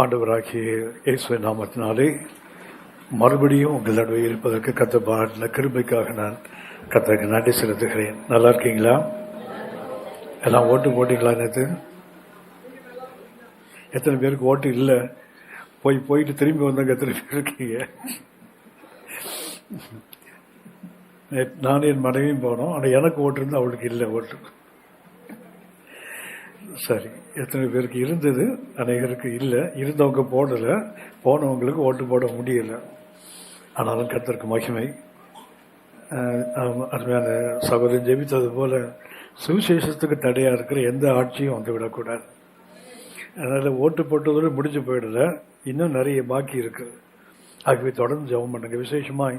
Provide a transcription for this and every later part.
ஆண்டவராகிய இயேசுவின் நாமத்தினாலே மறுபடியும் உங்கள் நடுவே இருப்பதற்கு கர்த்தர் பாராட்டின கிருபைக்காக நான் கர்த்தருக்கு நன்றி செலுத்துகிறேன். நல்லா இருக்கீங்களா? எல்லாம் ஓட்டு போட்டீங்களா? நேற்று எத்தனை பேருக்கு ஓட்டு இல்லை? போயிட்டு திரும்பி வந்தவங்க எத்தனை பேர் இருக்கீங்க? நானும் என் மனைவியும் போனோம். ஆனால் எனக்கு ஓட்டு இருந்து அவளுக்கு இல்லை ஓட்டு. சரி, எத்தனை பேருக்கு இருந்தது? அநேகருக்கு இல்லை. இருந்தவங்க போடலை, போனவங்களுக்கு ஓட்டு போட முடியலை. ஆனாலும் கர்த்தருக்கு மகிமை. அருமையான சகோதரன் ஜெபித்தது போல சுவிசேஷத்துக்கு தடையா இருக்கிற எந்த ஆட்சியும் வந்து விடக்கூடாது. அதனால ஓட்டு போட்டதோடு முடிஞ்சு போயிடல, இன்னும் நிறைய பாக்கி இருக்கு. ஆகவே தொடர்ந்து ஜெபம் பண்ணுங்க. விசேஷமாய்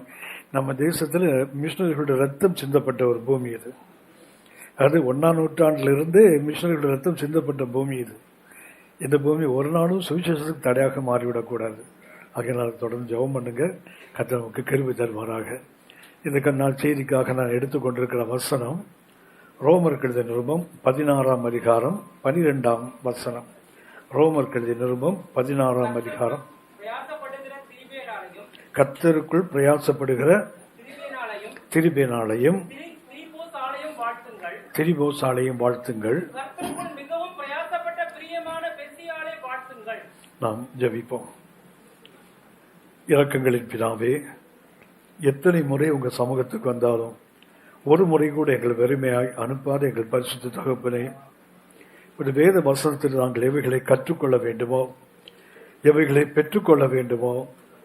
நம்ம தேசத்துல மிஷனரிகளுடைய ரத்தம் சிந்தப்பட்ட ஒரு பூமி இது. அது 1ஆம் நூற்றாண்டிலிருந்து மிஷனரிகளுடைய ரத்தம் சிந்தப்பட்ட பூமி இது. இந்த பூமி ஒரு நாளும் சுவிசேஷத்துக்கு தடையாக மாறிவிடக்கூடாது. ஆகையினால் தொடர்ந்து ஜெபம் பண்ணுங்க. கர்த்தர் நமக்கு கிருபை தருவாராக. இந்த நாள் செய்திக்காக நான் எடுத்துக்கொண்டிருக்கிற வசனம் ரோமர் எழுதிய நிருபம் 16ஆம் அதிகாரம் 12ஆம் வசனம். ரோமர் எழுதிய நிருபம் 16ஆம் அதிகாரம். கர்த்தருக்குள் பிரயாசப்படுகிற திரிபேனாலையும் திரிபோசாலையும் வாழ்த்துங்கள். நாம் ஜெபிப்போம். இரக்கங்களின் பிதாவே, எத்தனை முறை உங்க சமூகத்துக்கு வந்தாலும் ஒரு முறை கூட எங்கள் வெறுமையாய் அனுப்பாத எங்கள் பரிசுத்த தகப்பனே, ஒரு வேத வசனத்தில் நாங்கள் எவைகளை கற்றுக்கொள்ள வேண்டுமோ, எவைகளை பெற்றுக்கொள்ள வேண்டுமோ,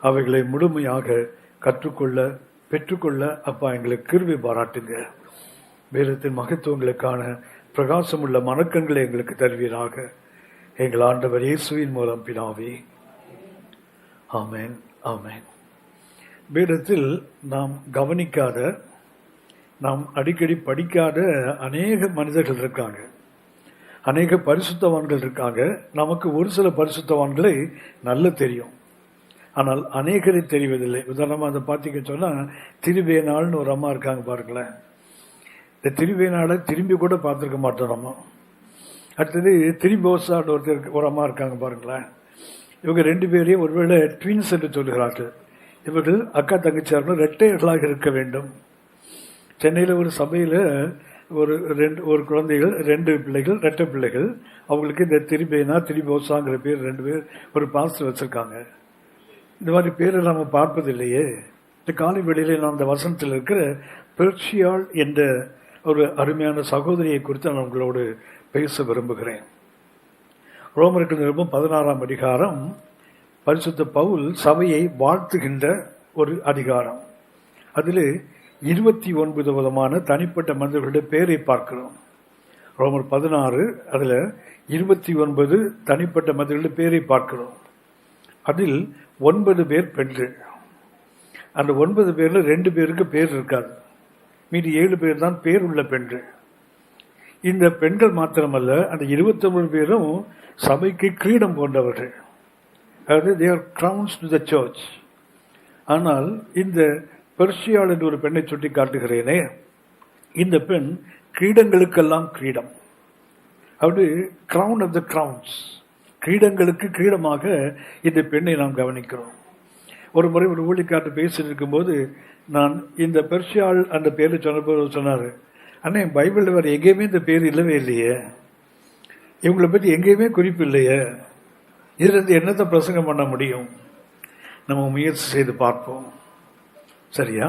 அவைகளை முழுமையாக கற்றுக்கொள்ள பெற்றுக்கொள்ள அப்பா எங்களுக்கு கிருபை பாராட்டுங்க. வேதத்தின் மகத்துவங்களுக்கான பிரகாசமுள்ள மனக்கண்களை எங்களுக்கு தருவீராக. எங்கள் ஆண்டவர் இயேசுவின் மூலம் பிதாவே, ஆமென், ஆமென். வேதத்தில் நாம் கவனிக்காத, நாம் அடிக்கடி படிக்காத அநேக மனிதர்கள் இருக்காங்க, அநேக பரிசுத்தவான்கள் இருக்காங்க. நமக்கு ஒரு சில பரிசுத்தவான்களை நல்ல தெரியும், ஆனால் அநேகரை தெரிவதில்லை. உதாரணமாக அதை பார்த்தீங்க சொன்னா, திரிபேனாள்னு ஒரு அம்மா இருக்காங்க பாருங்களேன். இந்த திரிபேனாளை திரும்பி கூட பார்த்துருக்க மாட்டோம் நம்ம. அடுத்தது திரிபோசான்னு ஒரு அம்மா இருக்காங்க பாருங்களேன். இவங்க ரெண்டு பேரையும் ஒருவேளை ட்வின்ஸ் என்று சொல்லுகிறார்கள். இவர்கள் அக்கா தங்கச்சியார்கள் இரட்டையர்களாக இருக்க வேண்டும். சென்னையில் ஒரு சபையில் ஒரு குழந்தைகள், 2 பிள்ளைகள், இரட்டை பிள்ளைகள். அவங்களுக்கு இந்த திரிபேனா திரிபோசாங்கிற பேர் 2 பேர் ஒரு பாஸ்டர் வச்சிருக்காங்க. இந்த மாதிரி பேரை நம்ம பார்ப்பதில்லையே. இந்த காலை வேளையில நான் அந்த வசனத்தில் இருக்கிற பெர்சியாள் என்ற ஒரு அருமையான சகோதரியை குறித்து நான் உங்களோடு பேச விரும்புகிறேன். ரோமருக்கு நிருபம் 16ஆம் அதிகாரம் பரிசுத்த பவுல் சபையை வாழ்த்துகின்ற ஒரு அதிகாரம். அதில் 29 விதமான தனிப்பட்ட மனிதர்களுடைய பேரை பார்க்கிறோம். ரோமர் 16 அதுல 29 தனிப்பட்ட மனிதர்களுடைய பேரை பார்க்கிறோம். அதில் 9 பேர் பெண்கள். அந்த 9 பேர்ல 2 பேருக்கு பேர் இருக்காது, மீதி 7 பேர் தான் பேர் உள்ள பெண்கள். இந்த பெண்கள் மாத்திரமல்ல, அந்த 29 பேரும் சபைக்கு கிரீடம் போன்றவர்கள். அதாவது they are crowns to the church. ஆனால் இந்த பெர்சியாள் என்று ஒரு பெண்ணை சுட்டி காட்டுகிறேனே, இந்த பெண் கிரீடங்களுக்கெல்லாம் கிரீடம். அப்படி கிரவுன் ஆஃப் த கிரவுன்ஸ், கிரீடங்களுக்கு கிரீடமாக இந்த பெண்ணை நாம் கவனிக்கிறோம். ஒரு முறை ஒரு ஊழியக்காரர் பேசிட்டு இருக்கும்போது, நான் இந்த பெர்சியாள் அந்த பேரை சொன்னபோது சொன்னார், அண்ணே பைபிளில் வேறு எங்கேயுமே இந்த பேர் இல்லவே இல்லையே, இவங்களை பற்றி எங்கேயுமே குறிப்பு இல்லையே, இதுலேருந்து என்னத்தை பிரசங்கம் பண்ண முடியும்? நம்ம முயற்சி செய்து பார்ப்போம். சரியா?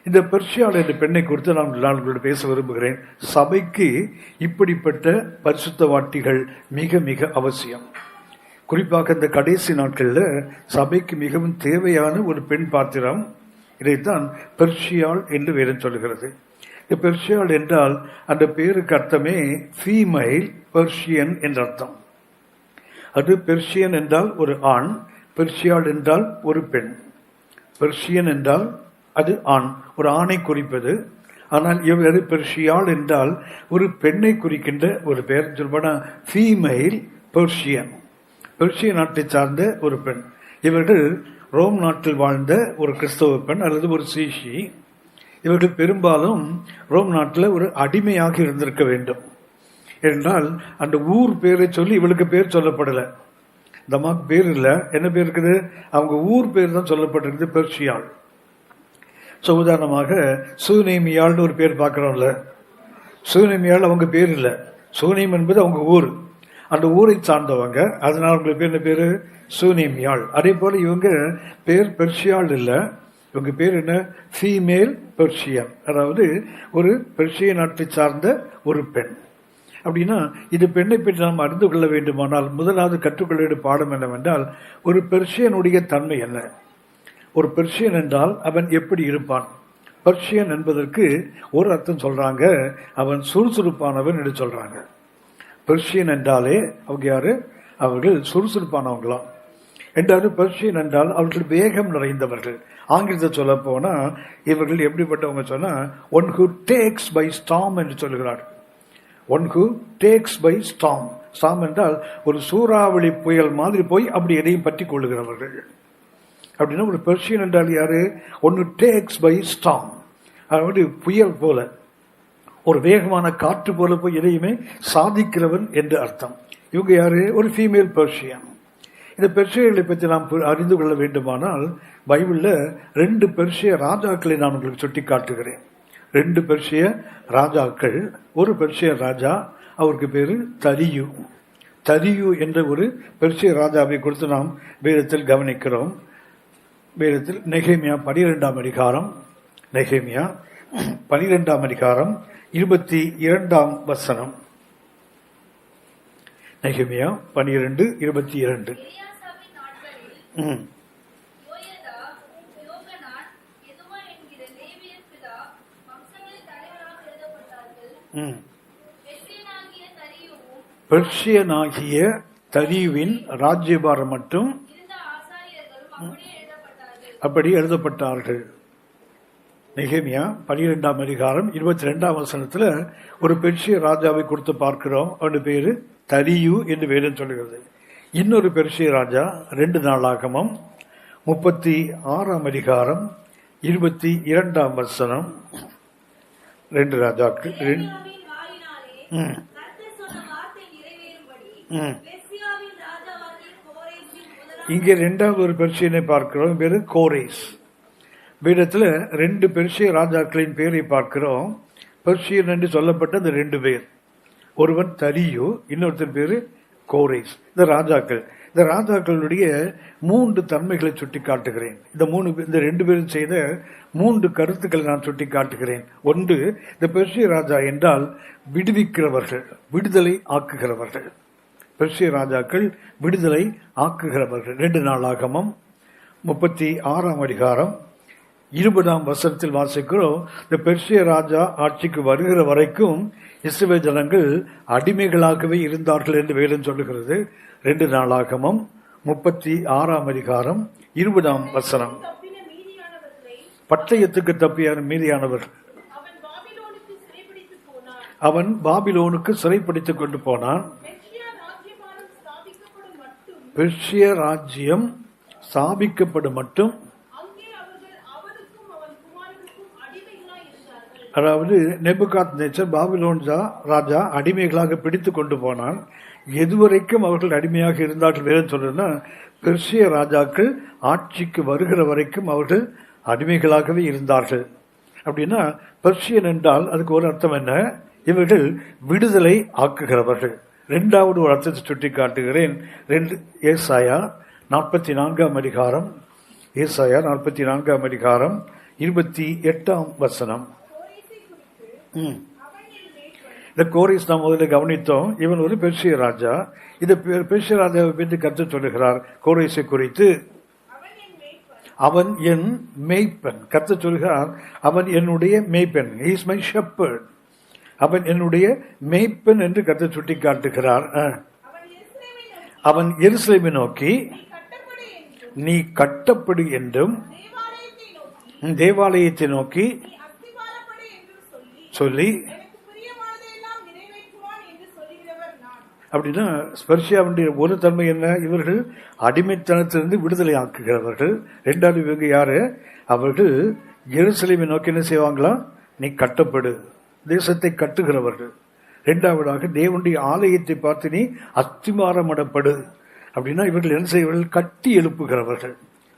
இந்த பெர்சியாள் என்ற பெண்ணை குறித்து நான் உங்களோட பேச விரும்புகிறேன். சபைக்கு இப்படிப்பட்ட பரிசுத்தவாட்டிகள் மிக மிக அவசியம். குறிப்பாக இந்த கடைசி நாட்களில் சபைக்கு மிகவும் தேவையான ஒரு பெண் பாத்திரம். இதைத்தான் பெர்சியாள் என்று வேதம் சொல்கிறது. பெர்சியாள் என்றால் அந்த பேருக்கு அர்த்தமே ஃபீமைல் பெர்ஷியன் என்ற அர்த்தம். அது பெர்ஷியன் என்றால் ஒரு ஆண், பெர்சியாள் என்றால் ஒரு பெண். பெர்ஷியன் என்றால் அது ஆண், ஒரு ஆணை குறிப்பது. ஆனால் இவர் பெர்சியாள் என்றால் ஒரு பெண்ணை குறிக்கின்ற ஒரு பெயர். சொல்பனா ஃபீமைல் பெர்ஷியன், பெர்ஷிய நாட்டை சார்ந்த ஒரு பெண். இவர்கள் ரோம் நாட்டில் வாழ்ந்த ஒரு கிறிஸ்தவ பெண் அல்லது ஒரு சீஷி. இவர்கள் பெரும்பாலும் ரோம் நாட்டில் ஒரு அடிமையாக இருந்திருக்க வேண்டும். என்றால் அந்த ஊர் பேரை சொல்லி இவளுக்கு பேர் சொல்லப்படலை. தமாக் பேர் இல்ல, என்ன பேர் இருக்குது? அவங்க ஊர் பேர் தான் சொல்லப்பட்டிருக்குது, பெர்ஷியாள். சோ உதாரணமாக சூனேமியாள்னு ஒரு பேர் பார்க்கிறோம்ல, சூனேமியாள் அவங்க பேர் இல்ல, சூனேம் என்பது அவங்க ஊர், அந்த ஊரை சார்ந்தவங்க, அதனால அவங்களுக்கு பேர் என்ன பேரு? சூனேமியாள். அதே போல இவங்க பேர் பெர்ஷியாள் இல்ல, இவங்க பேர் என்ன? ஃபீமேல் பெர்ஷியன், அதாவது ஒரு பெர்ஷிய நாட்டை சார்ந்த ஒரு பெண். அப்படின்னா இது பெண்ணை பற்றி நாம் அறிந்து கொள்ள வேண்டுமானால் முதலாவது கற்றுக்கொள்ள வேண்டிய பாடம் என்னவென்றால், ஒரு பெர்ஷியனுடைய தன்மை என்ன? ஒரு பெர்ஷியன் என்றால் அவன் எப்படி இருப்பான்? பெர்ஷியன் என்பதற்கு ஒரு அர்த்தம் சொல்றாங்க, அவன் சுறுசுறுப்பானவன் என்று சொல்றாங்க. பெர்ஷியன் என்றாலே அவங்க யாரு? அவர்கள் சுறுசுறுப்பானவங்களாம். என்றாலும் பெர்ஷியன் என்றால் அவர்கள் வேகம் நிறைந்தவர்கள். ஆங்கிலத்தை சொல்ல போனா இவர்கள் எப்படிப்பட்டவங்க சொன்னா, one who takes by storm என்று சொல்கிறார். One who takes by storm. Storm என்றால் ஒரு சூறாவளி புயல் மாதிரி போய் அப்படி எதையும் பற்றி கொள்ளுகிறவர்கள். அப்படின்னா ஒரு பெர்ஷியன் என்றால் யாரு? ஒன்னு டேக்ஸ் பை ஸ்டார்ம், அதாவது புயல் போல, ஒரு வேகமான காற்று போல போய் எதையுமே சாதிக்கிறவன் என்று அர்த்தம். இவங்க யாரு? ஒரு ஃபீமேல் பெர்ஷியன். இந்த பெர்ஷியர்களை பற்றி நாம் அறிந்து கொள்ள வேண்டுமானால் பைபிள்ல 2 பெர்ஷிய ராஜாக்களை நான் உங்களுக்கு சுட்டி காட்டுகிறேன். 2 பெர்ஷிய ராஜாக்கள். ஒரு பெர்ஷிய ராஜா, அவருக்கு பேரு தரியு. தரியு என்ற ஒரு பெர்ஷிய ராஜாவை குறித்து நாம் வேதத்தில் கவனிக்கிறோம். வேதத்தில் நெகேமியா 12ஆம் அதிகாரம், நெகேமியா 12ஆம் அதிகாரம் 22ஆம் வசனம். நெகேமியா 12:22. பெர்ஷியனாகிய தரியுவின் ராஜ்யபாரம் மட்டும் அப்படி எழுதப்பட்டார்கள். நெகேமியா 12ஆம் அதிகாரம் 22ஆம் வசனத்துல ஒரு பெர்ஷிய ராஜாவை கொடுத்து பார்க்கிறோம். அவருடைய பேரு தரியு என்று வேதம் சொல்கிறது. இன்னொரு பெர்ஷிய ராஜா 2 நாளாகமம் 36ஆம் அதிகாரம் 22ஆம் வசனம். 2 ராஜாக்கள். இங்கே 2வது ஒரு பெர்ஷியனை பார்க்கிறோம், பேரு கோரேஸ். வேதத்துல 2 பெர்ஷிய ராஜாக்களின் பேரை பார்க்கிறோம். பெர்ஷியன் என்று சொல்லப்பட்ட அந்த 2 பேர், ஒருவன் தரியு, இன்னொருத்தர் பேரு கோரேஸ். இந்த ராஜாக்களுடைய 3 தன்மைகளை சுட்டி காட்டுகிறேன். இந்த 2 பேரும் செய்த 3 கருத்துக்களை நான் சுட்டி காட்டுகிறேன். ஒன்று, இந்த பெர்ஷிய ராஜா என்றால் விடுவிக்கிறவர்கள், விடுதலை ஆக்குகிறவர்கள். பெர்ஷிய ராஜாக்கள் விடுதலை ஆக்குகிறவர்கள். 2 நாளாகமம் 36ஆம் அதிகாரம் 20ஆம் வசனத்தில் வாசிக்கிறோம். இந்த பெர்ஷிய ராஜா ஆட்சிக்கு வருகிற வரைக்கும் இஸ்ரவேல் ஜனங்கள் அடிமைகளாகவே இருந்தார்கள் என்று வேதம் சொல்லுகிறது. 2 நாளாகமம் 36ஆம் அதிகாரம் 20ஆம் வசனம். பட்டயத்துக்கு தப்பியான மீதியானவர்கள் அவன் பாபிலோனுக்கு சிறைப்பிடித்துக் கொண்டு போனான். பெர்ஷிய ராஜ்யம் ஸ்தாபிக்கப்படும் மட்டும், அதாவது நேபுகாத்நேச்சர் பாபிலோன் ராஜா அடிமைகளாக பிடித்து கொண்டு போனான். எதுவரைக்கும் அவர்கள் அடிமையாக இருந்தார்கள் வேறு சொல்றதுன்னா, பெர்ஷிய ராஜாக்கள் ஆட்சிக்கு வருகிற வரைக்கும் அவர்கள் அடிமைகளாகவே இருந்தார்கள். அப்படின்னா பெர்ஷியன் என்றால் அதுக்கு ஒரு அர்த்தம் என்ன? இவர்கள் விடுதலை ஆக்குகிறவர்கள். 2வது ஒரு அர்த்தத்தை சுட்டி காட்டுகிறேன். ஏசாயா 44ஆம் அதிகாரம், ஏசாயா 44ஆம் அதிகாரம் 28ஆம் வசனம். இந்த கோரேஸ் நாம் முதல்ல கவனித்தோம். இவன் ஒரு பெர்ஷிய ராஜா. இந்த பெர்ஷிய ராஜாவை பற்றி கர்த்தர் சொல்லுகிறார் கோரேசை குறித்து, அவன் என் மேய்ப்பன். கர்த்தர் சொல்கிறார், அவன் என்னுடைய மேய்ப்பன், he is my shepherd. அவன் என்னுடைய மேய்ப்பன் என்று கர்த்தர் சுட்டி காட்டுகிறார். அவன் எருசலேமை நோக்கி நீ கட்டப்படு என்றும் தேவாலயத்தை நோக்கி சொல்லி, அப்படின்னா பெர்ஷியாவுடைய ஒரு தன்மை என்ன? இவர்கள் அடிமைத்தனத்திலிருந்து விடுதலை ஆக்குகிறவர்கள். 2வது இவங்க யாரு? அவர்கள் எருசலேமை நோக்கி என்ன செய்வாங்களா? நீ கட்டப்படு, தேசத்தை கட்டுகிறவர்கள். 2வதாக தேவனுடைய ஆலயத்தை பார்த்து நீ அஸ்திமாரமிடப்படு. அப்படின்னா இவர்கள் என்ன செய்வார்கள்? கட்டி எழுப்புகிறவர்கள்.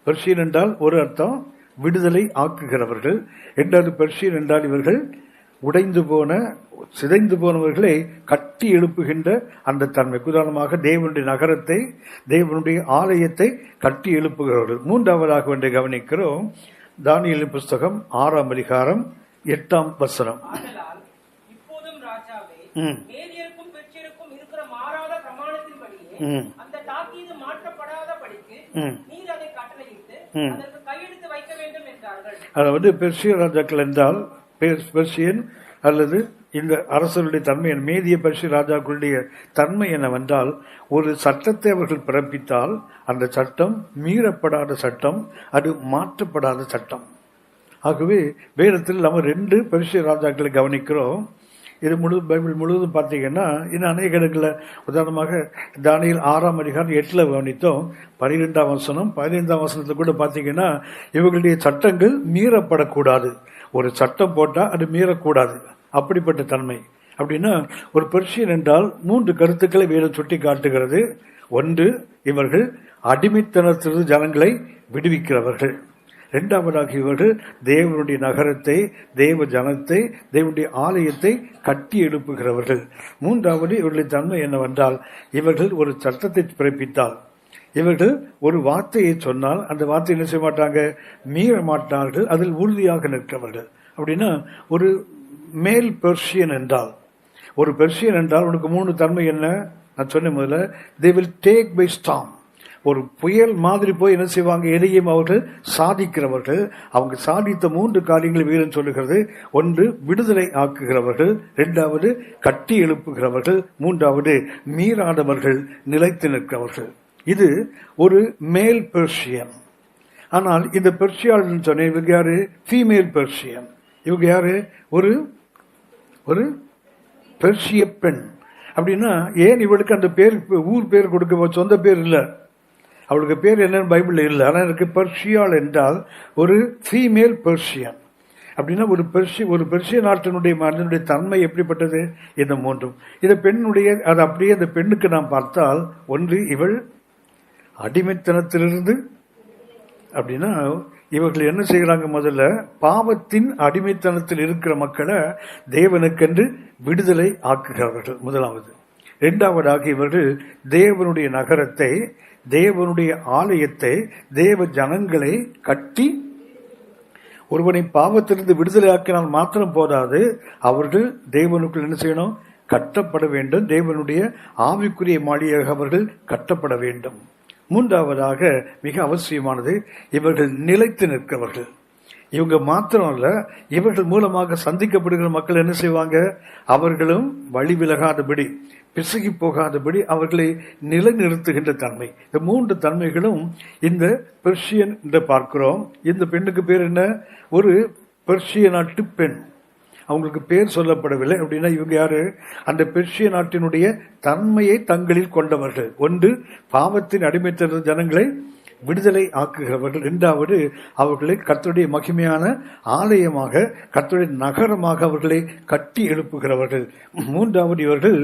பெர்சியன் என்றால் ஒரு அர்த்தம் விடுதலை ஆக்குகிறவர்கள், இரண்டாவது பெர்சியன் என்றால் இவர்கள் உடைந்து போன சிதைந்து போனவர்களை கட்டி எழுப்புகின்ற அந்த தன்மை. உதாரணமாக தேவனுடைய நகரத்தை, தேவனுடைய ஆலயத்தை கட்டி எழுப்புகிறவர்கள். மூன்றாவதாக ஒன்றை கவனிக்கிறோம். தானியேலின் புஸ்தகம் 6ஆம் அதிகாரம் 8ஆம் வசனம். இப்போதும் ராஜாவே, மேதியருக்கும் பெர்சியருக்கும் இருக்கிற மாறாத பிரமாணத்தின்படியே அந்த தாக்கீது மாற்றப்படாதபடிக்கு நீர் அதை கட்டளையிட்டு அதற்கு கையெழுத்து வைக்க வேண்டும் என்றார்கள். அதாவது பெர்சிய ராஜாக்கள் என்றால் பெர்சியன் அல்லது இந்த அரசருடைய தன்மை, மேதிய பெர்சிய ராஜாக்களுடைய தன்மை என்னவென்றால், ஒரு சட்டத்தை அவர்கள் பிறப்பித்தால் அந்த சட்டம் மீறப்படாத சட்டம், அது மாற்றப்படாத சட்டம். ஆகவே வேதத்தில் நம்ம 2 பெர்சிய ராஜாக்களை கவனிக்கிறோம். இது பைபிள் முழுவதும் பார்த்தீங்கன்னா இன்னும் அநேக இடங்களில், உதாரணமாக தானியேல் 6ஆம் அதிகாரம் 8ல் கவனித்தோம். 12ஆம் வசனம் 15ஆம் வசனத்தில் கூட பார்த்தீங்கன்னா இவர்களுடைய சட்டங்கள் மீறப்படக்கூடாது. ஒரு சட்டம் போட்டால் அது மீறக்கூடாது, அப்படிப்பட்ட தன்மை. அப்படின்னா ஒரு பெர்சியன் என்றால் 3 கருத்துக்களை வேதம் சுட்டி காட்டுகிறது. ஒன்று, இவர்கள் அடிமைத்தனத்திலிருந்து ஜனங்களை விடுவிக்கிறவர்கள். இரண்டாவதாக இவர்கள் தேவனுடைய நகரத்தை, தேவ ஜனத்தை, தேவனுடைய ஆலயத்தை கட்டி எழுப்புகிறவர்கள். மூன்றாவது இவர்களுடைய தன்மை என்னவென்றால், இவர்கள் ஒரு சட்டத்தை பிறப்பித்தால், இவர்கள் ஒரு வார்த்தையை சொன்னால் அந்த வார்த்தை என்ன செய்ய மாட்டாங்க? மீற மாட்டார்கள், அதில் உறுதியாக நிற்கிறவர்கள். அப்படின்னா ஒரு மேல் பெர்சியன் என்றால், ஒரு பெர்சியன் என்றால் உனக்கு 3 தன்மை என்ன? நான் சொன்ன முதல்ல, they will take by storm. ஒரு புயல் மாதிரி போய் என்ன செய்வாங்க? எதையும் அவர்கள் சாதிக்கிறவர்கள். அவங்க சாதித்த 3 காரியங்களை வேதம் சொல்லுகிறது. ஒன்று, விடுதலை ஆக்குகிறவர்கள். இரண்டாவது, கட்டி எழுப்புகிறவர்கள். மூன்றாவது, மீறாதவர்கள், நிலைத்து நிற்கிறவர்கள். இது ஒரு மேல் பெர்சியன். ஆனால் இந்த பெர்சியால் சொன்ன இவங்க யாரு? Female Persian. இவங்க யாரு? ஒரு ஒரு பெர்சிய பெண். அப்படின்னா ஏன் இவளுக்கு அந்த பேர், ஊர் பேர் கொடுக்க சொந்த பேர் இல்லை, அவளுக்கு பேர் என்னன்னு பைபிள்ல இல்லை. ஆனால் எனக்கு பெர்சியால் என்றால் ஒரு ஃபீமேல் பெர்சியன். அப்படின்னா ஒரு பெர்சிய நாட்டினுடைய மனிதனுடைய தன்மை எப்படிப்பட்டது? இந்த 3. இந்த பெண்ணுடைய அது அப்படியே அந்த பெண்ணுக்கு நாம் பார்த்தால், ஒன்று, இவள் அடிமைத்தனத்திலிருந்து, அப்படின்னா இவர்கள் என்ன செய்கிறாங்க? முதல்ல பாவத்தின் அடிமைத்தனத்தில் இருக்கிற மக்களை தேவனுக்கென்று விடுதலை ஆக்குகிறவர்கள், முதலாவது. இரண்டாவதாக இவர்கள் தேவனுடைய நகரத்தை, தேவனுடைய ஆலயத்தை, தேவ ஜனங்களை கட்டி, ஒருவனை பாவத்திலிருந்து விடுதலை ஆக்கினால் மாத்திரம் போதாது, அவர்கள் தேவனுக்குள் என்ன செய்யணும்? கட்டப்பட வேண்டும். தேவனுடைய ஆவிக்குரிய மாளிகையாக அவர்கள் கட்டப்பட வேண்டும். மூன்றாவதாக மிக அவசியமானது, இவர்கள் நிலைத்து நிற்கிறவர்கள். இவங்க மாத்திரம் அல்ல, இவர்கள் மூலமாக சந்திக்கப்படுகிற மக்கள் என்ன செய்வாங்க? அவர்களும் வழி விலகாதபடி, பிசகி போகாதபடி அவர்களை நிலைநிறுத்துகின்ற தன்மை. இந்த 3 தன்மைகளும் இந்த பெர்சியன் என்று பார்க்கிறோம். இந்த பெண்ணுக்கு பேர் என்ன? ஒரு பெர்சிய நாட்டு பெண். அவங்களுக்கு பேர் சொல்லப்படவில்லை. அப்படின்னா இவங்க யாரு? அந்த பெர்சிய நாட்டினுடைய தன்மையை தங்களில் கொண்டவர்கள். ஒன்று, பாவத்தின் அடிமைத்தன ஜனங்களை விடுதலை ஆக்குகிறவர்கள். இரண்டாவது, அவர்களை கர்த்தருடைய மகிமையான ஆலயமாக, கர்த்தருடைய நகரமாக அவர்களை கட்டி எழுப்புகிறவர்கள். மூன்றாவது, இவர்கள்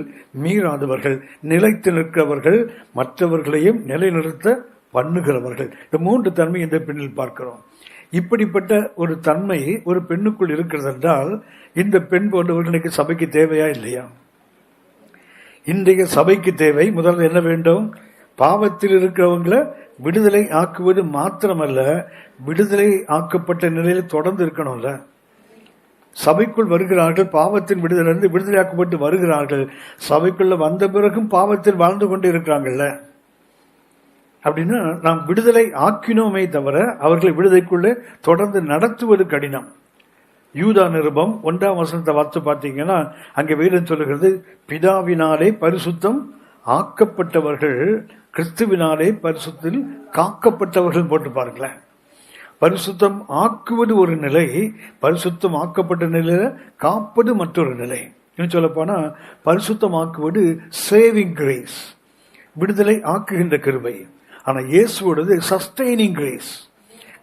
மீறாதவர்கள், நிலைத்து நிற்கிறவர்கள், மற்றவர்களையும் நிலைநிறுத்த பண்ணுகிறவர்கள். இந்த 3 தன்மை இந்த பெண்ணில் பார்க்கிறோம். இப்படிப்பட்ட ஒரு தன்மை ஒரு பெண்ணுக்குள் இருக்கிறது என்றால், இந்த பெண் போன்றவர்களுக்கு சபைக்கு தேவையா இல்லையா? இன்றைய சபைக்கு தேவை. முதல்ல என்ன வேண்டும்? பாவத்தில் இருக்கிறவங்களை விடுதலை ஆக்குவது மாத்திரமல்ல, விடுதலை ஆக்கப்பட்ட நிலையில் தொடர்ந்து இருக்கணும்ல. சபைக்குள் வருகிறார்கள், பாவத்தின் விடுதலை விடுதலையாக்கப்பட்டு வருகிறார்கள். சபைக்குள்ள வந்த பிறகும் பாவத்தில் வாழ்ந்து கொண்டு இருக்கிறாங்கல்ல. அப்படின்னா நாம் விடுதலை ஆக்கினோமே தவிர அவர்களை விடுதலைக்குள்ளே தொடர்ந்து நடத்துவது கடினம். யூதா நிருபம் 1ஆம் வசனத்தை வார்த்தை பார்த்தீங்கன்னா அங்கே வேதம் சொல்லுகிறது, பிதாவினாலே பரிசுத்தம் ஆக்கப்பட்டவர்கள், கிறிஸ்துவினாலே பரிசுத்தில் காக்கப்பட்டவர்கள் போட்டு பாருங்களேன். பரிசுத்தம் ஆக்குவது ஒரு நிலை, பரிசுத்தம் ஆக்கப்பட்ட நிலையில காப்பது மற்றொரு நிலை. இன்னும் சொல்ல போனா பரிசுத்தம் ஆக்குவது சேவிங் கிரேஸ், விடுதலை ஆக்குகின்ற கிருபை. ஆனா இயேசுவோடது சஸ்டைனிங் கிரேஸ்,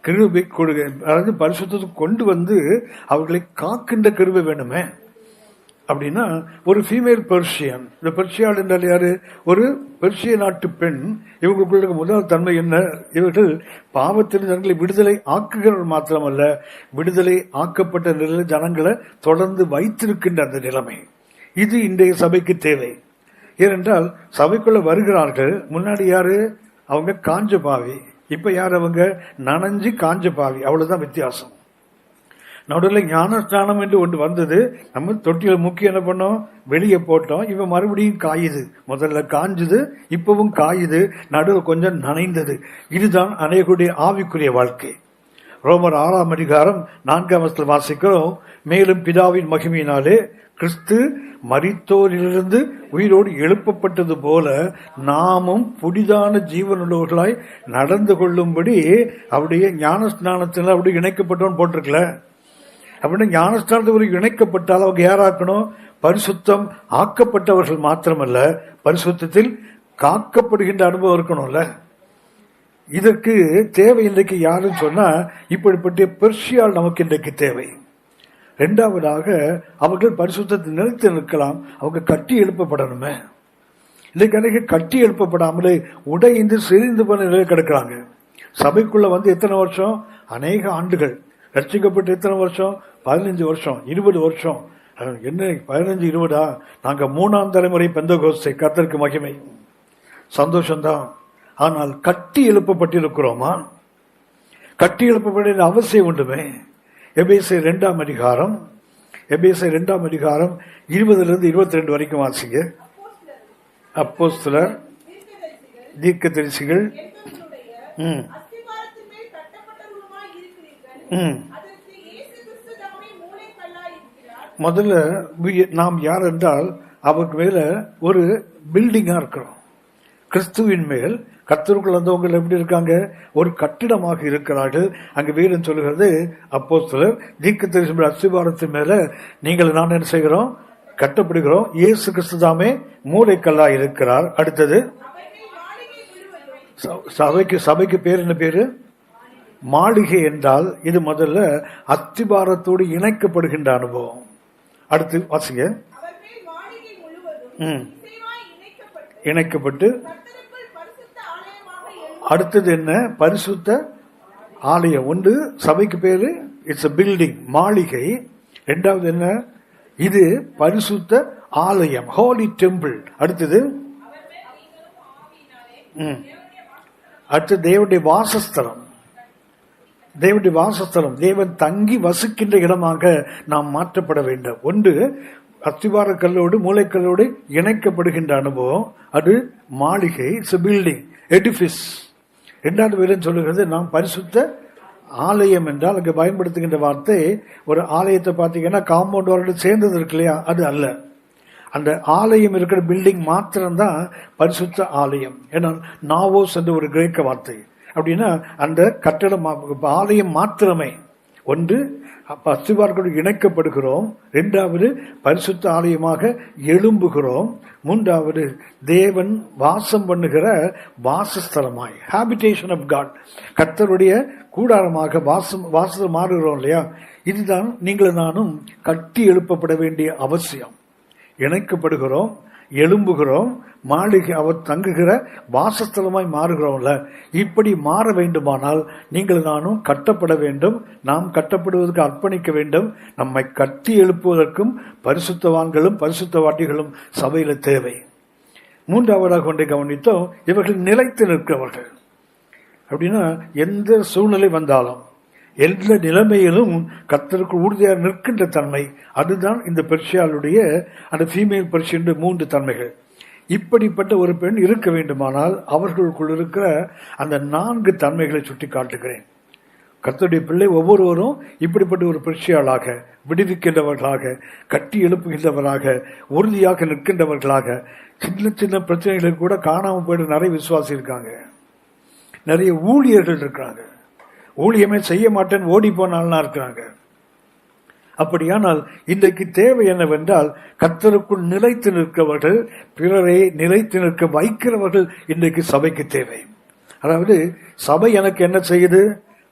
கிருபை கொடுக்க, அதாவது பரிசுத்தத்தை கொண்டு வந்து அவர்களை காக்கின்ற கிருபை வேணுமே. அப்படின்னா ஒரு ஃபீமேல் பெர்ஷியன். இந்த பெர்ஷியால் என்றால் யாரு? ஒரு பெர்ஷிய நாட்டு பெண். இவங்களுக்குள்ள முதல் தன்மை என்ன? இவர்கள் பாவத்தின் ஜனங்களை விடுதலை ஆக்குகிறவர் மாத்திரமல்ல, விடுதலை ஆக்கப்பட்ட நிலையில் ஜனங்களை தொடர்ந்து வைத்திருக்கின்ற அந்த நிலைமை. இது இன்றைய சபைக்கு தேவை. ஏனென்றால் சபைக்குள்ள வருகிறார்கள். முன்னாடி யாரு? அவங்க காஞ்ச பாவி. இப்ப யார்? அவங்க நனைஞ்சு காஞ்ச பாவி. அவ்வளவுதான் வித்தியாசம். நடுவில் ஞானஸ்நானம் என்று ஒன்று வந்தது. நம்ம தொட்டியில் முக்கி என்ன பண்ணோம்? வெளியே போட்டோம். இவன் மறுபடியும் காயுது. முதல்ல காஞ்சுது, இப்பவும் காயுது, நடுவில் கொஞ்சம் நனைந்தது. இதுதான் அநேகருடைய ஆவிக்குரிய வாழ்க்கை. ரோமர் 6ஆம் அதிகாரம் 4ஆம் வசனத்தில் வாசிக்கிறோம், மேலும் பிதாவின் மகிமையினாலே கிறிஸ்து மரித்தோரிலிருந்து உயிரோடு எழுப்பப்பட்டது போல நாமும் புதிதான ஜீவனுள்ளவர்களாய் நடந்து கொள்ளும்படி அவருடைய ஞானஸ்நானத்தில் அப்படி இணைக்கப்பட்டோன்னு போட்டிருக்கல. அப்படின்னா ஞானஸ்தானத்தோடு இணைக்கப்பட்டால் அவங்க யாராக்கணும்? பரிசுத்தம் ஆக்கப்பட்டவர்கள் மாத்திரமல்ல, பரிசுத்தத்தில் காக்கப்படுகின்ற அனுபவம் இருக்கணும்ல. இதற்கு தேவை இன்றைக்கு யாருன்னு சொன்னா இப்படிப்பட்ட பெர்ஷியால் நமக்கு இன்றைக்கு தேவை. இரண்டாவதாக அவர்கள் பரிசுத்தத்தை நிலைத்து நிற்கலாம். அவங்க கட்டி எழுப்பப்படணுமே. இன்றைக்கு அன்றைக்கு கட்டி எழுப்பப்படாமலே உடைந்து சிரிந்து போன நிலையில் கிடக்கிறாங்க. சபைக்குள்ள வந்து எத்தனை வருஷம்? அநேக ஆண்டுகள். ரட்சிக்கப்பட்டு எத்தனை வருஷம்? 15 வருஷம், 20 வருஷம். என்ன 15, 20? நாங்க 3ஆம் தலைமுறை பெந்தகோஸ்தே. கர்த்தருக்கு மகிமை, சந்தோஷம்தான். ஆனால் கட்டி எழுப்பப்பட்டிருக்கிறோமா? கட்டி எழுப்பப்பட அவசியம் உண்டுமே. எபேசியர் 2ஆம் அதிகாரம் 20 22 வரைக்கும் வாசிங்க. அப்போஸ்தலர், தீர்க்கதரிசிகள், முதல்ல நாம் யார் என்றால் அவருக்கு மேல ஒரு பில்டிங்கா இருக்கிறோம். கிறிஸ்துவின் மேல் கர்த்தருக்குள் வந்தவங்க எப்படி இருக்காங்க? ஒரு கட்டிடமாக இருக்கிறார்கள். அங்கு வேதம் சொல்லுகிறது, அப்போஸ்தலர், தீர்க்கதரிசிகள் அஸ்திபாரத்தின் மேல நீங்கள் நான் என்ன செய்கிறோம்? கட்டப்படுகிறோம். இயேசு கிறிஸ்து தாமே மூலைக்கல்லா இருக்கிறார். அடுத்தது சபைக்கு பேர் என்ன பேரு? மாளிகை என்றால் இது முதல்ல அஸ்திபாரத்தோடு இணைக்கப்படுகின்ற அனுபவம். அடுத்து வாசிங்க. இணைக்கப்பட்டு அடுத்தது என்ன? பரிசுத்த ஆலயம். ஒன்று சபைக்கு பேரு இட்ஸ் a பில்டிங், மாளிகை. இரண்டாவது என்ன? இது பரிசுத்த ஆலயம், ஹோலி டெம்பிள். அடுத்தது அடுத்து தேவனுடைய வாசஸ்தலம். தேவனுடைய வாசஸ்தலம், தேவன் தங்கி வசிக்கின்ற இடமாக நாம் மாற்றப்பட வேண்டும். ஒன்று அஸ்திபார கல்லோடு மூளைக்கல்லோடு இணைக்கப்படுகின்ற அனுபவம், அது மாளிகை, இட்ஸ் a பில்டிங், எடிபிஸ். இரண்டாவது வேதம் சொல்லுகிறது நாம் பரிசுத்த ஆலயம் என்றால் அங்கு பயன்படுத்துகின்ற வார்த்தை, ஒரு ஆலயத்தை பார்த்தீங்கன்னா காம்பவுண்ட் வாரோடு சேர்ந்தது இருக்கு இல்லையா, அது அல்ல. அந்த ஆலயம் இருக்கிற பில்டிங் மாத்திரம்தான் பரிசுத்த ஆலயம். ஏன்னா நாவோஸ் என்ற ஒரு கிரேக்க வார்த்தை. அப்படின்னா அந்த கட்டடம் ஆலயம் மாத்திரமே. ஒன்று அஸ்திபாரத்தோடு இணைக்கப்படுகிறோம், இரண்டாவது பரிசுத்த ஆலயமாக எழும்புகிறோம், மூன்றாவது தேவன் வாசம் பண்ணுகிற வாசஸ்தலமாய், ஹாபிடேஷன் ஆஃப் காட், கர்த்தருடைய கூடாரமாக வாசம் மாறுகிறோம் இல்லையா. இதுதான் நீங்கள் நானும் கட்டி எழுப்பப்பட வேண்டிய அவசியம். இணைக்கப்படுகிறோம், எழும்புகிறோம், மாளிகை அவர் தங்குகிற வாசஸ்தலமாய் மாறுகிறோம்ல. இப்படி மாற வேண்டுமானால் நீங்கள் நானும் கட்டப்பட வேண்டும். நாம் கட்டப்படுவதற்கு அர்ப்பணிக்க வேண்டும். நம்மை கட்டி எழுப்புவதற்கும் பரிசுத்தவான்களும் பரிசுத்தவாட்டிகளும் சபையில தேவை. மூன்றாவதாக ஒன்றை கவனித்தோம், இவர்கள் நிலைத்து நிற்கிறவர்கள். அப்படின்னா எந்த சூழ்நிலை வந்தாலும் எந்த நிலைமையிலும் கர்த்தருக்கு உறுதியாக நிற்கின்ற தன்மை, அதுதான் இந்த பெர்ஷியாளுடைய அந்த ஃபீமேல் பெர்ஷியன் 3 தன்மைகள். இப்படிப்பட்ட ஒரு பெண் இருக்க வேண்டுமானால் அவர்களுக்குள் இருக்கிற அந்த 4 தன்மைகளை சுட்டி காட்டுகிறேன். கர்த்தருடைய பிள்ளை ஒவ்வொருவரும் இப்படிப்பட்ட ஒரு பெர்ஷியாளாக, விடுவிக்கின்றவர்களாக, கட்டி எழுப்புகின்றவர்களாக, உறுதியாக நிற்கின்றவர்களாக. சின்ன சின்ன பிரச்சனைகளுக்கு கூட காணாமல் போயிட்டு நிறைய விசுவாசி இருக்காங்க, நிறைய ஊழியர்கள் இருக்கிறாங்க, ஊழியமே செய்ய மாட்டேன்னு ஓடி போனால்னா இருக்கிறாங்க. அப்படியானால் இன்றைக்கு தேவை என்னவென்றால் கர்த்தருக்குள் நிலைத்து நிற்கிறவர்கள், பிறரை நிலைத்து நிற்க வைக்கிறவர்கள் இன்றைக்கு சபைக்கு தேவை. அதாவது சபை எனக்கு என்ன செய்யுது?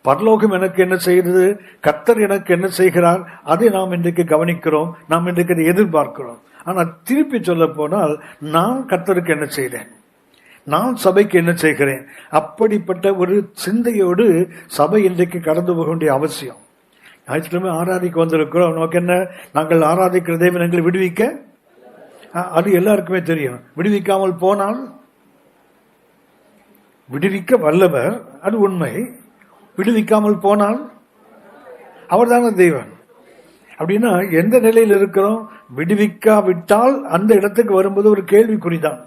பரலோகம் எனக்கு என்ன செய்கிறது, கர்த்தர் எனக்கு என்ன செய்கிறார், அதை நாம் இன்றைக்கு கவனிக்கிறோம், நாம் இன்றைக்கு அதை எதிர்பார்க்கிறோம். ஆனால் திருப்பி சொல்ல போனால், நான் கர்த்தருக்கு என்ன செய்தேன், நான் சபைக்கு என்ன செய்கிறேன், அப்படிப்பட்ட ஒரு சிந்தையோடு சபை இன்றைக்கு கடந்து போக வேண்டிய அவசியம். ஞாயிற்றுக்கிழமை ஆராதிக்க வந்திருக்கிறோம். நமக்கு என்ன, நாங்கள் ஆராதிக்கிற தேவன் எங்களை விடுவிக்க, அது எல்லாருக்குமே தெரியும். விடுவிக்காமல் போனால், விடுவிக்க வல்லவர், அது உண்மை. விடுவிக்காமல் போனால் அவர்தான தெய்வன். அப்படின்னா எந்த நிலையில் இருக்கிறோம், விடுவிக்காவிட்டால் அந்த இடத்துக்கு வரும்போது ஒரு கேள்விக்குறிதான்.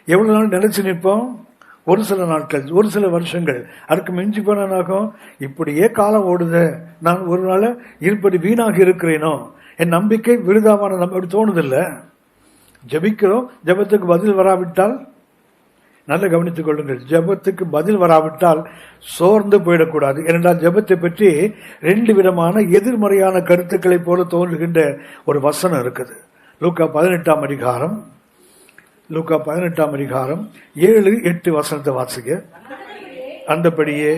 எவ்வளவு நாள் நினைச்சு நிற்போம், ஒரு சில நாட்கள், ஒரு சில வருஷங்கள், அதுக்கு மிஞ்சி போனாகும். இப்படியே காலம் ஓடுத, நான் ஒரு நாள் இருப்படி வீணாக இருக்கிறேனோ, என் நம்பிக்கை விருதாவான அப்படி தோணுதில்லை. ஜெபிக்கிறோம், ஜெபத்துக்கு பதில் வராவிட்டால், நல்ல கவனித்துக் கொள்ளுங்கள், ஜெபத்துக்கு பதில் வராவிட்டால் சோர்ந்து போயிடக்கூடாது. ஏனென்றால் ஜெபத்தை பற்றி 2 விதமான எதிர்மறையான கருத்துக்களை போல தோன்றுகின்ற ஒரு வசனம் இருக்குது. லூக்கா 18ஆம் அதிகாரம் 7-8 வசனத்தை வாசிக்க. அந்தபடியே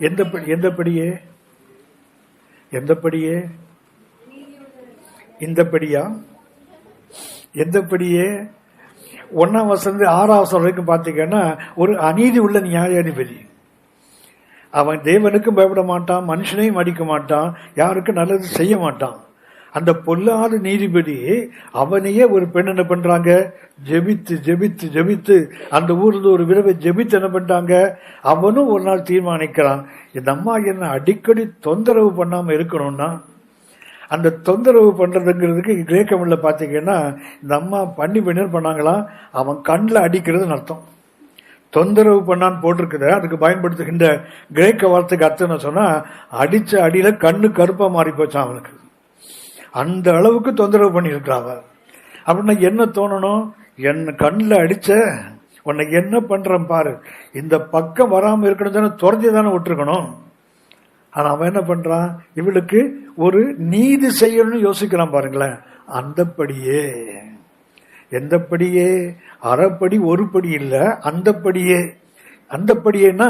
எந்தபடியே இந்தபடியா, எந்தபடியே 1ஆம் வசனம் 6ஆம் வசனம் வரைக்கும் பார்த்தீங்கன்னா, ஒரு அநீதி உள்ள நியாயாதிபதி. அவன் தேவனுக்கும் பயப்பட மாட்டான், மனுஷனையும் அடிக்க மாட்டான், யாருக்கும் நல்லது செய்ய மாட்டான். அந்த பொல்லாத நீதிபதி அவனையே ஒரு பெண் என்ன பண்றாங்க, ஜெபித்து ஜெபித்து ஜெபித்து அந்த ஊர்ல ஒரு விரவை ஜெபித்து என்ன பண்றாங்க, அவனும் ஒரு நாள் தீர்மானிக்கிறான், இந்த அம்மா என்ன அடிக்கடி தொந்தரவு பண்ணாம இருக்கணும்னா. அந்த தொந்தரவு பண்றதுங்கிறதுக்கு கிரேக்கமில்ல பாத்தீங்கன்னா, இந்த அம்மா பண்ணி பண்ணாங்களாம், அவன் கண்ணில் அடிக்கிறதுன்னு அர்த்தம். தொந்தரவு பண்ணான்னு போட்டிருக்குது, அதுக்கு பயன்படுத்துகின்ற கிரேக்க வார்த்தைக்கு அர்த்தம் சொன்னா, அடிச்ச அடியில கண்ணு கருப்பா மாறி போச்சான் அவனுக்கு. அந்த அளவுக்கு தொந்தரவு பண்ணியிருக்கிறாங்க. அப்படின்னா என்ன தோணணும், என்ன கண்ணில் அடிச்ச உன்னை என்ன பண்றேன் பாரு, இந்த பக்கம் வராம இருக்கணும் தானே, துறஞ்சி தானே விட்டுருக்கணும். ஆனா அவன் என்ன பண்றான், இவளுக்கு ஒரு நீதி செய்யணும்னு யோசிக்கிறான் பாருங்களேன். அந்தப்படியே, எந்தப்படியே, அரைப்படி ஒரு படி இல்ல, அந்தப்படியேன்னா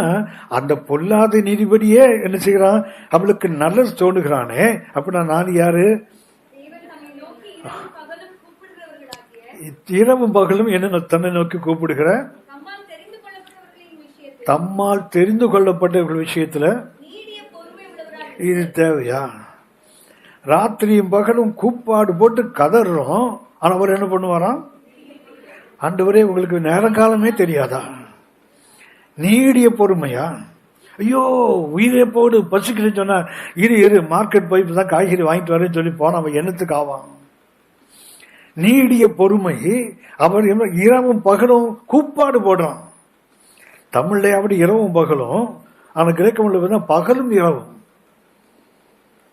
அந்த பொல்லாத நீதிபதியே என்ன செய்யறான், அவளுக்கு நல்லது தோணுகிறானே. அப்படின்னா நான் யாரு, இரவும் பகலும் என்ன தன்னை நோக்கி கூப்பிடுகிற, தம்மால் தெரிந்து கொள்ளப்பட்ட விஷயத்துல இது தேவையா? ராத்திரியும் பகலும் கூப்பாடு போட்டு கதறோம், ஆனா அவர் என்ன பண்ணுவாராம், ஆண்டவரே உங்களுக்கு நேரங்காலமே தெரியாதா? நீடிய பொறுமையா? ஐயோ உயிரை போடு, பசிக்குன்னு சொன்னா இரு மார்க்கெட் போய் தான் காய்கறி வாங்கிட்டு வரேன்னு சொல்லி போன அவன் என்னத்துக்கு ஆவான்? நீடிய பொறுமை. அவர் இரவும் பகலும் கூப்பாடு போடுறான். தமிழ்ல அப்படி இரவும் பகலும், ஆனா கிரேக்கமில்ல பகலும் இரவும்.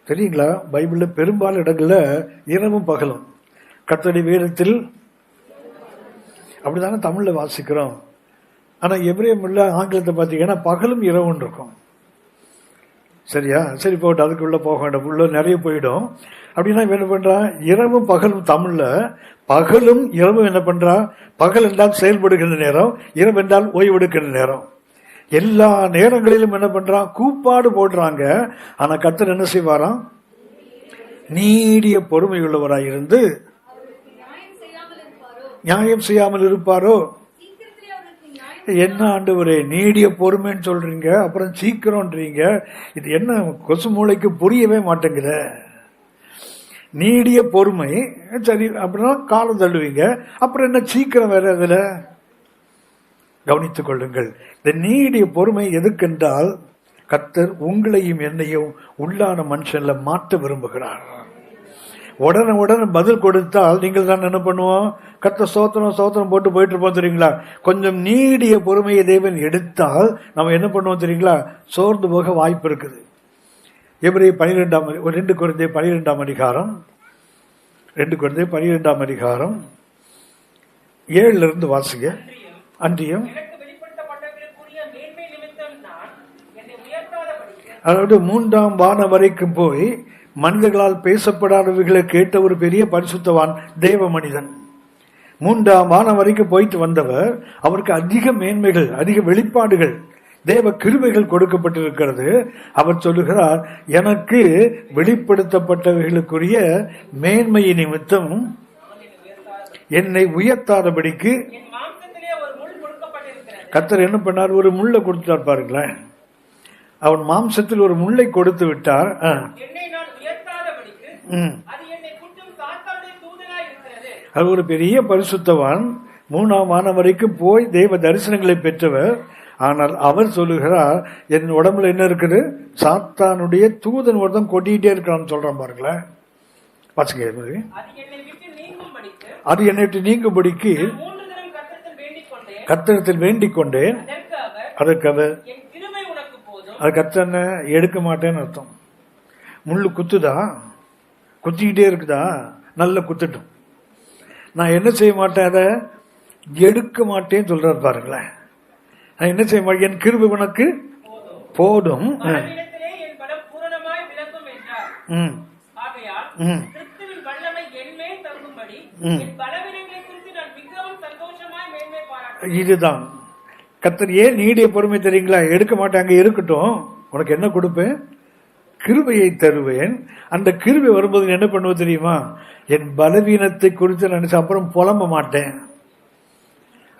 தெரியுங்களா, பைபிள்ல பெரும்பாலும் இடங்கள்ல இரவும் பகலும். கர்த்தருடைய வேதத்தில் அப்படிதானே தமிழ்ல வாசிக்கிறோம். ஆனா எபிரேயம்ல ஆங்கிலத்தை பார்த்தீங்கன்னா பகலும் இரவும் இருக்கும். சரியா? சரி போட்டு அதுக்குள்ள போக வேண்டாம், உள்ள நிறைய போயிடும். அப்படின்னா என்ன பண்றா, இரவும் பகலும் தமிழ்ல, பகலும் இரவும் என்ன பண்றா, பகல் என்றால் செயல்படுகின்ற நேரம், இரவு என்றால் ஓய்வெடுக்கின்ற நேரம். எல்லா நேரங்களிலும் என்ன பண்றான், கூப்பாடு போடுறாங்க. ஆனா கர்த்தர் என்ன செய்வாராம், நீடிய பொறுமை உள்ளவராயிருந்து நியாயம் செய்யாமல் இருப்பாரோ. என்ன ஆண்டவரே நீடிய பொறுமைன்னு சொல்றீங்க, அப்புறம் சீக்கிரம்ன்றீங்க, இது என்ன கொசு மூளைக்கு புரியவே மாட்டேங்குத. நீடிய பொறுமை சரி அப்படின்னா காலம் தள்ளுவீங்க, அப்புறம் என்ன சீக்கிரம் வேற. அதுல கவனித்துக் கொள்ளுங்கள், இந்த நீடிய பொறுமை எதுக்கென்றால், கர்த்தர் உங்களையும் என்னையும் உள்ளான மனுஷன்ல மாற்ற விரும்புகிறார். உடனே பதில் கொடுத்தால் நீங்கள் தான் என்ன பண்ணுவோம், கர்த்தர் சோத்திரம் போட்டு போயிட்டு இருப்போம் தெரியுங்களா. கொஞ்சம் நீடிய பொறுமையை தேவன் எடுத்தால் நம்ம என்ன பண்ணுவோம் தெரியுங்களா, சோர்ந்து போக வாய்ப்பு இருக்குது. எபிரேயர் 2 கொரிந்தியர் 12ஆம் அதிகாரம் 7 வாசிங்க. அன்றியும் அதாவது 3ஆம் வானம் வரைக்கும் போய் மனிதர்களால் பேசப்படாதவைகளை கேட்ட ஒரு பெரிய பரிசுத்தவான் தேவ மனிதன். 3ஆம் வானம் வரைக்கும் போயிட்டு வந்தவர், அவருக்கு அதிக மேன்மைகள், அதிக வெளிப்பாடுகள் தேவ கிருபைகள் கொடுக்கப்பட்டிருக்கிறது. அவர் சொல்லுகிறார், எனக்கு வெளிப்படுத்தப்பட்டவர்களுக்குரிய மேன்மையை நிமித்தம் என்னை உயர்த்தாதபடிக்கு கர்த்தர் என்ன பண்ணார்? ஒரு முள்ளை கொடுத்தார் பாருங்களேன். அவன் மாம்சத்தில் ஒரு முள்ளை கொடுத்து விட்டார். அது ஒரு பெரிய பரிசுத்தவான், 3ஆம் வானம் வரைக்கும் போய் தேவ தரிசனங்களை பெற்றவர். ஆனால் அவர் சொல்லுகிறார், என் உடம்புல என்ன இருக்குது? சாத்தானுடைய தூதன் ஒருத்தன் கொட்டிக்கிட்டே இருக்கிறான்னு சொல்றான் பாருங்களேன். வாசிங்க. அது என்னை விட்டு நீங்கும்படிக்கு கர்த்தரிடத்தில் வேண்டிக் கொண்டேன். அதற்கு அவர் அது கர்த்தர் எடுக்க மாட்டேன்னு அர்த்தம். முள்ளு குத்துதா? குத்திக்கிட்டே இருக்குதா? நல்ல குத்துட்டும். நான் என்ன செய்ய மாட்டேன், அதை எடுக்க மாட்டேன்னு சொல்றாரு பாருங்களேன். நான் என்ன செய்ய மாட்டேன், என் கிருபை உனக்கு போதும். இதுதான் கர்த்தர் ஏன் நீடிய பொறுமை தெரியுங்களா? எடுக்க மாட்டாங்க, இருக்கட்டும், உனக்கு என்ன கொடுப்பேன்? கிருபையை தருவேன். அந்த கிருபை வரும்போது என்ன பண்ணுவது தெரியுமா? என் பலவீனத்தை குறித்து நினைச்சு அப்புறம் புலம்ப மாட்டேன்,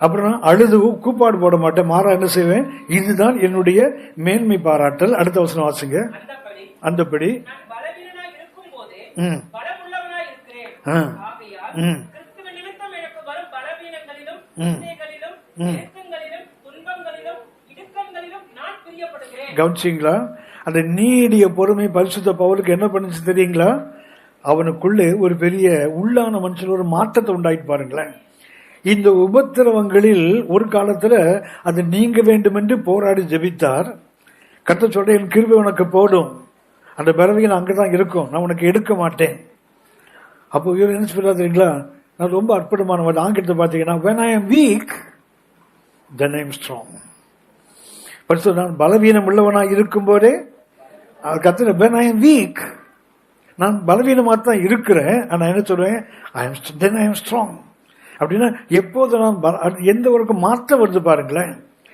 அப்புறம் அழுது கூப்பாடு போட மாட்டேன். மாறா என்ன செய்வேன்? இதுதான் என்னுடைய மேன்மை பாராட்டல். அடுத்த வசனம் வாசிங்க. அந்தபடி கவனிச்சிங்களா? அந்த நீடிய பொறுமை பரிசுத்த பவுலுக்கு என்ன பண்ணுச்சு தெரியுங்களா? அவனுக்குள்ளே ஒரு பெரிய உள்ளான மனுஷன் ஒரு மாற்றத்தை உண்டாயிட்டு பாருங்களேன். இந்த உபத்திரவங்களில் ஒரு காலத்துல அது நீங்க வேண்டும் என்று போராடி ஜெபித்தார். கர்த்தர் சொல்ற, என் கிருபை உனக்கு போடும், அந்த பலவீனம் அங்கதான் இருக்கும், நான் உனக்கு எடுக்க மாட்டேன். அப்போ இவர் என்ன சொல்றா தெரியுங்களா? நான் ரொம்ப அற்புதமான ஆங்கிலத்தை பார்த்தீங்கன்னா, when I am weak then I am strong. நான் பலவீனம் உள்ளவனா இருக்கும் போதே கர்த்தர், when I am weak, நான் பலவீனமா தான் இருக்கிறேன், நான் என்ன சொல்றேன்? then I am strong. அப்படின்னா எப்போது நான் எந்த ஒரு மாற்றம் வருது பாருங்களேன்.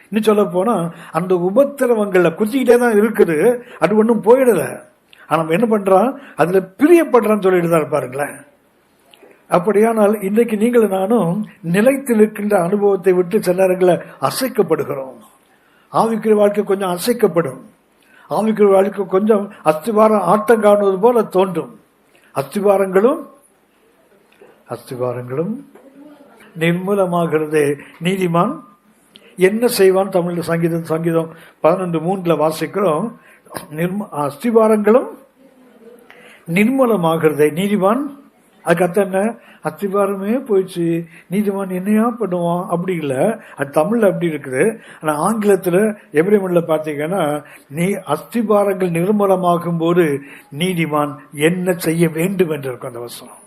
இன்னும் சொல்ல போனா அந்த உபத்திரவங்கள்ல குத்திக்கிட்டே தான் இருக்குது, அது ஒன்றும் போயிடல. ஆனா என்ன பண்றான்? அதுல பிரியப்படுறான்னு சொல்லிட்டு பாருங்களேன். அப்படியானால் இன்றைக்கு நீங்கள் நானும் நிலைத்து நிற்கின்ற அனுபவத்தை விட்டு சில நேரங்களை அசைக்கப்படுகிறோம். ஆவிக்குரிய வாழ்க்கை கொஞ்சம் அசைக்கப்படும். ஆவிக்குரிய வாழ்க்கை கொஞ்சம் அஸ்திவாரம் ஆட்டம் காணுவது போல தோன்றும். அஸ்திவாரங்களும் நிர்மூலமாகிறது. நீதிமான் என்ன செய்வான்? தமிழ் சங்கீதம் 11:3 வாசிக்கிறோம். அஸ்திவாரங்களும் நிர்மூலமாகிறது. நீதிமான் அதுக்கு என்ன? அஸ்திவாரமே போயிடுச்சு, நீதிமான் என்னையா பண்ணுவான்? அப்படி இல்லை, அது தமிழ்ல அப்படி இருக்குது. ஆனா ஆங்கிலத்துல எபிரேயர்ல பாத்தீங்கன்னா, நீ அஸ்திவாரங்கள் நிர்மூலமாகும் போது நீதிமான் என்ன செய்ய வேண்டும் என்று இருக்கும் அந்த வசனம்.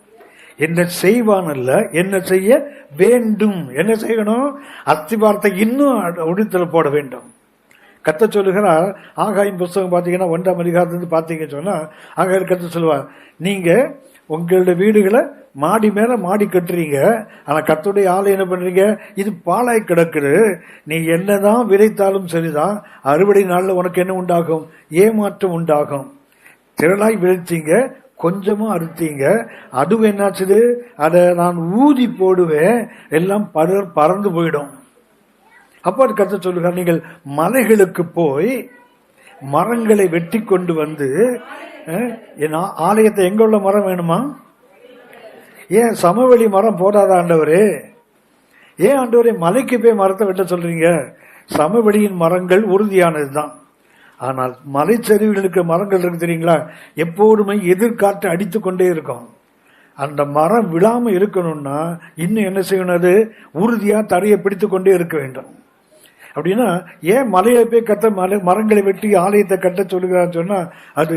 என்ன செய்வான் அல்ல, என்ன செய்ய வேண்டும். என்ன செய்யணும்? அஸ்திவாரத்தை இன்னும் உடுத்தல போட வேண்டும். கர்த்தர் சொல்லுகிறார், ஆகாயின் புஸ்தகம் பாத்தீங்கன்னா 1ஆம் அதிகாரத்திலிருந்து பாத்தீங்கன்னு சொன்னா, ஆகாயில் கர்த்தர் சொல்லுவார், நீங்க உங்களுடைய வீடுகளை மாடி மேல மாடி கட்டுறீங்க, ஆனா கர்த்தருடைய ஆளை என்ன பண்றீங்க? இது பாழாய் கிடக்குது, நீ என்னதான் விதைத்தாலும் சரிதான், அறுவடை நாள்ல உனக்கு என்ன உண்டாகும்? ஏமாற்றம் உண்டாகும். திரளாய் விதைத்தீங்க, கொஞ்சமா அறுத்தீங்க, அதுவும் என்னாச்சுது? அதை நான் ஊதி போடுவேன், எல்லாம் பறந்து போயிடும். அப்போ அது கர்த்தர் சொல்லுகிறார், நீங்கள் மலைகளுக்கு போய் மரங்களை வெட்டி கொண்டு வந்து, என் ஆலயத்தை எங்க உள்ள மரம் வேணுமா? ஏன் சமவெளி மரம் போடாத ஆண்டவரே? ஏன் ஆண்டவரே மலைக்கு போய் மரத்தை வெட்ட சொல்றீங்க? சமவெளியின் மரங்கள் உறுதியானதுதான். ஆனால் மலைச்சரிவில் இருக்கிற மரங்கள் இருக்கு தெரியுங்களா, எப்போதுமே எதிர்காற்று அடித்து கொண்டே இருக்கும். அந்த மரம் விழாம இருக்கணும்னா இன்னும் என்ன செய்யணும்? அது உறுதியா தரையை பிடித்து கொண்டே இருக்க வேண்டும். அப்படின்னா ஏன் மலையை போய் மரங்களை வெட்டி ஆலயத்தை கட்ட சொல்லுகிறான்னு சொன்னா, அது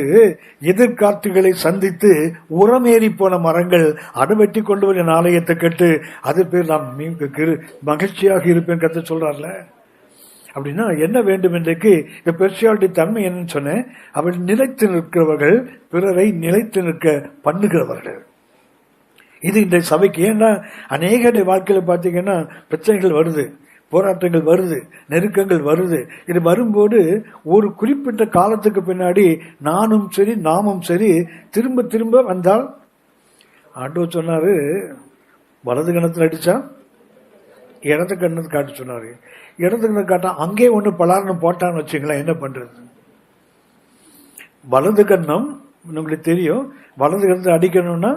எதிர்காற்றுகளை சந்தித்து உரமேறி போன மரங்கள், அதை வெட்டி கொண்டு வர ஆலயத்தை கட்டு, அது பேர் நான் மகிழ்ச்சியாக இருப்பேன் கத்த சொல்றார்ல. அப்படின்னா என்ன வேண்டும் இன்றைக்கு பெர்சியாலிட்டி தன்மை என்னன்னு சொன்னேன், அவள் நிலைத்து நிற்கிறவர்கள், பிறரை நிலைத்து நிற்க பண்ணுகிறவர்கள். இது இந்த சபைக்கு. ஏன்னா அநேக வாழ்க்கையில பாத்தீங்கன்னா பிரச்சனைகள் வருது. போராட்டங்கள் வருது, நெருக்கங்கள் வருது. இது வரும்போது ஒரு குறிப்பிட்ட காலத்துக்கு பின்னாடி நானும் சரி நாமும் சரி திரும்ப திரும்ப வந்தால், ஆண்டவர் சொன்னாரு வலது கணத்துல அடிச்சா இடது கண்ணத்து காட்ட சொன்னாரு. இடது கண்ணு காட்டா அங்கே ஒண்ணு பலார்னு போட்டான்னு வச்சுங்களேன், என்ன பண்றது? வலது கண்ணம் உங்களுக்கு தெரியும், வலது கண்ணத்தை அடிக்கணும்னா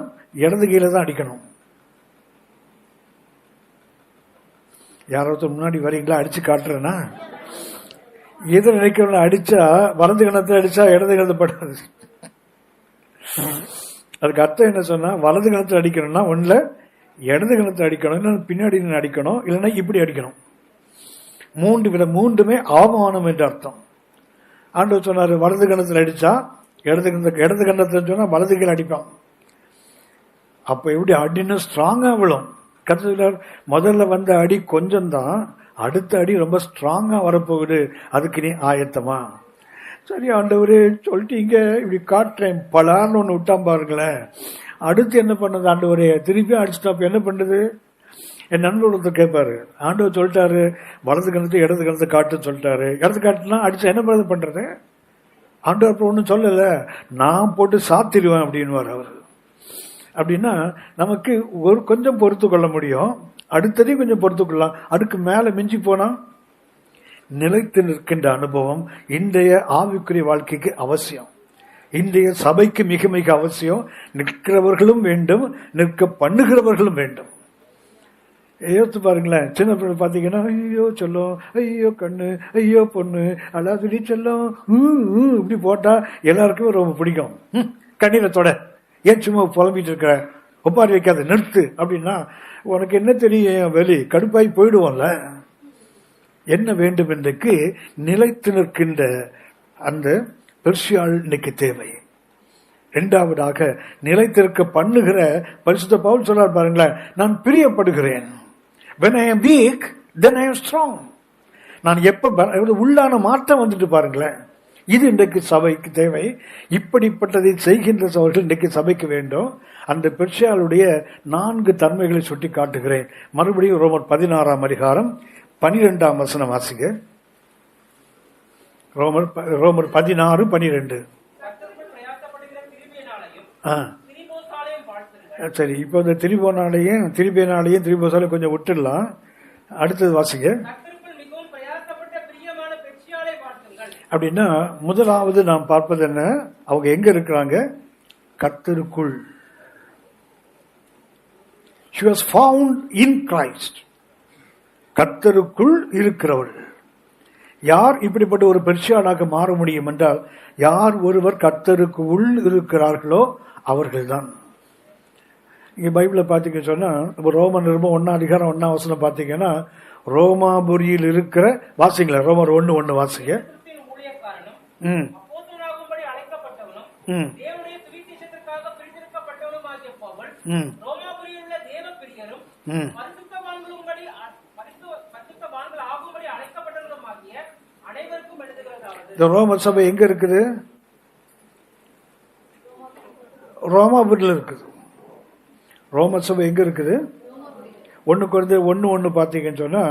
இடது கீழே தான் அடிக்கணும். யாராவது முன்னாடி வரீங்களா? அடிச்சு காட்டுறேன்னா எதை நினைக்கணும்? அடிச்சா வலது கணத்தை அடிச்சா இடது கணத்தை படாது. அதுக்கு அர்த்தம் என்ன சொன்னா, வலது கணத்தை அடிக்கணும்னா ஒண்ணுல இடது கணத்தை அடிக்கணும், இல்லைன்னா பின்னாடி அடிக்கணும், இல்லைன்னா இப்படி அடிக்கணும். மூன்றுமே அவமானம் என்று அர்த்தம். ஆண்டவர் சொன்னாரு வலது கணத்தில் அடிச்சா இடது கணத்தில் சொன்னா வலது கீழ் அடிப்பான். அப்ப எப்படி அடின்னு ஸ்ட்ராங்கா விழும். கர்த்தர் முதல்ல வந்த அடி கொஞ்சம் தான், அடுத்த அடி ரொம்ப ஸ்ட்ராங்கா வரப்போகுது. அதுக்கு நீ ஆயத்தமா? சரி ஆண்டவரே சொல்லிட்டீங்க, இப்படி காட்டுறேன் பலான்னு ஒண்ணு விட்டான் பாருங்களேன். அடுத்து என்ன பண்ணது ஆண்டவரே? திருப்பி அடிச்சுட்டா என்ன பண்ணுது? என் நண்பர் கேட்பாரு, ஆண்டவர் சொல்லிட்டாரு வலது கணத்தை இடது கணத்தை காட்டுன்னு சொல்லிட்டாரு. இடது காட்டுனா அடிச்சா என்ன பண்றது? ஆண்டவர் ஒன்றும் சொல்லல, நான் போட்டு சாத்திடுவேன் அப்படின்னு அவர். அப்படின்னா நமக்கு ஒரு கொஞ்சம் பொறுத்து கொள்ள முடியும், அடுத்ததையும் கொஞ்சம் பொறுத்து கொள்ளலாம். அதுக்கு மேல மிஞ்சி போனா நிலைத்து நிற்கின்ற அனுபவம் இன்றைய ஆவிக்குரிய வாழ்க்கைக்கு அவசியம். இன்றைய சபைக்கு மிக மிக அவசியம். நிற்கிறவர்களும் வேண்டும், நிற்க பண்ணுகிறவர்களும் வேண்டும். யோசித்து பாருங்களேன், சின்ன பிள்ளை பாத்தீங்கன்னா ஐயோ சொல்லும், ஐயோ கண்ணு, ஐயோ பொண்ணு, அல்லாது சொல்லும் இப்படி போட்டா எல்லாருக்குமே ரொம்ப பிடிக்கும். கண்ணீரை தொட, ஏன் சும்மா புலம்பிட்டு இருக்கிற, ஒப்பாரி வைக்காத, நிறுத்து அப்படின்னா உனக்கு என்ன தெரியும்? வெளி கடுப்பாய் போயிடுவோம்ல. என்ன வேண்டும்? இன்றைக்கு நிலைத்து நிற்கின்ற அந்த பெர்சியாள் இன்னைக்கு தேவை. இரண்டாவதாக நிலைத்திருக்க பண்ணுகிற பரிசுத்த பவுல் சொல்றார் பாருங்களேன், நான் பிரியப்படுகிறேன். when I am weak then I am strong. நான் எப்ப உள்ளான மாற்றம் வந்துட்டு பாருங்களேன். இது இன்றைக்கு சபைக்கு தேவை. இப்படிப்பட்டதை செய்கின்ற சபைகள் இன்றைக்கு சபைக்கு வேண்டும். அந்த பெர்சியாளுடைய 4 தன்மைகளை சுட்டி காட்டுகிறேன். மறுபடியும் ரோமர் 16ஆம் அதிகாரம் 12ஆம் வசனம் வாசிங்க. ரோமர் 16:12. சரி, இப்போ இந்த திரிபோனாலையும் கொஞ்சம் விட்டுடலாம். அடுத்தது வாசிங்க. அப்படின்னா முதலாவது நாம் பார்ப்பது என்ன? அவங்க எங்க இருக்கிறாங்க? கர்த்தருக்குள். She was found in Christ. கர்த்தருக்குள் இருக்கிறவர்கள். யார் இப்படிப்பட்ட ஒரு பெர்சியாளாக மாற முடியும் என்றால், யார் ஒருவர் கர்த்தருக்கு உள் இருக்கிறார்களோ அவர்கள்தான். இங்க பைபிள பாத்தீங்க சொன்னா, ரோமர் 1 அதிகாரம் 1ஆம் வசனம் பாத்தீங்கன்னா, ரோமாபுரியில் இருக்கிற வாசிங்களா, ரோமர் 1:1 வாசிங்க. இந்த ரோம சபை எங்க இருக்குது? ரோமாபுரியில் இருக்குது. ரோம சபை எங்க இருக்குது? 1 Corinthians 1:1 பாத்தீங்கன்னு சொன்னா,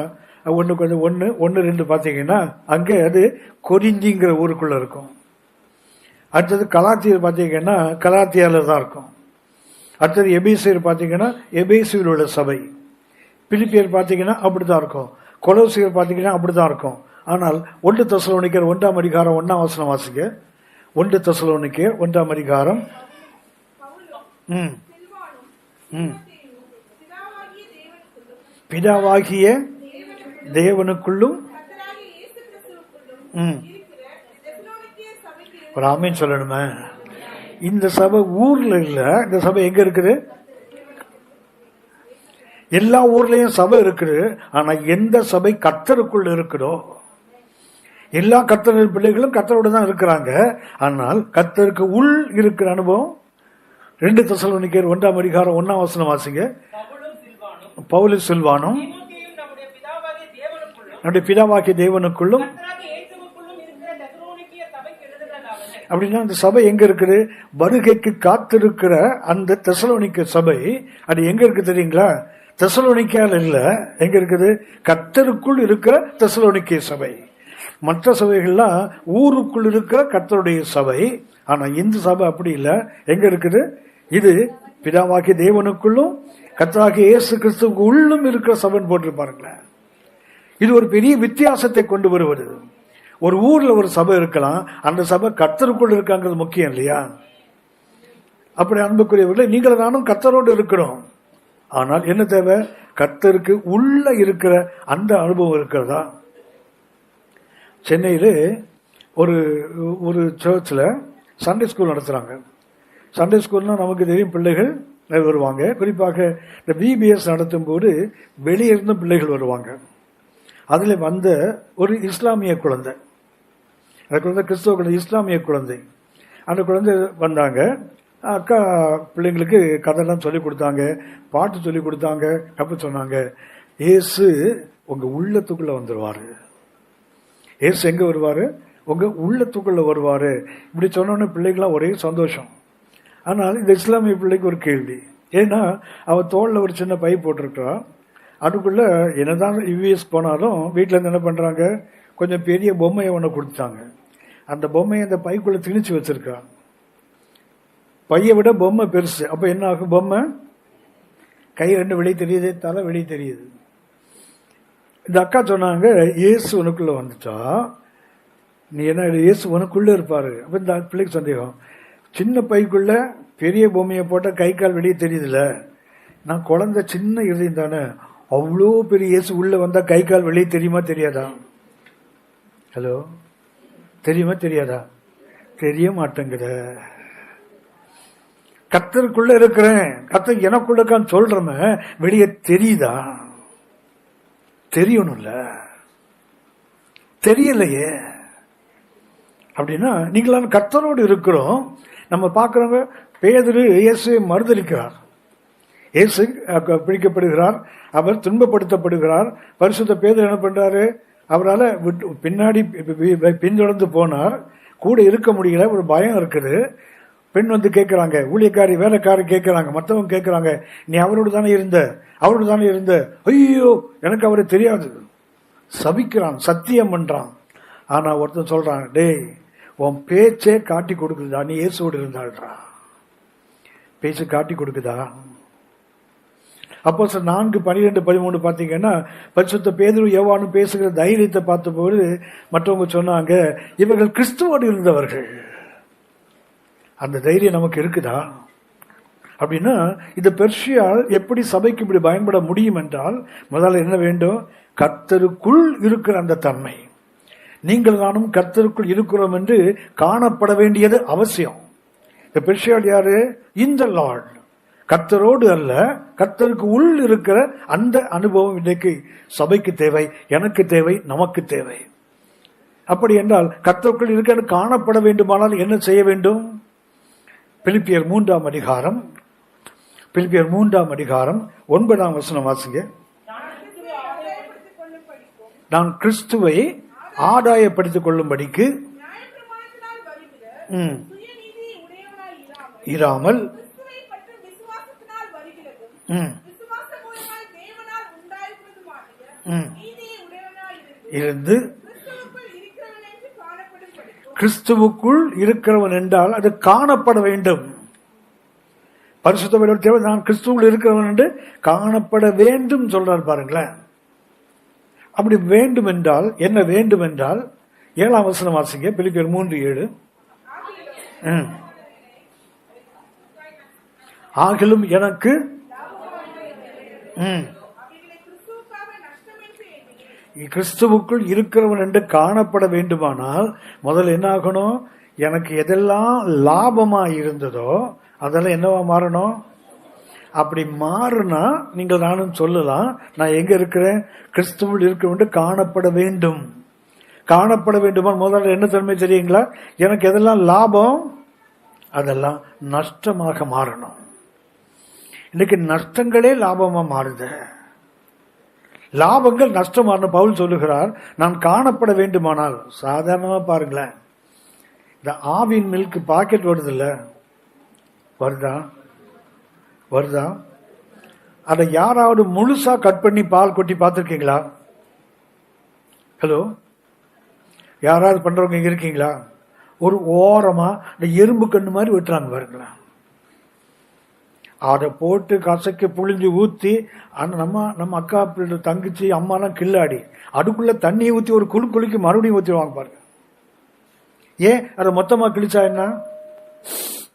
1 Corinthians 1:1-2 பாத்தீங்கன்னா அங்க அது கொரிந்திங்கிற ஊருக்குள்ள இருக்கும். அடுத்தது கலாத்தியர் பாத்தீங்கன்னா கலாத்தியால தான் இருக்கும். அடுத்தது எபேசியர் பாத்தீங்கன்னா எபேசியில் உள்ள சபை. பிலிப்பியர் பாத்தீங்கன்னா அப்படித்தான் இருக்கும். கொலோசியர் பாத்தீங்கன்னா அப்படித்தான் இருக்கும். ஆனால் 1 தெசலோனிக்கர் 1ஆம் அதிகாரம் 1ஆம் வசனம் வாசிங்க. 1 தெசலோனிக்கர் 1ஆம் அதிகாரம். பிதாவாகிய தேவனுக்குள்ளும் ஒரு ஆமீன் சொல்லணுமே. இந்த சபை ஊர்ல இல்ல, இந்த சபை எங்க இருக்குது? எல்லா ஊர்லயும் சபை இருக்குது. ஆனா எந்த சபை கர்த்தருக்குள் இருக்குதோ, எல்லா கர்த்தர் பிள்ளைகளும் கர்த்தரோட தான் இருக்கிறாங்க. ஆனால் கர்த்தருக்கு உள் இருக்கிற அனுபவம். 2 தெசலோனிக்கர் 1ஆம் அதிகாரம் 1ஆம் வசனம் வாசிங்க. பவுலும் சில்வானும் நம்முடைய பிதாவாகிய தேவனுக்குள்ளும். அப்படின்னா அந்த சபை எங்க இருக்குது? வருகைக்கு காத்திருக்கிற அந்த தெசலோனிக்க சபை அது எங்க இருக்கு தெரியுங்களா? தெசலோனிக்கேல இல்ல, எங்க இருக்குது? கர்த்தருக்குள் இருக்கிற தெசலோனிக்கே சபை. மற்ற சபைகள்லாம் ஊருக்குள் இருக்கிற கர்த்தருடைய சபை. ஆனா இந்த சபை அப்படி இல்ல. எங்க இருக்குது? இது பிதாவாகிய தேவனுக்குள்ளும் கர்த்தராகிய இயேசு கிறிஸ்துவுக்கு உள்ளும் இருக்கிற சபைன்னு போட்டிருப்பாருங்களேன். இது ஒரு பெரிய வித்தியாசத்தை கொண்டு வருவது. ஒரு ஊர்ல ஒரு சபை இருக்கலாம், அந்த சபை கர்த்தருக்குள் இருக்காங்கிறது முக்கியம் இல்லையா? அப்படி அன்புக்குரியவர்களே, நீங்கள் நானும் கர்த்தரோடு இருக்கிறோம். ஆனால் என்ன தேவை? கர்த்தருக்கு உள்ள இருக்கிற அந்த அனுபவம் இருக்கிறதா? சென்னையில ஒரு சர்ச்சில் சண்டே ஸ்கூல் நடத்துறாங்க. சண்டே ஸ்கூல்னா நமக்கு தெரியும், பிள்ளைகள் வருவாங்க. குறிப்பாக இந்த பிபிஎஸ் நடத்தும் போது வெளியே இருந்தும் பிள்ளைகள் வருவாங்க. அதுல வந்த ஒரு இஸ்லாமிய குழந்தை, அந்த குழந்தை கிறிஸ்தவ குழந்தை, இஸ்லாமிய குழந்தை. அந்த குழந்தை வந்தாங்க. அக்கா பிள்ளைங்களுக்கு கதையெல்லாம் சொல்லி கொடுத்தாங்க, பாட்டு சொல்லி கொடுத்தாங்க. அப்ப சொன்னாங்க, இயேசு உங்க உள்ளத்துக்குள்ள வந்துருவாரு. இயேசு எங்க வருவாரு? உங்க உள்ளத்துக்குள்ள வருவாரு. இப்படி சொன்னோன்னு பிள்ளைகளாம் ஒரே சந்தோஷம். ஆனால் இந்த இஸ்லாமிய பிள்ளைக்கு ஒரு கேள்வி. ஏன்னா அவ தோல்ல ஒரு சின்ன பை போட்டிருக்கா. அதுக்குள்ள என்னதான் யுஎஸ் போனாலும் வீட்டுல இருந்து என்ன பண்றாங்க, கொஞ்சம் பெரிய பொம்மையை ஒண்ணு கொடுத்தாங்க. அந்த பொம்மையை அந்த பைக்குள்ள திணிச்சு வச்சிருக்கா. பையை விட பொம்மை பெருசு. அப்ப என்ன ஆகும்? பொம்மை கை ரெண்டு வெளியே தெரியுது, தலை வெளியே தெரியுது. இந்த அக்கா சொன்னாங்க, இயேசு உனக்குள்ள வந்துட்டா நீ என்ன, இயேசு உனக்குள்ள இருப்பாரு. அப்ப இந்த பிள்ளைக்கு சந்தேகம், சின்ன பைக்குள்ள பெரிய பொம்மையை போட்ட கை கால் வெளியே தெரியுதுல, நான் குழந்தை சின்ன இருதயம் தானே, அவ்வளோ பெரிய இயேசு உள்ள வந்தா கை கால் வெளியே தெரியுமா தெரியாதா? ஹலோ, தெரியுமா தெரியாதா? தெரிய மாட்டேங்குத. கர்த்தருக்குள்ள இருக்கிறேன், கர்த்தர் எனக்குள்ளக்கான்னு சொல்றமே, வெளியே தெரியுதா? தெரியணும்ல, தெரியலையே. அப்படின்னா நீங்களாம் கர்த்தரோடு இருக்கிறோம். நம்ம பார்க்கிறவங்க, பேதுரு இயேசுவை மறுதலிக்கிறார், இயேசு பிடிக்கப்படுகிறார், அவர் துன்பப்படுத்தப்படுகிறார். பரிசுத்த பேதுரு என்ன பண்றாரு? அவரால் பின்னாடி பின்தொடர்ந்து போனார், கூட இருக்க முடியல, ஒரு பயம் இருக்குது. பெண் வந்து கேட்கிறாங்க, ஊழியக்காரி வேலைக்காரி கேட்கிறாங்க, மற்றவங்க கேட்கிறாங்க, நீ அவரோடு தானே இருந்த, அவரோடு தானே இருந்த. ஐயோ, எனக்கு அவரை தெரியாது. சபிக்கிறான், சத்தியம் பண்றான். ஆனா ஒருத்தன் சொல்றான், டேய் உன் பேச்சே காட்டி கொடுக்குதா நீ இயேசுவோடு இருந்தாள்றா. பேச்சு காட்டி கொடுக்குதா? அப்போ 4:12-13 பாத்தீங்கன்னா, பரிசுத்த பேதுரு யோவானும் பேசுகிற தைரியத்தை பார்த்தபோது மற்றவங்க சொன்னாங்க, இவர்கள் கிறிஸ்துவோடு இருந்தவர்கள். அந்த தைரியம் நமக்கு இருக்குதா? அப்படின்னா இந்த பெர்ஷியால் எப்படி சபைக்கு இப்படி பயன்பட முடியும் என்றால், முதல்ல என்ன வேண்டும்? கர்த்தருக்குள் இருக்கிற அந்த தன்மை. நீங்கள் நானும் கர்த்தருக்குள் இருக்கிறோம் என்று காணப்பட வேண்டியது அவசியம். இந்த பெர்ஷியால் யாரு? இந்த லார்ட், கர்த்தரோடு அல்ல, கர்த்தருக்கு உள் இருக்கிற அந்த அனுபவம் இன்றைக்கு சபைக்கு தேவை, எனக்கு தேவை, நமக்கு தேவை. அப்படி என்றால் கர்த்தருக்குள் இருக்க காணப்பட வேண்டுமானால் என்ன செய்ய வேண்டும்? பிலிப்பியர் 3ஆம் அதிகாரம் 9ஆம் வசனம் வாசிங்க. நான் கிறிஸ்துவை ஆதாயப்படுத்திக் கொள்ளும்படிக்கு இராமல் இருந்து கிறிஸ்துவுக்குள் இருக்கிறவன் என்றால் அது காணப்பட வேண்டும். பரிசுத்த தேவை, நான் கிறிஸ்துவுக்குள் இருக்கிறவன் என்று காணப்பட வேண்டும் சொல்றார் பாருங்களேன். அப்படி வேண்டும் என்றால் என்ன வேண்டும் என்றால் 7ஆம் வசனம் வாசிங்க. பிலிப்பியர் 3:7. ஆகிலும் எனக்கு கிறிஸ்துவுக்குள் இருக்கிறவன் என்று காணப்பட வேண்டுமானால் முதல்ல என்ன ஆகணும்? எனக்கு எதெல்லாம் லாபமா இருந்ததோ அதெல்லாம் என்னவா மாறணும்? அப்படி மாறுனா நீங்கள் நானும் சொல்லலாம், நான் எங்க இருக்கிறேன்? கிறிஸ்துவுள் இருக்க காணப்பட வேண்டும். காணப்பட வேண்டுமா முதல்ல என்ன தன்மை தெரியுங்களா? எனக்கு எதெல்லாம் லாபம் அதெல்லாம் நஷ்டமாக மாறணும். இன்னைக்கு நஷ்டங்களே லாபமா மாறுது. லாபங்கள் நஷ்டமான பவுல் சொல்லுகிறார், நான் காணப்பட வேண்டுமானால். சாதாரணமா பாருங்களேன், இந்த ஆவின் மில்க் பாக்கெட் வருது இல்ல, வருதா? அதை யாராவது முழுசா கட் பண்ணி பால் கொட்டி பார்த்துருக்கீங்களா? ஹலோ, யாராவது பண்றவங்க இங்க இருக்கீங்களா? ஒரு ஓரமா இந்த எறும்பு கண்ணு மாதிரி வெட்டுறாங்க பாருங்களா. அதை போட்டு கசக்கி புளிஞ்சு ஊத்தி நம்ம அக்கா தங்கச்சி அம்மாலாம் கில்லாடி அதுக்குள்ள தண்ணியை ஊத்தி ஒரு குளிக்கு மறுபடியும் ஊத்திடுவாங்க பாருங்க. ஏன் அதை மொத்தமா கிழிச்சா என்ன?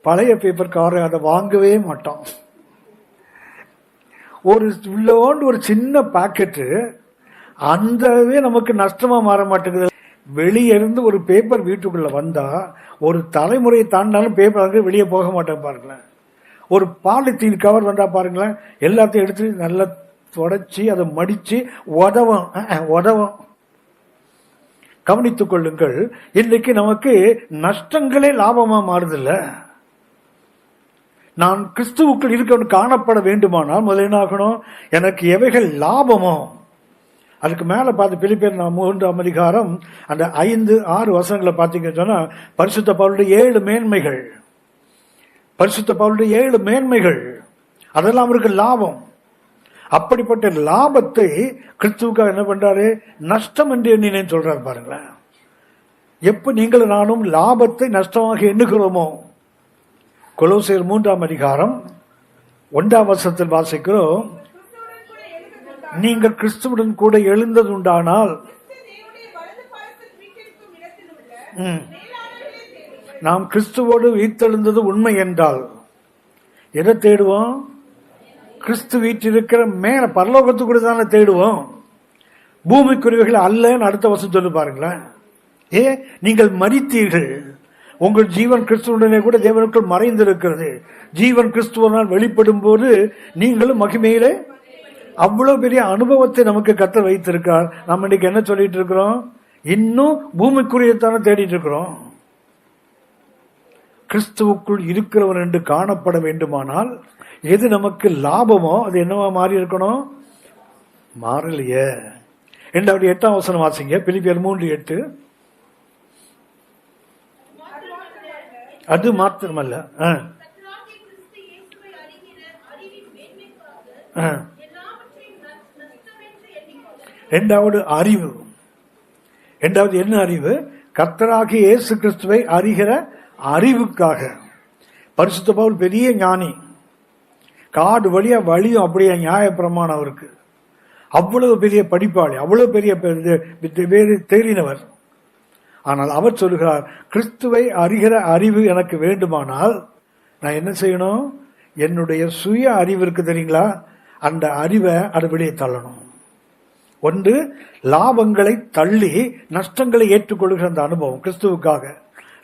பழைய பேப்பர் கவர் அதை வாங்கவே மாட்டோம். ஒரு சின்ன பாக்கெட்டு அந்தவே நமக்கு நஷ்டமா மாற மாட்டேங்குது. வெளியே இருந்து ஒரு பேப்பர் வீட்டுக்குள்ள வந்தா ஒரு தலைமுறையை தாண்டாலும் பேப்பர் வெளியே போக மாட்டேன் பாருங்களேன். ஒரு பாலித்தீன் கவர் வந்தா பாருங்களேன், எல்லாத்தையும் எடுத்து நல்லா தொடச்சி அதை மடிச்சு உதவும். கவனித்துக் கொள்ளுங்கள், இன்னைக்கு நமக்கு நஷ்டங்களே லாபமா மாறுதில்ல. நான் கிறிஸ்துவுக்குள் இருக்க காணப்பட வேண்டுமானால் முதல்ல என்ன ஆகணும்? எனக்கு எவைகள் லாபமோ அதுக்கு மேல பார்த்து பிலிப்பியர் 3ஆம் அதிகாரம் அந்த 5-6 வசனங்களை பார்த்தீங்கன்னு சொன்னா பரிசுத்த பவுலுடைய 7 மேன்மைகள், பரிசுத்த பவுலுடைய 7 மேன்மைகள் அதெல்லாம் அவருக்கு லாபம். அப்படிப்பட்ட லாபத்தை கிறிஸ்துவுக்காக என்ன பண்றாரு? நஷ்டம் என்று எண்ணினேன்னு சொல்றாரு பாருங்களேன். எப்ப நீங்கள் நானும் லாபத்தை நஷ்டமாக எண்ணுகிறோமோ, கொலோசியர் 3ஆம் அதிகாரம் 1ஆம் வசனத்தில் வாசிக்கிறோம், நீங்கள் கிறிஸ்துவுடன் கூட எழுந்ததுண்டானால் நாம் கிறிஸ்துவோடு வீத்தெழுந்தது உண்மை என்றால் எதை தேடுவோம்? கிறிஸ்து வீட்டிருக்கிற மேல பரலோகத்துக்கு தானே தேடுவோம், பூமிக்குரியவைகள் அல்லன்னு அடுத்த வருஷம் சொல்லி பாருங்களேன். நீங்கள் மரித்தீர்கள், உங்கள் ஜீவன் கிறிஸ்துவனுடனே கூட தேவனுக்குள் மறைந்திருக்கிறது. ஜீவன் கிறிஸ்துவனால் வெளிப்படும் போது நீங்களும் மகிமையிலே அவ்வளவு பெரிய அனுபவத்தை நமக்கு கத்த வைத்திருக்கார். நம்ம இன்னைக்கு என்ன சொல்லிட்டு இருக்கிறோம்? இன்னும் பூமிக்குரியத்தான தேடிட்டு இருக்கிறோம். கிறிஸ்துவுக்குள் இருக்கிறவர் என்று காணப்பட வேண்டுமானால் எது நமக்கு லாபமோ அது என்னவா மாறி இருக்கணும்? மாறலையே. 8ஆம் வசனம் வாசிங்க, பிலிப்பியர் 3:8. அது மாத்திரமல்ல, இரண்டாவது அறிவு. இரண்டாவது என்ன அறிவு? கர்த்தராகிய இயேசு கிறிஸ்துவை அறிகிற அறிவுக்காக. பரிசுத்த பவுல் பெரிய ஞானி, காடு வழியா வழியும் அப்படியே நியாயப்பிரமாணம் அவருக்கு. அவ்வளவு பெரிய படிப்பாளி, அவ்வளவு பெரிய வேறு தேறினவர். ஆனால் அவர் சொல்கிறார், கிறிஸ்துவை அறிகிற அறிவு எனக்கு வேண்டுமானால் நான் என்ன செய்யணும்? என்னுடைய சுய அறிவு இருக்கு தெரியுங்களா, அந்த அறிவை அதை வெளியே தள்ளணும். ஒன்று லாபங்களை தள்ளி நஷ்டங்களை ஏற்றுக்கொள்கிற அந்த அனுபவம் கிறிஸ்துவுக்காக.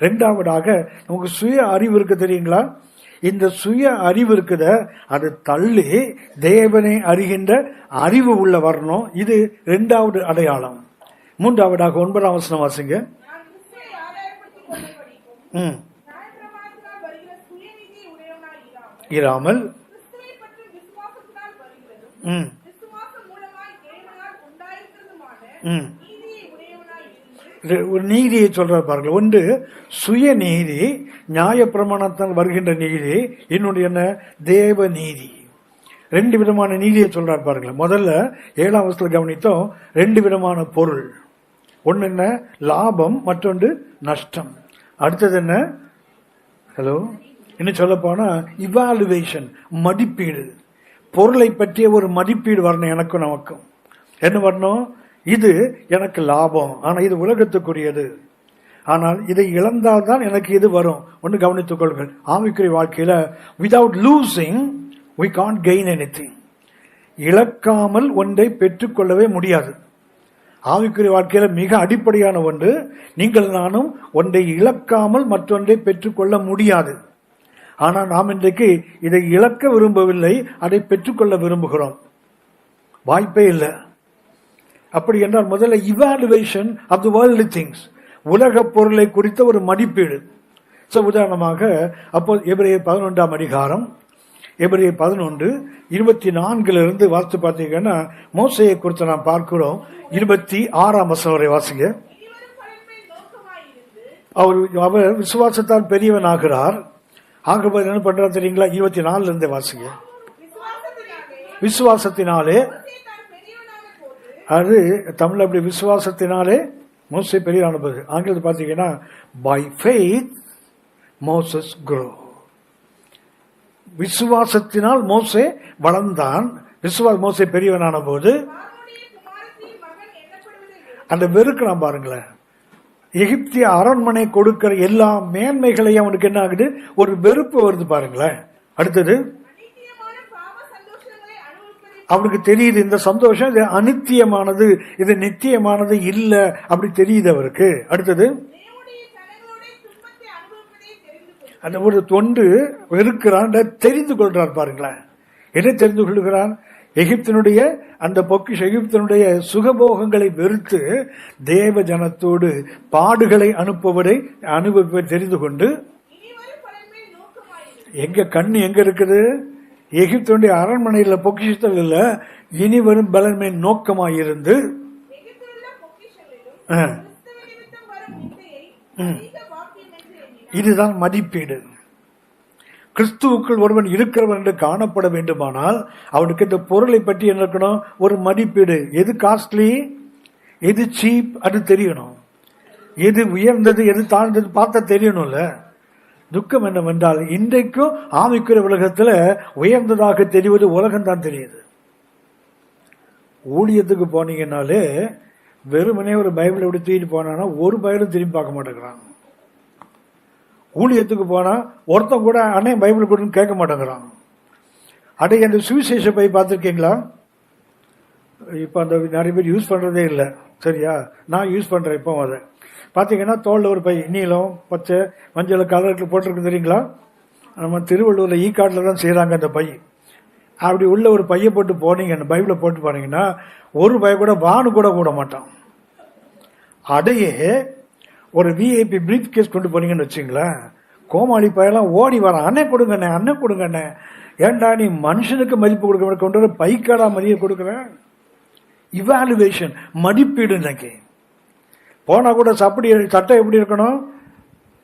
இரண்டாவதாக நமக்கு சுய அறிவு இருக்கு தெரியுங்களா, இந்த சுய அறிவு இருக்குத அது தள்ளி தேவனை அறிகின்ற அறிவு உள்ள வரணும். இது இரண்டாவது அடையாளம். மூன்றாவதாக 9ஆம் வசனம் வாசிங்க. இராமல் ஒரு நீதியை சொல்ற பாருங்க. ஒன்று சுய நீதி, நியாய பிரமாணத்தால் வருகின்ற நீதி. இன்னொன்று என்ன? தேவ நீதி. 2 விதமான நீதியை சொல்றார் பாருங்க. முதல்ல 7ஆம் வசனத்தில் கவனித்தோம், 2 விதமான பொருள். ஒன்னு என்ன? லாபம், மற்றொன்று நஷ்டம். அடுத்தது என்ன? ஹலோ, என்ன சொல்ல போனா இவாலுவேஷன், மதிப்பீடு. பொருளை பற்றிய ஒரு மதிப்பீடு வரணும் எனக்கும் நமக்கும். என்ன வரணும்? இது எனக்கு லாபம், ஆனா இது உலகத்துக்குரியது, ஆனால் இதை இழந்தால்தான் எனக்கு இது வரும். ஒன்று கவனித்துக் கொள்ளுங்கள், ஆவிக்குரிய வாழ்க்கையில without losing we can't gain anything. இழக்காமல் ஒன்றை பெற்றுக்கொள்ளவே முடியாது. ஆவிக்குரிய வாழ்க்கையில மிக அடிப்படையான ஒன்று, நீங்கள் நானும் ஒன்றை இழக்காமல் மற்றொன்றை பெற்றுக்கொள்ள முடியாது. ஆனால் நாம் இன்றைக்கு இதை இழக்க விரும்பவில்லை, அதை பெற்றுக்கொள்ள விரும்புகிறோம். வாய்ப்பே இல்லை. அப்படி என்றால் முதல்ல evaluation of the worldly things, உலக பொருளை குறித்த ஒரு மதிப்பீடு. உதாரணமாக அப்போ எபிரேயர் 11ஆம் அதிகாரம், எபிரேயர் 11:24 வாசித்து பார்த்தீங்கன்னா மோசேயை குறித்து நாம் பார்க்கிறோம். 26ஆம் வசனம் வரை வாசிங்க. அவர் விசுவாசத்தால் பெரியவன் ஆகிறார். ஆகும்போது என்ன பண்றாரு தெரியுங்களா? 24 வாசிங்க. விசுவாசத்தினாலே, அது தமிழ் அப்படி விசுவாசத்தினாலே மோசே பெரியவனான போது. ஆங்கிலத்தில் பார்த்தீங்கன்னா by faith Moses grew. விசுவாசத்தினால் மோசே வளர்ந்தான். மோசே பெரியவனான போது அந்த வெறுக்கிறான் பாருங்களேன். எகிப்திய அரண்மனை கொடுக்கிற எல்லா மேன்மைகளையும் அவனுக்கு என்ன ஆகுது, ஒரு வெறுப்பு வருது பாருங்களேன். அடுத்தது அவனுக்கு தெரியுது இந்த சந்தோஷம் இது அனித்தியமானது, இது நித்தியமானது இல்ல, அப்படி தெரியுது அவருக்கு. அடுத்தது அந்த ஒரு தொண்டு வெறுக்கிறான், தெரிந்து கொள்றார் பாருங்களேன். என்ன தெரிந்து கொள்கிறான்? எகிப்தினுடைய அந்த பொக்கிஷ, எகிப்தினுடைய சுகபோகங்களை வெறுத்து தேவ ஜனத்தோடு பாடுகளை அனுபவிப்பதை தெரிந்து கொண்டு, எங்க கண்ணு எங்க இருக்குது? எகிப்தினுடைய அரண்மனையில பொக்கிஷத்தில் இல்ல, இனி வரும் பலன்மை நோக்கமாயிருந்து இதுதான் மதிப்பீடு. கிறிஸ்துவுக்குள் ஒருவன் இருக்கிறவன் என்று காணப்பட வேண்டுமானால் அவனுக்கு இந்த பொருளை பற்றி என்ன இருக்கணும், ஒரு மதிப்பீடு. எது காஸ்ட்லி, எது சீப், அது தெரியணும். எது உயர்ந்தது, எது தாழ்ந்தது பார்த்தா தெரியணும்ல. துக்கம் என்னவென்றால் இன்றைக்கும் ஆவிக்குரிய உலகத்துல உயர்ந்ததாக தெரிவது உலகம்தான் தெரியுது. ஊழியத்துக்கு போனீங்கன்னாலே வெறுமனே ஒரு பைபிளை விட்டு தூக்கிட்டு போனா ஒரு பைபிளும் திரும்பி பார்க்க மாட்டேங்கிறான். ஊழியத்துக்கு போனா ஒருத்தன் கூட அண்ணே பைபிள் கொடுன்னு கேட்க மாட்டேங்கிறான். அடே, அந்த சுவிசேஷ பை பார்த்துருக்கீங்களா? இப்ப அந்த நிறைய பேர் யூஸ் பண்றதே இல்லை, சரியா? நான் யூஸ் பண்றேன். இப்போ அதை பாத்தீங்கன்னா தோல்ல ஒரு பை, நீளம் பச்சை மஞ்சள் கலருக்கு போட்டிருக்கு தெரியுங்களா? நம்ம திருவள்ளூர்ல ஈக்காட்டில் தான் செய்யறாங்க அந்த பை. அப்படி உள்ள ஒரு பையை போட்டு போனீங்க, அந்த பைபிளை போட்டு போனீங்கன்னா ஒரு பை கூட வானு கூட கூட மாட்டான். அடையே ஒரு விஐபி பிரீஃப் கேஸ் கொண்டு போனீங்கன்னு வச்சுங்களேன், கோமாளி பையெல்லாம் ஓடி வரான், அண்ணே கொடுங்கண்ணே, அண்ணன் கொடுங்கண்ணே. ஏன்டா நீ மனுஷனுக்கு மதிப்பு கொடுக்க கொண்டு வர பைக்காடா மதிய கொடுக்குறேன்? இவாலுவேஷன், மதிப்பீடு. இன்னைக்கு போனா கூட சட்டை எப்படி இருக்கணும்?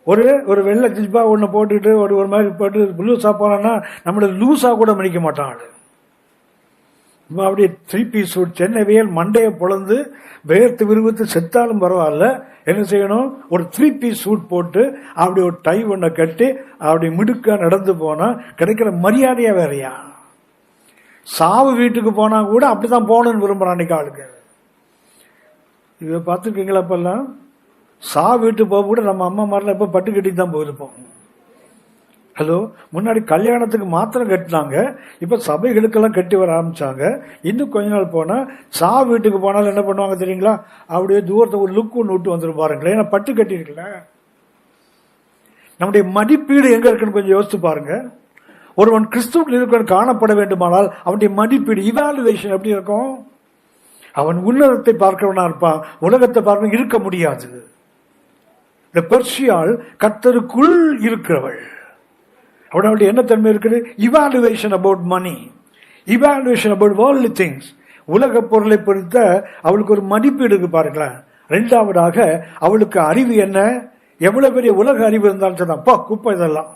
ஒரு வெள்ளை ஜிப்பா ஒன்று போட்டுட்டு ஒரு மாதிரி போட்டு லூஸா போனா நம்மள லூஸா கூட மதிக்க மாட்டான். அப்படியே 3 பீஸ் சூட், சென்னை வெயில் மண்டையை பொழந்து வேர்த்து விரும்பத்து செத்தாலும் பரவாயில்ல, என்ன செய்யணும், ஒரு 3 பீஸ் சூட் போட்டு அப்படி ஒரு டை ஒன்றை கட்டி அப்படி மிடுக்கா நடந்து போனா கிடைக்கிற மரியாதையா வேறையா? சாவு வீட்டுக்கு போனா கூட அப்படித்தான் போகணும்னு விரும்புறான் அன்னைக்கு ஆளுக்கு. இதை பார்த்துருக்கீங்களா? அப்பெல்லாம் சாவு வீட்டுக்கு போக கூட நம்ம அம்மா மாதிரிலாம் இப்ப பட்டு கட்டி தான் போயிருப்போம். ஹலோ, முன்னாடி கல்யாணத்துக்கு மாத்திரம் கட்டினாங்க, இப்ப சபைகளுக்கெல்லாம் கட்டி வர ஆரம்பிச்சாங்க. இன்னும் கொஞ்ச நாள் போனா சாவு வீட்டுக்கு போனாலும் என்ன பண்ணுவாங்க தெரியுங்களா? அப்படியே தூரத்தை ஒரு லுக் ஒன்று விட்டு வந்துடும் பாருங்களேன். ஏன்னா பட்டு கட்டி இருக்குல்ல. நம்முடைய மதிப்பீடு எங்க இருக்குன்னு கொஞ்சம் யோசித்து பாருங்க. ஒருவன் கிறிஸ்துவுக்கு இருக்கிறவன் காணப்பட வேண்டுமானால் அவனுடைய மதிப்பீடு, இவாலுவேஷன் எப்படி இருக்கும்? அவன் உன்னதத்தை பார்க்கிறவனா இருப்பான், உலகத்தை பார்க்க இருக்க முடியாது. இந்த பெர்சியாள் கர்த்தருக்குள் இருக்கிறவள், அவனுடைய என்ன தன்மை இருக்குது? Evaluation about money, evaluation about worldly things, உலக பொருளை பொறுத்த அவளுக்கு ஒரு மதிப்பீடு இருக்கு பாருங்களேன். இரண்டாவதாக அவளுக்கு அறிவு என்ன? எவ்வளவு பெரிய உலக அறிவு இருந்தாலும் சொன்னா குப்பை இதெல்லாம்.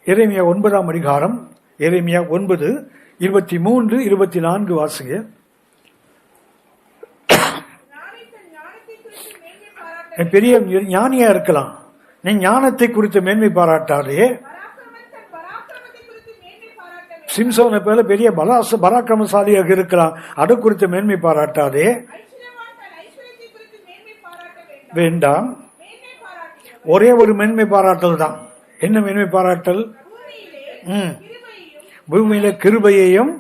எரேமியா 9ஆம் அதிகாரம், எரேமியா 9:23-24 வாசிங்க. பெரிய ஞானியா இருக்கலாம், நீ ஞானத்தை குறித்து மேன்மை பாராட்டாதே. சிம்சோனை போல பெரிய பராக்கிரமசாலியாக இருக்கலாம், அது குறித்து மேன்மை பாராட்டாதே. வேண்டாம், ஒரே ஒரு மேன்மை பாராட்டல் தான். என்ன மேன்மை பாராட்டல்? பூமியில கிருபையையும்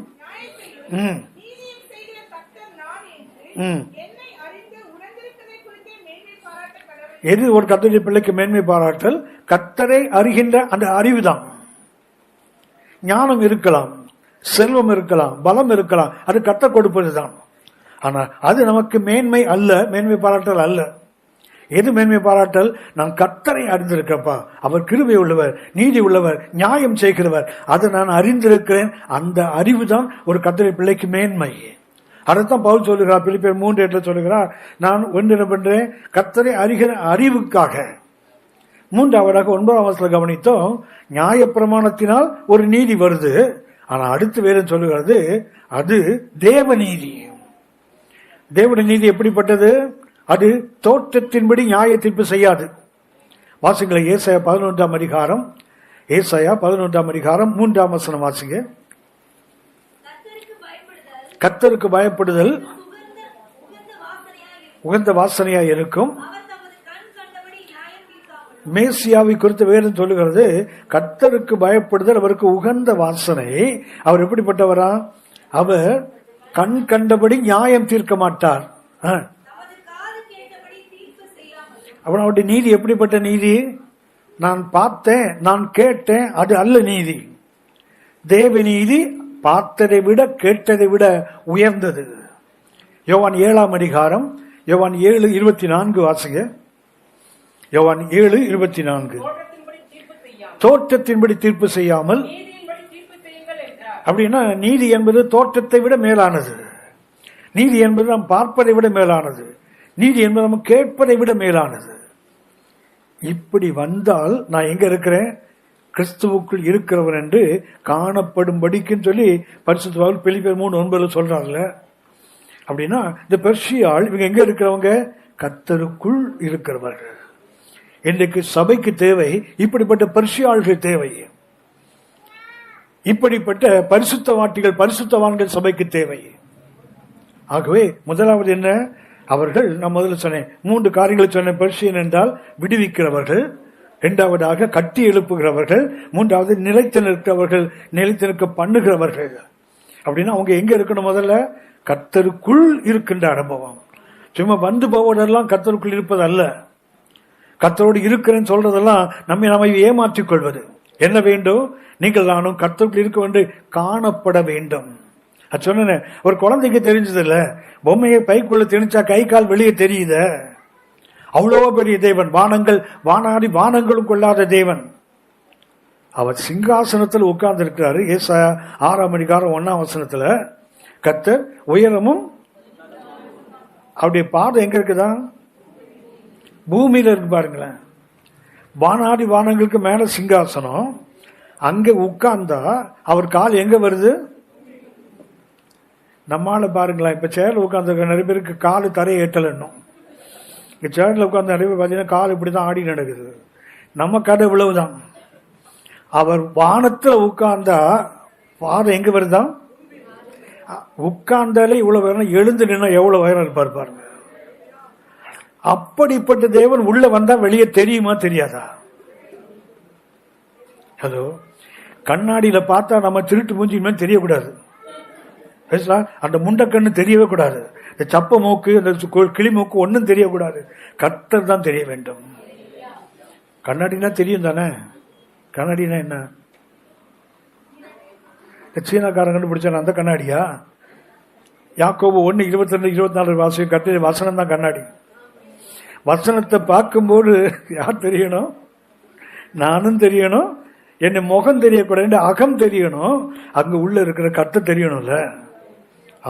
எது ஒரு கர்த்தருடைய பிள்ளைக்கு மேன்மை பாராட்டல்? கர்த்தரை அறிகின்ற அந்த அறிவுதான். ஞானம் இருக்கலாம், செல்வம் இருக்கலாம், பலம் இருக்கலாம், அது கர்த்தர் கொடுப்பதுதான். ஆனா அது நமக்கு மேன்மை அல்ல, மேன்மை பாராட்டல் அல்ல. எது மேன்மை பாராட்டல்? நான் கர்த்தரை அறிந்திருக்கப்பா, அவர் கிருபை உள்ளவர், நீதி உள்ளவர், நியாயம் செய்கிறவர், அதை நான் அறிந்திருக்கிறேன். அந்த அறிவு தான் ஒரு கர்த்தருடைய பிள்ளைக்கு மேன்மை. அதைத்தான் பவுல் சொல்லுகிறார், பிலிப்பியர் 3:8 சொல்லுகிறார், நான் ஒன்று பண்றேன் கர்த்தரை அறிகிற அறிவுக்காக. மூன்றாவதாக 9ஆம் வசனத்தில் கவனித்தோம், நியாய பிரமாணத்தினால் ஒரு நீதி வருது, ஆனா அடுத்து வேதம் சொல்லுகிறது அது தேவநீதி. தேவனுடைய நீதி எப்படிப்பட்டது? அது தோற்றத்தின்படி நியாய தீர்ப்பு செய்யாது. வாசிங்களை ஏசாயா 11ஆம் அதிகாரம், ஏசாயா 11ஆம் அதிகாரம் 3ஆம் வசனம் வாசிங்க. கர்த்தருக்கு பயப்படுதல் உகந்த வாசனையாய் இருக்கும். மேசியாவை குறித்து வேதம் சொல்லுகிறது, கர்த்தருக்கு பயப்படுதல் அவருக்கு உகந்த வாசனை. அவர் எப்படிப்பட்டவரா? அவர் கண் கண்டபடி நியாயம் தீர்க்க மாட்டார். அவனுடைய நீதி எப்படிப்பட்ட நீதி? நான் பார்த்தேன், நான் கேட்டேன், அது அல்ல நீதி. தேவ நீதி பார்த்ததை விட கேட்டதை விட உயர்ந்தது. யோவான் 7ஆம் அதிகாரம், யோவான் 7:24 வாசிங்க. யோவான் 7:24. தோற்றத்தின்படி தீர்ப்பு செய்யாமல். அப்படின்னா நீதி என்பது தோற்றத்தை விட மேலானது. நீதி என்பது நாம் பார்ப்பதை விட மேலானது. நீதி என்பது நாம் கேட்பதை விட மேலானது. இப்படி வந்தால் நான் எங்க இருக்கிறேன்? கிறிஸ்துவுக்குள் இருக்கிறவர் என்று காணப்படும்படிக்குன்னு சொல்லி பரிசுத்த பவுல் பிலிப்பியர் 3:9 சொல்றாருல. அப்படின்னா இந்த பெர்சியாள் இவங்க எங்க இருக்கிறவங்க? கர்த்தருக்குள் இருக்கிறவர்கள். இன்றைக்கு சபைக்கு தேவை இப்படிப்பட்ட பெர்சியாள்கள் தேவை. இப்படிப்பட்ட பரிசுத்தவாட்டிகள், பரிசுத்தவான்கள் சபைக்கு தேவை. ஆகவே முதலாவது என்ன? அவர்கள், நான் முதல்ல சொன்னேன் 3 காரியங்களை சொன்னேன். பெர்சியன் என்றால் விடுவிக்கிறவர்கள், இரண்டாவதாக கட்டி எழுப்புகிறவர்கள், மூன்றாவது நிலைத்து நிற்கிறவர்கள், நிலைத்து நிற்க பண்ணுகிறவர்கள். அப்படின்னா அவங்க எங்க இருக்கணும்? முதல்ல கர்த்தருக்குள் இருக்கின்ற அனுபவம். சும்மா வந்து போவதெல்லாம் கர்த்தருக்குள் இருப்பது அல்ல. கர்த்தரோடு இருக்கிறேன்னு சொல்றதெல்லாம் நம்மை ஏமாற்றிக் கொள்வது. என்ன வேண்டும்? நீங்கள் நானும் கர்த்தருக்குள் இருக்க வேண்டும், காணப்பட வேண்டும். அது சொன்ன ஒரு குழந்தைக்கு தெரிஞ்சது இல்ல, பொம்மையை பைக்குள்ள திணிச்சா கை கால் வெளியே தெரியுத. அவ்வளோ பெரிய தேவன், வானங்கள் வானாடி வானங்களும் கொள்ளாத தேவன். அவர் சிங்காசனத்தில் உட்கார்ந்து இருக்கிறாரு. ஏசாயா 6ஆம் அதிகாரம் 1ஆம் வசனத்துல கர்த்தர் உயரமும், அவருடைய பாதம் எங்க இருக்குதா? பூமியில இருக்கு பாருங்களேன். வானாடி வானங்களுக்கு மேல சிங்காசனம், அங்க உட்கார்ந்தா அவர் கால் எங்க வருது? நம்மால பாருங்களேன், இப்ப சேர்ல உட்கார்ந்து நிறைய பேருக்கு காலு தரையை எட்டலன்னும். சேர்ல உட்கார்ந்து நிறைய பேர் பார்த்தீங்கன்னா கால் இப்படிதான் ஆடி நடக்குது. நம்ம கடை இவ்வளவுதான். அவர் வானத்துல உட்கார்ந்தா பாதம் எங்க வருதான்? உட்கார்ந்தாலே இவ்வளவு உயரம், எழுந்து நின்னா எவ்வளவு உயரம் இருப்பார் பாருங்க. அப்படிப்பட்ட தேவன் உள்ள வந்தா வெளியே தெரியுமா தெரியாதா? ஹலோ, கண்ணாடியில பார்த்தா நம்ம திருட்டு மூஞ்சியுமே தெரியக்கூடாது. அந்த முண்டக்கண்ணு தெரியவே கூடாது. இந்த சப்ப மூக்கு, இந்த கிளி மூக்கு ஒன்னும் தெரியக்கூடாது. கர்த்தர் தான் தெரிய வேண்டும். கண்ணாடினா தெரியும் தானே? கண்ணாடினா என்ன? சீனாக்காரன் கண்டுபிடிச்சான அந்த கண்ணாடியா? யாக்கோபு 1:22-24 வாசியம் கர்த்தருடைய வசனம் தான் கண்ணாடி. வசனத்தை பார்க்கும்போது யார் தெரியணும்? நானும் தெரியணும். என்ன முகம் தெரியக்கூடாது, அகம் தெரியணும். அங்க உள்ள இருக்கிற கர்த்தர் தெரியணும்ல.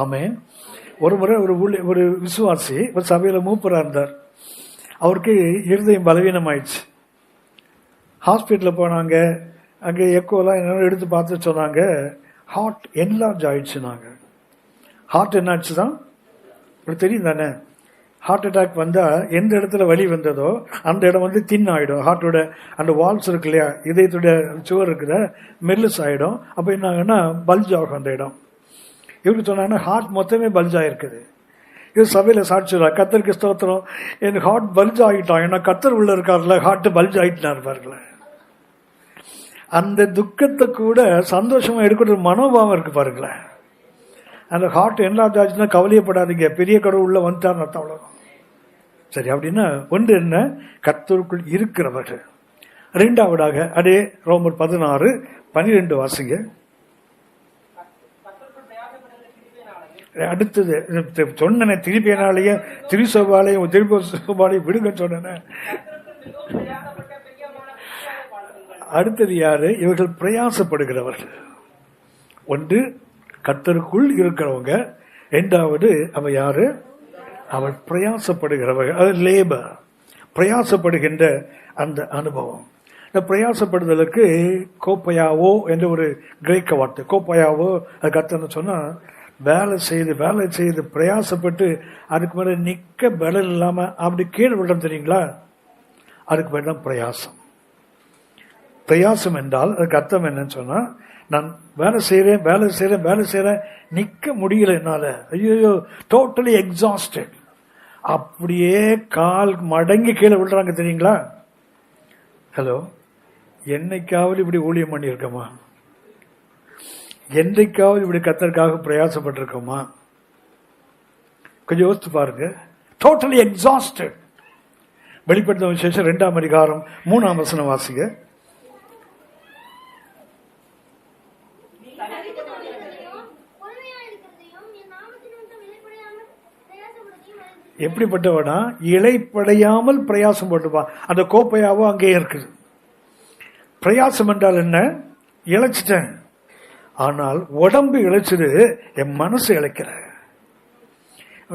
ஆமென். ஒரு முறை ஒரு விசுவாசி ஒரு சபையில மூப்பரா இருந்தார். அவருக்கு இருதயம் பலவீனம் ஆயிடுச்சு. ஹாஸ்பிட்டல் போனாங்க. அங்க எக்கோலாம் என்ன எடுத்து பார்த்து சொன்னாங்க, ஹார்ட் என்லார்ஜ் ஆயிடுச்சுனாங்க. ஹார்ட் என்ன ஆச்சுதான் தெரியும் தானே? ஹார்ட் அட்டாக் வந்தா எந்த இடத்துல வலி வந்ததோ அந்த இடம் வந்து தின் ஆயிடும். ஹார்ட்டோட அந்த வால்ஸ் இருக்கு இல்லையா, இதயத்துடைய சுவர் இருக்குத, மெல்லிஸ் ஆயிடும். அப்ப என்ன ஆகுன்னா பல்ஜ் ஆகும் அந்த இடம். இவருக்கு சொன்னாங்கன்னா ஹார்ட் மொத்தமே பல்ஜ் ஆயிருக்குது. இது சபையில சாட்சியா, கர்த்தருக்கு ஸ்தோத்திரம், எனக்கு ஹார்ட் பல்ஜ் ஆகிட்டான், ஏன்னா கர்த்தர் உள்ள இருக்காருல, ஹார்ட் பல்ஜ் ஆகிட்டா இருப்பாருங்களேன். அந்த துக்கத்தை கூட சந்தோஷமா எடுக்கிற மனோபாவம் இருக்கு பாருங்களேன். அந்த ஹார்ட் என்லார்ஜ் ஆச்சுன்னா கவலையப்படாதீங்க, பெரிய கடவுள் உள்ள வந்துட்டார்னு அர்த்தம், அவ்வளவுதான். சரி, அப்படின்னா ஒன்று என்ன? கர்த்தருக்குள் இருக்கிறவர்கள். இரண்டாவதாக அதே ரோமர் 16:12 வாசிங்க. அடுத்தது சொன்ன திருப்பியனாலேயே திருசோபாலையும் திருப்போபாலையும் விடுங்க சொன்ன. அடுத்தது யாரு? இவர்கள் பிரயாசப்படுகிறவர்கள். ஒன்று கர்த்தருக்குள் இருக்கிறவங்க, இரண்டாவது அவ யாரு? அவள் பிரயாசப்படுகிறவர்கள். அது லேபர், பிரயாசப்படுகின்ற அந்த அனுபவம். இந்த பிரயாசப்படுதலுக்கு கோப்பையாவோ என்ற ஒரு கிரேக்க வார்த்தை. கோப்பையாவோ அது கத்தன்னு சொன்னா வேலை செய்து பிரயாசப்பட்டு அதுக்கு மேல நிக்க பலன் இல்லாம அப்படி கீழே விடுறோம் தெரியுங்களா, அதுக்கு பேர் தான் பிரயாசம். பிரயாசம் என்றால் அதுக்கு அர்த்தம் என்னன்னு சொன்னா, நான் வேலை செய்யறேன் நிக்க முடியல என்னால, ஐயோ டோட்டலி எக்ஸாஸ்டட், அப்படியே கால் மடங்கி கீழே விடுறாங்க தெரியுங்களா. ஹலோ, என்னைக்காவது இப்படி ஊழியம் பண்ணியிருக்கோமா? என்றைக்காவது இப்படி கர்த்தருக்காக பிரயாசப்பட்டிருக்கோமா? கொஞ்சம் யோசித்து பாருங்க. Totally exhausted. வெளிப்படுத்தின விசேஷம் 2ஆம் அதிகாரம் 3ஆம் வசனம் வாசிங்க. எப்படிப்பட்டவனா? இளைப்படையாமல் பிரயாசம் போட்டுப்பா. அந்த கோப்பையாவோ அங்கேயே இருக்குது. பிரயாசம் என்றால் என்ன? இழைச்சிட்டேன், ஆனால் உடம்பு இழைச்சிடு, என் மனசு இழைக்கிற.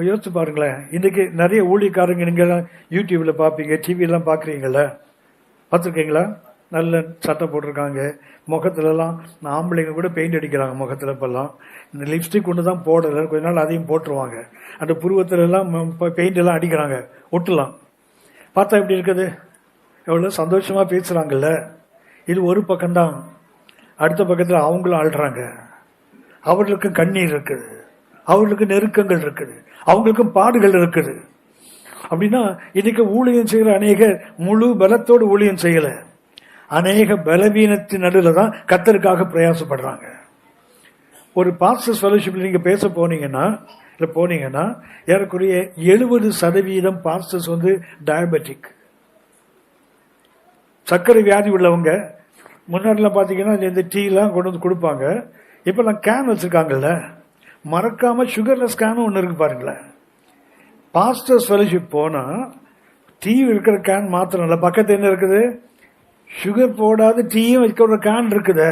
யோசிச்சு பாருங்களேன். இன்னைக்கு நிறைய ஊழியக்காரங்க நீங்க யூடியூப்ல பாப்பீங்க, டிவி எல்லாம் பாக்குறீங்கல்ல, பார்த்துருக்கீங்களா? நல்ல சட்டை போட்டிருக்காங்க, முகத்துல எல்லாம் ஆம்பளைங்க கூட பெயிண்ட் அடிக்கிறாங்க முகத்துல. இப்பெல்லாம் இந்த லிப்ஸ்டிக் ஒன்று தான் போடல, கொஞ்ச நாள் அதையும் போட்டுருவாங்க. அந்த புருவத்துல எல்லாம் பெயிண்ட் எல்லாம் அடிக்கிறாங்க, ஒட்டலாம். பார்த்தா எப்படி இருக்குது? எவ்வளவு சந்தோஷமா பேசுறாங்கல்ல. இது ஒரு பக்கம்தான். அடுத்த பக்கத்துல அவங்களும் அழுறாங்க, அவர்களுக்கும் கண்ணீர் இருக்குது, அவர்களுக்கு நெருக்கங்கள் இருக்குது, அவங்களுக்கும் பாடுகள் இருக்குது. அப்படின்னா இன்னைக்கு ஊழியம் செய்கிற அநேக முழு பலத்தோடு ஊழியம் செய்யல, அநேக பலவீனத்தின் நடுவில் தான் கர்த்தருக்காக பிரயாசப்படுறாங்க. ஒரு பாஸ்டர்ஸ் ஃபெலோஷிப்ல நீங்க பேச போனீங்கன்னா ஏறக்குறைய 70% பாஸ்டர்ஸ் டயபெட்டிக், சர்க்கரை வியாதி உள்ளவங்க. முன்னாடிலாம் பாத்தீங்கன்னா இந்த டீ எல்லாம் கொண்டு வந்து கொடுப்பாங்க. இப்ப எல்லாம் கேன் வச்சிருக்காங்கல்ல, மறக்காம சுகர்லெஸ் கேனும் ஒண்ணு இருக்கு பாருங்களேன். பாஸ்டர்ஸ் ஃபெலோஷிப் போனா டீ இருக்கிற கேன் மாத்திரம் இல்ல, பக்கத்து என்ன இருக்குது? சுகர் போடாத டீயும் வைக்கிற கேன் இருக்குது.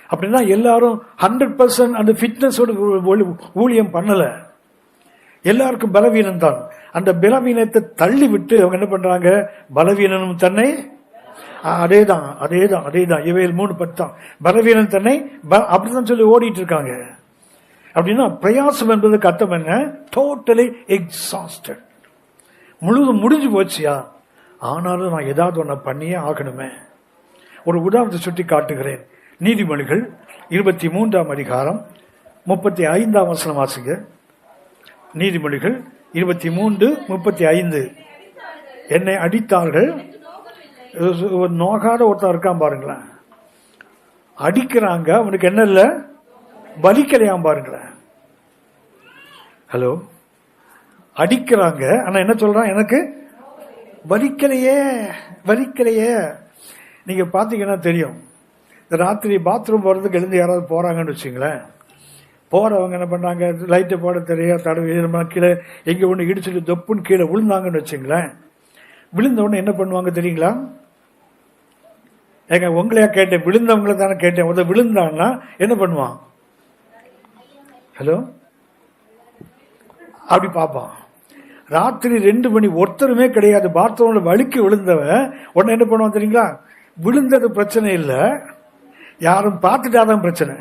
அப்படின்னா எல்லாரும் 100% அந்த ஃபிட்னஸோட ஊழியம் பண்ணல. எல்லாருக்கும் பலவீனம் தான். அந்த பலவீனத்தை தள்ளி விட்டு அவங்க என்ன பண்றாங்க? பலவீனம் தன்னை, அதேதான் இவையில் 3:10 பலவீனம் தன்னை அப்படிதான் சொல்லி ஓடிட்டு இருக்காங்க. அப்படின்னா பிரயாசம் என்பதுக்கு அர்த்தம் என்ன? Totally exhausted. முழுதும் முடிஞ்சு போச்சியா, ஆனாலும் நான் ஏதாவது ஒன்ன பண்ணியே ஆகணுமே. ஒரு உதாரணத்தை சுட்டி காட்டுகிறேன். நீதிமொழிகள் 23ஆம் அதிகாரம் 35ஆம் வசனம் வாசிங்க. நீதிமொழிகள் 23:35. என்னை அடித்தார்கள். நோகாத ஒருத்தன் இருக்கான் பாருங்களேன், அடிக்கிறாங்க, அவனுக்கு என்ன இல்ல, வலிக்கலையாம் பாருங்களேன். ஹலோ, அடிக்கிறாங்க ஆனா என்ன சொல்றான்? எனக்கு வலிக்கலையே. நீங்க பாத்தீங்கன்னா தெரியும், ராத்திரி பாத்ரூம் போறதுக்கு எழுந்து யாராவது போறாங்கன்னு வச்சுங்களேன், போறவங்க என்ன பண்றாங்க? லைட்டை போட தெரியாது, தடவை கீழே எங்க ஒண்ணு இடிச்சுட்டு தொப்புன்னு கீழே விழுந்தாங்கன்னு வச்சுங்களேன். விழுந்த உடனே என்ன பண்ணுவாங்க தெரியுங்களா? ஏங்க உங்களையா கேட்டேன், விழுந்தவங்கள தானே கேட்டேன். விழுந்தான்னா என்ன பண்ணுவான்? ஹலோ, அப்படி பாப்பான். ராத்திரி 2 மணி, ஒருத்தருமே கிடையாது, பாத்ரூம்ல வலிக்கு விழுந்தவன் உடனே என்ன பண்ணுவான் தெரியுங்களா? விழுந்தது பிரச்சனை இல்ல, யாரும் பார்த்துட்டாதான் பிரச்சனை.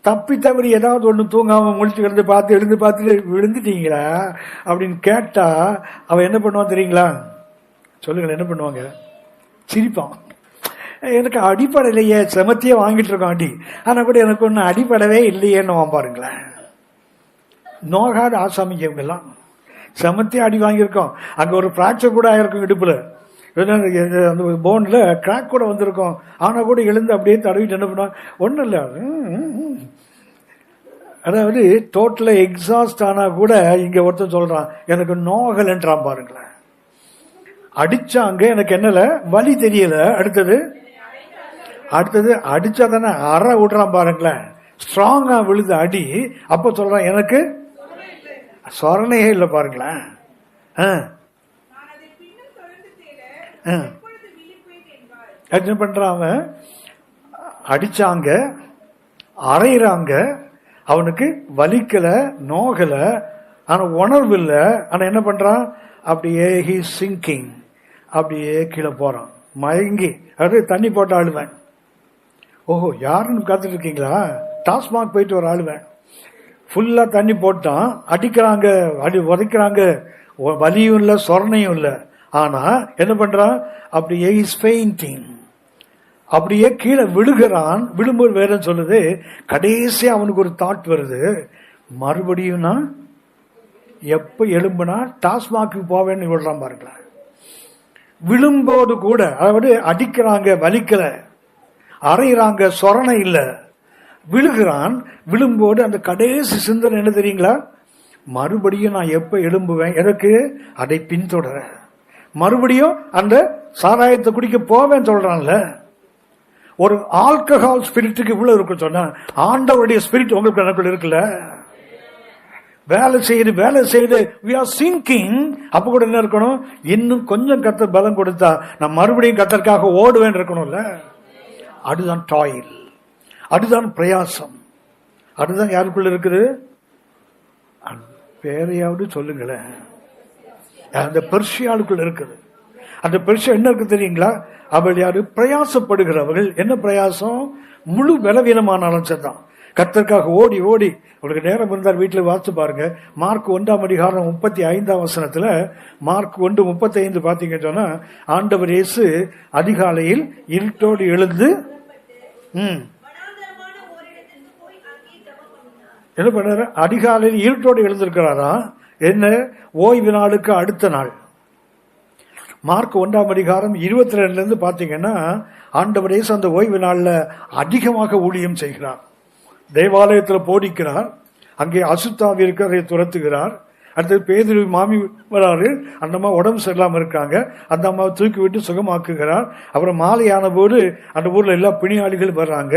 தப்பி தவறி ஏதாவது ஒண்ணு தூங்காம முழிச்சு கிடந்து பார்த்து எழுந்து பார்த்துட்டு விழுந்துட்டீங்களா அப்படின்னு கேட்டா அவன் என்ன பண்ணுவான் தெரியுங்களா? சொல்லுங்க, என்ன பண்ணுவாங்க? சிரிப்பான். எனக்கு அடிப்படையிலேயே செமத்தியே வாங்கிட்டு இருக்கோம் அடி, ஆனா கூட எனக்கு ஒண்ணு அடிப்படவே இல்லையேன்னு பாருங்களேன். நோகாத ஆசாமிங்க இவங்க எல்லாம். செமத்தியே அடி வாங்கியிருக்கோம், அங்க ஒரு பிராக்சர் கூட ஆயிருக்கும் இடுப்புல, அந்த போன்ல கிராக் கூட வந்திருக்கும், ஆனா கூட எழுந்து அப்படியே தடவிட்டு என்ன பண்ணுவாங்க? ஒன்னும் இல்ல. அதாவது டோட்டலா எக்ஸாஸ்ட் ஆனா கூட இங்க ஒருத்தன் சொல்றான் எனக்கு நோகலன்றான் பாருங்களேன். அடிச்சாங்க, எனக்கு என்னல வலி தெரியல. அடுத்தது அடிச்சா தானே அற விடுறான் பாருங்களேன். ஸ்ட்ராங்கா விழுது அடி, அப்ப சொல்றான் எனக்கு சொரணையே இல்லை பாருங்களேன். என்ன பண்றான்? அடிச்சாங்க, அரைறாங்க, அவனுக்கு வலிக்கல, நோகல, ஆனா உணர்வு இல்ல. ஆனா என்ன பண்றான்? அப்படியே ஹி சிங்கிங், அப்படியே கீழே போறான், மயங்கி. அது தண்ணி போட்டு ஆளுவேன். ஓஹோ, யாருன்னு காத்துட்டு இருக்கீங்களா? டாஸ்மாக் போயிட்டு ஒரு ஆளுவேன், ஃபுல்லா தண்ணி போட்டான், அடிக்கிறாங்க, உதைக்கிறாங்க, வலியும் இல்லை சொரணையும் இல்லை. ஆனா என்ன பண்றான்? அப்படியே இஸ் பெயிண்டிங், அப்படியே கீழே விழுகிறான். விழும்போது வேற சொல்லுது, கடைசியா அவனுக்கு ஒரு தாட் வருது, மறுபடியும் நான் எப்ப எழும்புனா டாஸ்மாக்கு போவேன்னு விடுறான் பாருங்களேன். விழும்போது கூட, அதாவது அடிக்கிறாங்க, வலிக்கல, அரைகிறாங்க, சொரணை இல்ல, விழுகிறான். விழும்போது அந்த கடைசி சிந்தனை என்ன தெரியுங்களா? மறுபடியும் நான் எப்ப எழும்புவேன், எதற்கு? அதை பின்தொடர, மறுபடியும் அந்த சாராயத்தை குடிக்க போவேன் சொல்றான்ல. ஒரு ஆல்கஹால் ஸ்பிரிட்டுக்கு இவ்வளவு இருக்கு சொன்னா, ஆண்டவருடைய ஸ்பிரிட் உங்களுக்கு எனக்குள்ள இருக்குல்ல, வேலை செய்து we are sinking. அப்ப கூட என்ன இருக்கணும்? இன்னும் கொஞ்சம் கர்த்தர் பலம் கொடுத்தா நான் மறுபடியும் கர்த்தருக்காக ஓடுவேன் இருக்கணும்ல. அதுதான் டாயில், அதுதான் பிரயாசம், அதுதான் யாருக்குள்ள இருக்குது? பேரையாவது சொல்லுங்களேன். அந்த பெர்ஷியாளுக்குள்ள இருக்குது. அந்த பெர்ஷியா என்ன இருக்கு தெரியுங்களா? அவள் யாரு? பிரயாசப்படுகிறவர்கள். என்ன பிரயாசம்? முழு பலவீனமானாலும் சரிதான், கர்த்தருக்காக ஓடி ஓடி. உங்களுக்கு நேரம் இருந்தால் வீட்டில் வாசித்து பாருங்க. மார்க் 1:35 மார்க் 1:35 பாத்தீங்கன்னு சொன்னா, ஆண்டவர் இயேசு அதிகாலையில் இருட்டோடு எழுந்து என்ன பண்ணாரு? அதிகாலையில் இருட்டோடு எழுந்திருக்கிறாரா? என்ன? ஓய்வு நாளுக்கு அடுத்த நாள். மார்க் 1:22 பாத்தீங்கன்னா, ஆண்டவர் இயேசு அந்த ஓய்வு நாள்ல அதிகமாக ஊழியம் செய்கிறார். தேவாலயத்தில் போதிக்கிறார், அங்கே அசுத்தாவி இருக்கிறதை துரத்துகிறார். அடுத்தது பேதுரு மாமி வராரு, அந்த அம்மா உடம்பு சரியில்லாம இருக்காங்க, அந்த அம்மாவை தூக்கி விட்டு சுகமாக்குகிறார். அப்புறம் மாலையான போது அந்த ஊர்ல எல்லா பிணியாளிகள் வர்றாங்க,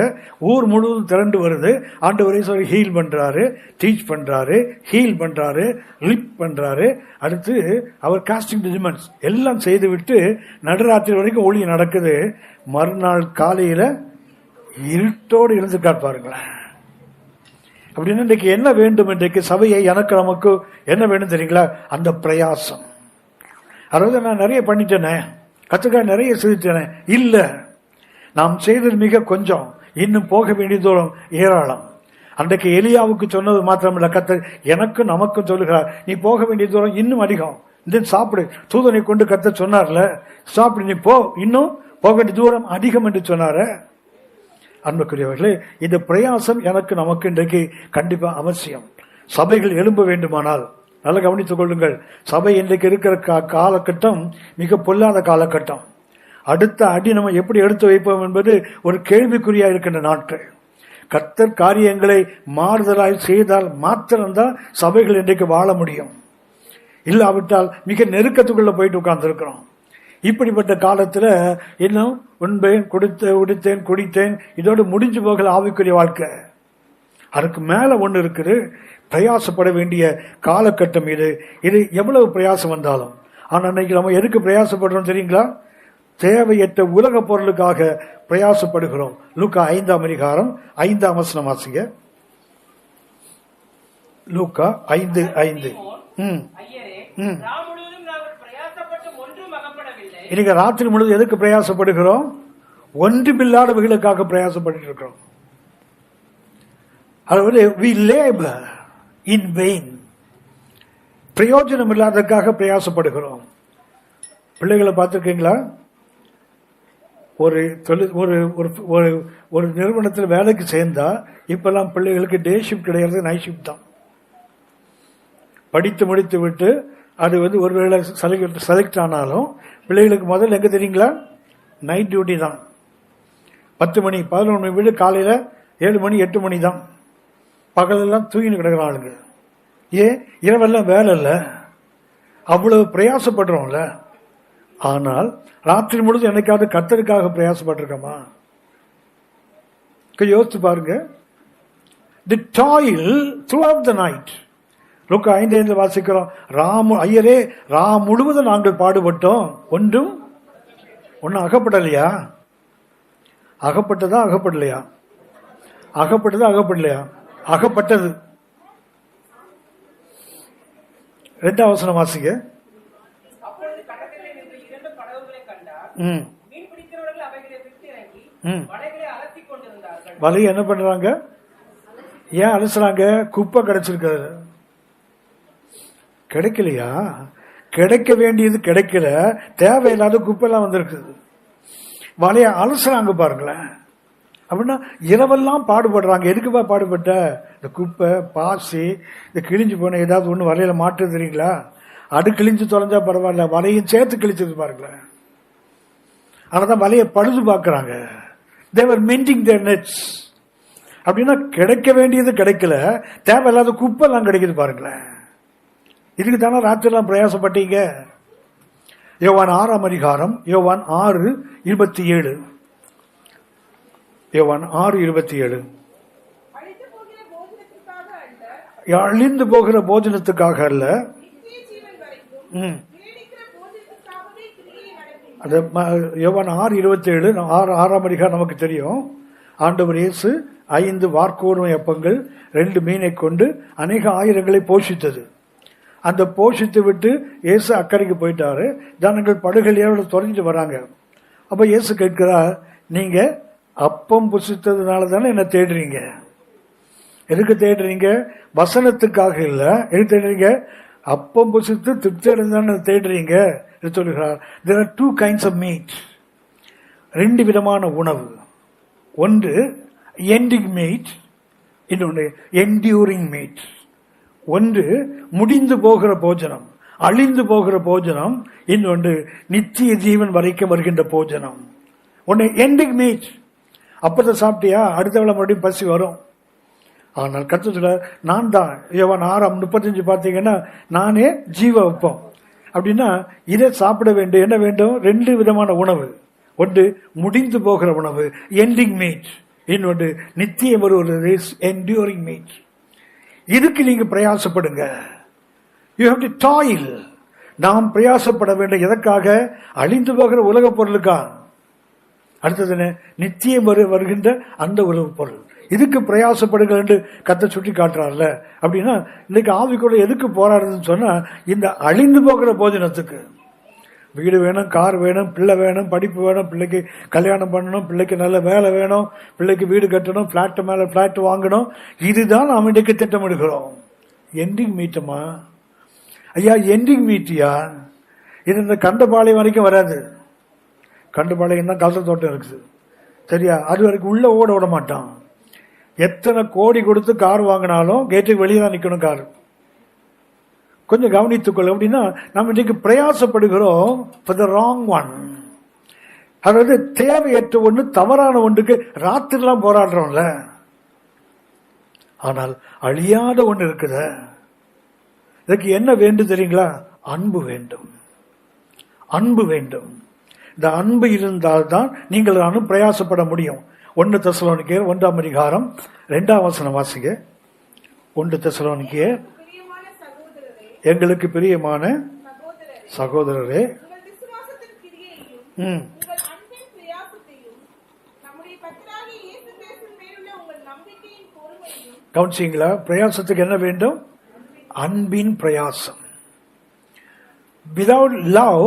ஊர் முழுவதும் திரண்டு வருது. ஆண்டவரே சொல்லி ஹீல் பண்றாரு, டீச் பண்றாரு, ஹீல் பண்றாரு, லிப் பண்றாரு. அடுத்து அவர் காஸ்டிங் டிஜிமெண்ட்ஸ் எல்லாம் செய்து விட்டு நடுராத்திரி வரைக்கும் ஊழியம் நடக்குது. மறுநாள் காலையில இருட்டோடு எழுந்திருக்கார் பாருங்களேன். அப்படின்னு இன்றைக்கு என்ன வேண்டும்? இன்றைக்கு சபையை எனக்கு நமக்கு என்ன வேணும் தெரியுங்களா? அந்த பிரயாசம். அதாவது நான் நிறைய பண்ணிட்டேனே, கத்துக்கா நிறைய செய்துட்டேனே, இல்ல, நாம் செய்தது மிக கொஞ்சம், இன்னும் போக வேண்டிய தூரம் ஏராளம். அன்றைக்கு எலியாவுக்கு சொன்னது மாத்திரமில்ல, கத்த எனக்கும் நமக்கும் சொல்லுகிறார், நீ போக வேண்டிய தூரம் இன்னும் அதிகம். இந்த சாப்பிடு, தூதனை கொண்டு கத்த சொன்னார்ல, சாப்பிடு, நீ போ, இன்னும் போக வேண்டிய தூரம் அதிகம் என்று சொன்னார. அன்புக்குரியவர்களே, இந்த பிரயாசம் எனக்கு நமக்கு இன்றைக்கு கண்டிப்பா அவசியம். சபைகள் எழும்ப வேண்டுமானால் நல்லா கவனித்துக் கொள்ளுங்கள். சபை இன்றைக்கு இருக்கிற காலகட்டம் மிக பொல்லாத காலகட்டம். அடுத்த அடி நம்ம எப்படி எடுத்து வைப்போம் என்பது ஒரு கேள்விக்குறியா இருக்கின்ற நாட்கள். கர்த்தர் காரியங்களை மாறுதலாய் செய்தால் மாத்திரம்தான் சபைகள் இன்றைக்கு வாழ முடியும். இல்லாவிட்டால் மிக நெருக்கத்துக்குள்ள போயிட்டு உட்கார்ந்து இருக்கிறோம். இப்படிப்பட்ட காலத்துல இன்னும் உண்பேன், உடுத்தேன், குடித்தேன், இதோடு முடிஞ்சு போகல ஆவிக்குரிய வாழ்க்கை. அதுக்கு மேல ஒண்ணு இருக்குது, பிரயாசப்பட வேண்டிய காலகட்டம் இது. இது எவ்வளவு பிரயாசம் வந்தாலும். ஆனா இன்னைக்கு நம்ம எதுக்கு பிரயாசப்படுறோம் தெரியுங்களா? தேவையற்ற உலக பொருளுக்காக பிரயாசப்படுகிறோம். லூக்கா 5:5 வாசிங்க. லூக்கா 5:5. இன்னைக்கு ராத்திரி முழுவதும் எதுக்கு பிரயாசப்படுகிறோம்? ஒன்றுமில்லாதவர்களுக்காக பிரயாசப்பட்டு இருக்கிறோம். அதாவது we labor in vain, பிரயோஜனம் இல்லாததுக்காக பிரயாசப்படுகிறோம். பிள்ளைகளை பார்த்திருக்கீங்களா? ஒரு நிறுவனத்தில் வேலைக்கு சேர்ந்தா இப்பெல்லாம் பிள்ளைகளுக்கு டே ஷிப்ட் கிடையாது, நைட் ஷிப்ட் தான். படித்து முடித்து விட்டு அது ஒருவேளை செலக்ட் ஆனாலும் பிள்ளைகளுக்கு முதல்ல எங்க தெரியுங்களா? நைட் டியூட்டி தான். 10 மணி 11 மணி வீடு, காலையில 7 மணி 8 மணி தான். பகலெல்லாம் தூங்கின்னு கிடக்கிற ஆளுங்க. இரவெல்லாம் வேலை இல்ல, அவ்வளவு பிரயாசப்படுறோம்ல. ஆனால் ராத்திரி முழுதும் என்னைக்காவது கர்த்தருக்காக பிரயாசப்பட்டிருக்கோமா? யோசிச்சு பாருங்க. தி டாயில் த்ரூஅவுட் தி நைட். லூக்கா 5:5 வாசிக்கிறோம். ஐயரே முழுவதும் நாங்கள் பாடுபட்டோம், ஒன்றும் அகப்படலையா? அகப்பட்டதா அகப்படலையா? அகப்பட்டது. 2 வாசிங்க. படகுகளை கண்டார். மீன் பிடிக்கிறவர்கள் அவைகளை விட்டு இறங்கி வலைகளை அலசிக் கொண்டிருந்தார்கள். வலையை என்ன பண்றாங்க? ஏன் அலசுறாங்க? குப்பை கிடைச்சிருக்காரு. கிடைக்கலையா? கிடைக்க வேண்டியது கிடைக்கல, தேவையில்லாத குப்பை எல்லாம் வந்திருக்குது. வலைய அலசுறாங்க பாருங்களேன். அப்படின்னா இரவெல்லாம் பாடுபடுறாங்க. எதுக்குப்பா பாடுபட்ட? இந்த குப்பை, பாசி, இந்த கிழிஞ்சு போன ஏதாவது ஒண்ணு வலையில மாற்று தெரியுங்களா? அது கிழிஞ்சு தொலைஞ்சா பரவாயில்ல, வலையும் சேர்த்து கிழிச்சது பாருங்களேன். அதனாலதான் வலையை பழுது பார்க்கறாங்க. they were mending their nets. அப்படின்னா கிடைக்க வேண்டியது கிடைக்கல, தேவையில்லாத குப்பை எல்லாம் கிடைக்குது பாருங்களேன். இதுக்கு தானே ராத்திரி எல்லாம் பிரயாசப்பட்டீங்க. யோவான் 6ஆம் அதிகாரம், யோவான் 6:27. யோவான் 6:27. அழிந்து போகிற போஜனத்துக்காக அல்ல, யோவான் 6:27. 6ஆம் அதிகாரம் நமக்கு தெரியும். ஆண்டவர் இயேசு 5 வார்க்கோதுமை அப்பங்கள் 2 மீனை கொண்டு அநேக ஆயிரங்களை போஷித்தது. அந்த போஷித்து விட்டு இயேசு அக்கறைக்கு போயிட்டாரு. ஜனங்கள் படுகையோட தொலைஞ்சிட்டு வராங்க. அப்ப இயேசு கேட்கிறார், நீங்க அப்பம் புசித்ததுனால தானே என்ன தேடுறீங்க? எதுக்கு தேடுறீங்க? வசனத்துக்காக இல்ல. எதுக்கு தேடுறீங்க? அப்பம் புசித்து திருப்தி அடைந்தானே தேடுறீங்க சொல்லுகிறார். there are 2 kinds of meat. 2 விதமான உணவு. ஒன்று எண்டிங் மீட், இன்னொன்று என்டியூரிங் மீட். ஒன்று முடிந்து போகிற போஜனம், அழிந்து போகிற போஜனம். இன்னொன்று நித்திய ஜீவன் வரைக்கும் வருகின்ற போஜனம். ஒன்னு எண்டிங் மீட், அப்பதை சாப்பிட்டியா அடுத்த வேளை மறுபடியும் பசி வரும். ஆனால் கர்த்தர் நான் தான். யோவான் 6:35 பார்த்தீங்கன்னா, நானே ஜீவ அப்பம். அப்படின்னா இதை சாப்பிட வேண்டும். என்ன வேண்டும்? 2 விதமான உணவு. ஒன்று முடிந்து போகிற உணவு, எண்டிங் மீட். இன்னொன்று நித்தியம் வருவது, என்டியூரிங் மீட். இதுக்கு நீங்க பிரயாசப்படுங்க. You have to toil. நாம் பிரயாசப்பட வேண்டும். எதற்காக? அழிந்து போகிற உலக பொருளுக்கா? அடுத்தது நித்தியம் வருகின்ற அந்த உலக பொருள். இதுக்கு பிரயாசப்படுங்கள் என்று கர்த்தர் சுட்டி காட்டுறாருல. அப்படின்னா இன்னைக்கு ஆவிக்குள்ள எதுக்கு போராடுறதுன்னு சொன்னா, இந்த அழிந்து போகிற போஜனத்துக்கு. வீடு வேணும், கார் வேணும், பிள்ளை வேணும், படிப்பு வேணும், பிள்ளைக்கு கல்யாணம் பண்ணணும், பிள்ளைக்கு நல்ல வேலை வேணும், பிள்ளைக்கு வீடு கட்டணும், பிளாட் மேல பிளாட் வாங்கணும். இதுதான் நாம் இன்றைக்கு திட்டமிடுகிறோம். எண்டிங் மீட்டமா ஐயா? எண்டிங் மீட்டியா? இது இந்த கண்டபாளையம் வரைக்கும் வராது. கண்டபாளையம் தான் கலச தோட்டம் இருக்குது, சரியா? அது வரைக்கும் உள்ள ஓட விட மாட்டான். எத்தனை கோடி கொடுத்து கார் வாங்கினாலும் கேட்டுக்கு வெளியே தான் நிக்கணும் கார். கொஞ்சம் கவனித்துக்கொள்ள. அப்படின்னா நம்ம இன்றைக்கு பிரயாசப்படுகிறோம் for the wrong one. அதாவது தேவையற்ற ஒன்று, தவறான ஒன்றுக்கு ராத்திரிலாம் போராடுறோம்ல. ஆனால் அழியாத ஒன்று இருக்குது. இதுக்கு என்ன வேண்டும் தெரியுங்களா? அன்பு வேண்டும். அன்பு வேண்டும். இந்த அன்பு இருந்தால்தான் நீங்கள் நானும் பிரயாசப்பட முடியும். 1 தெசலோனிக்கேயர் 1ஆம் அதிகாரம் 2ஆம் வசனம் வாசிங்க. 1 தெசலோனிக்கேயர். எங்களுக்கு பிரியமான சகோதரரே, கவனிச்சீங்களா? பிரயாசத்துக்கு என்ன வேண்டும்? அன்பின் பிரயாசம். Without love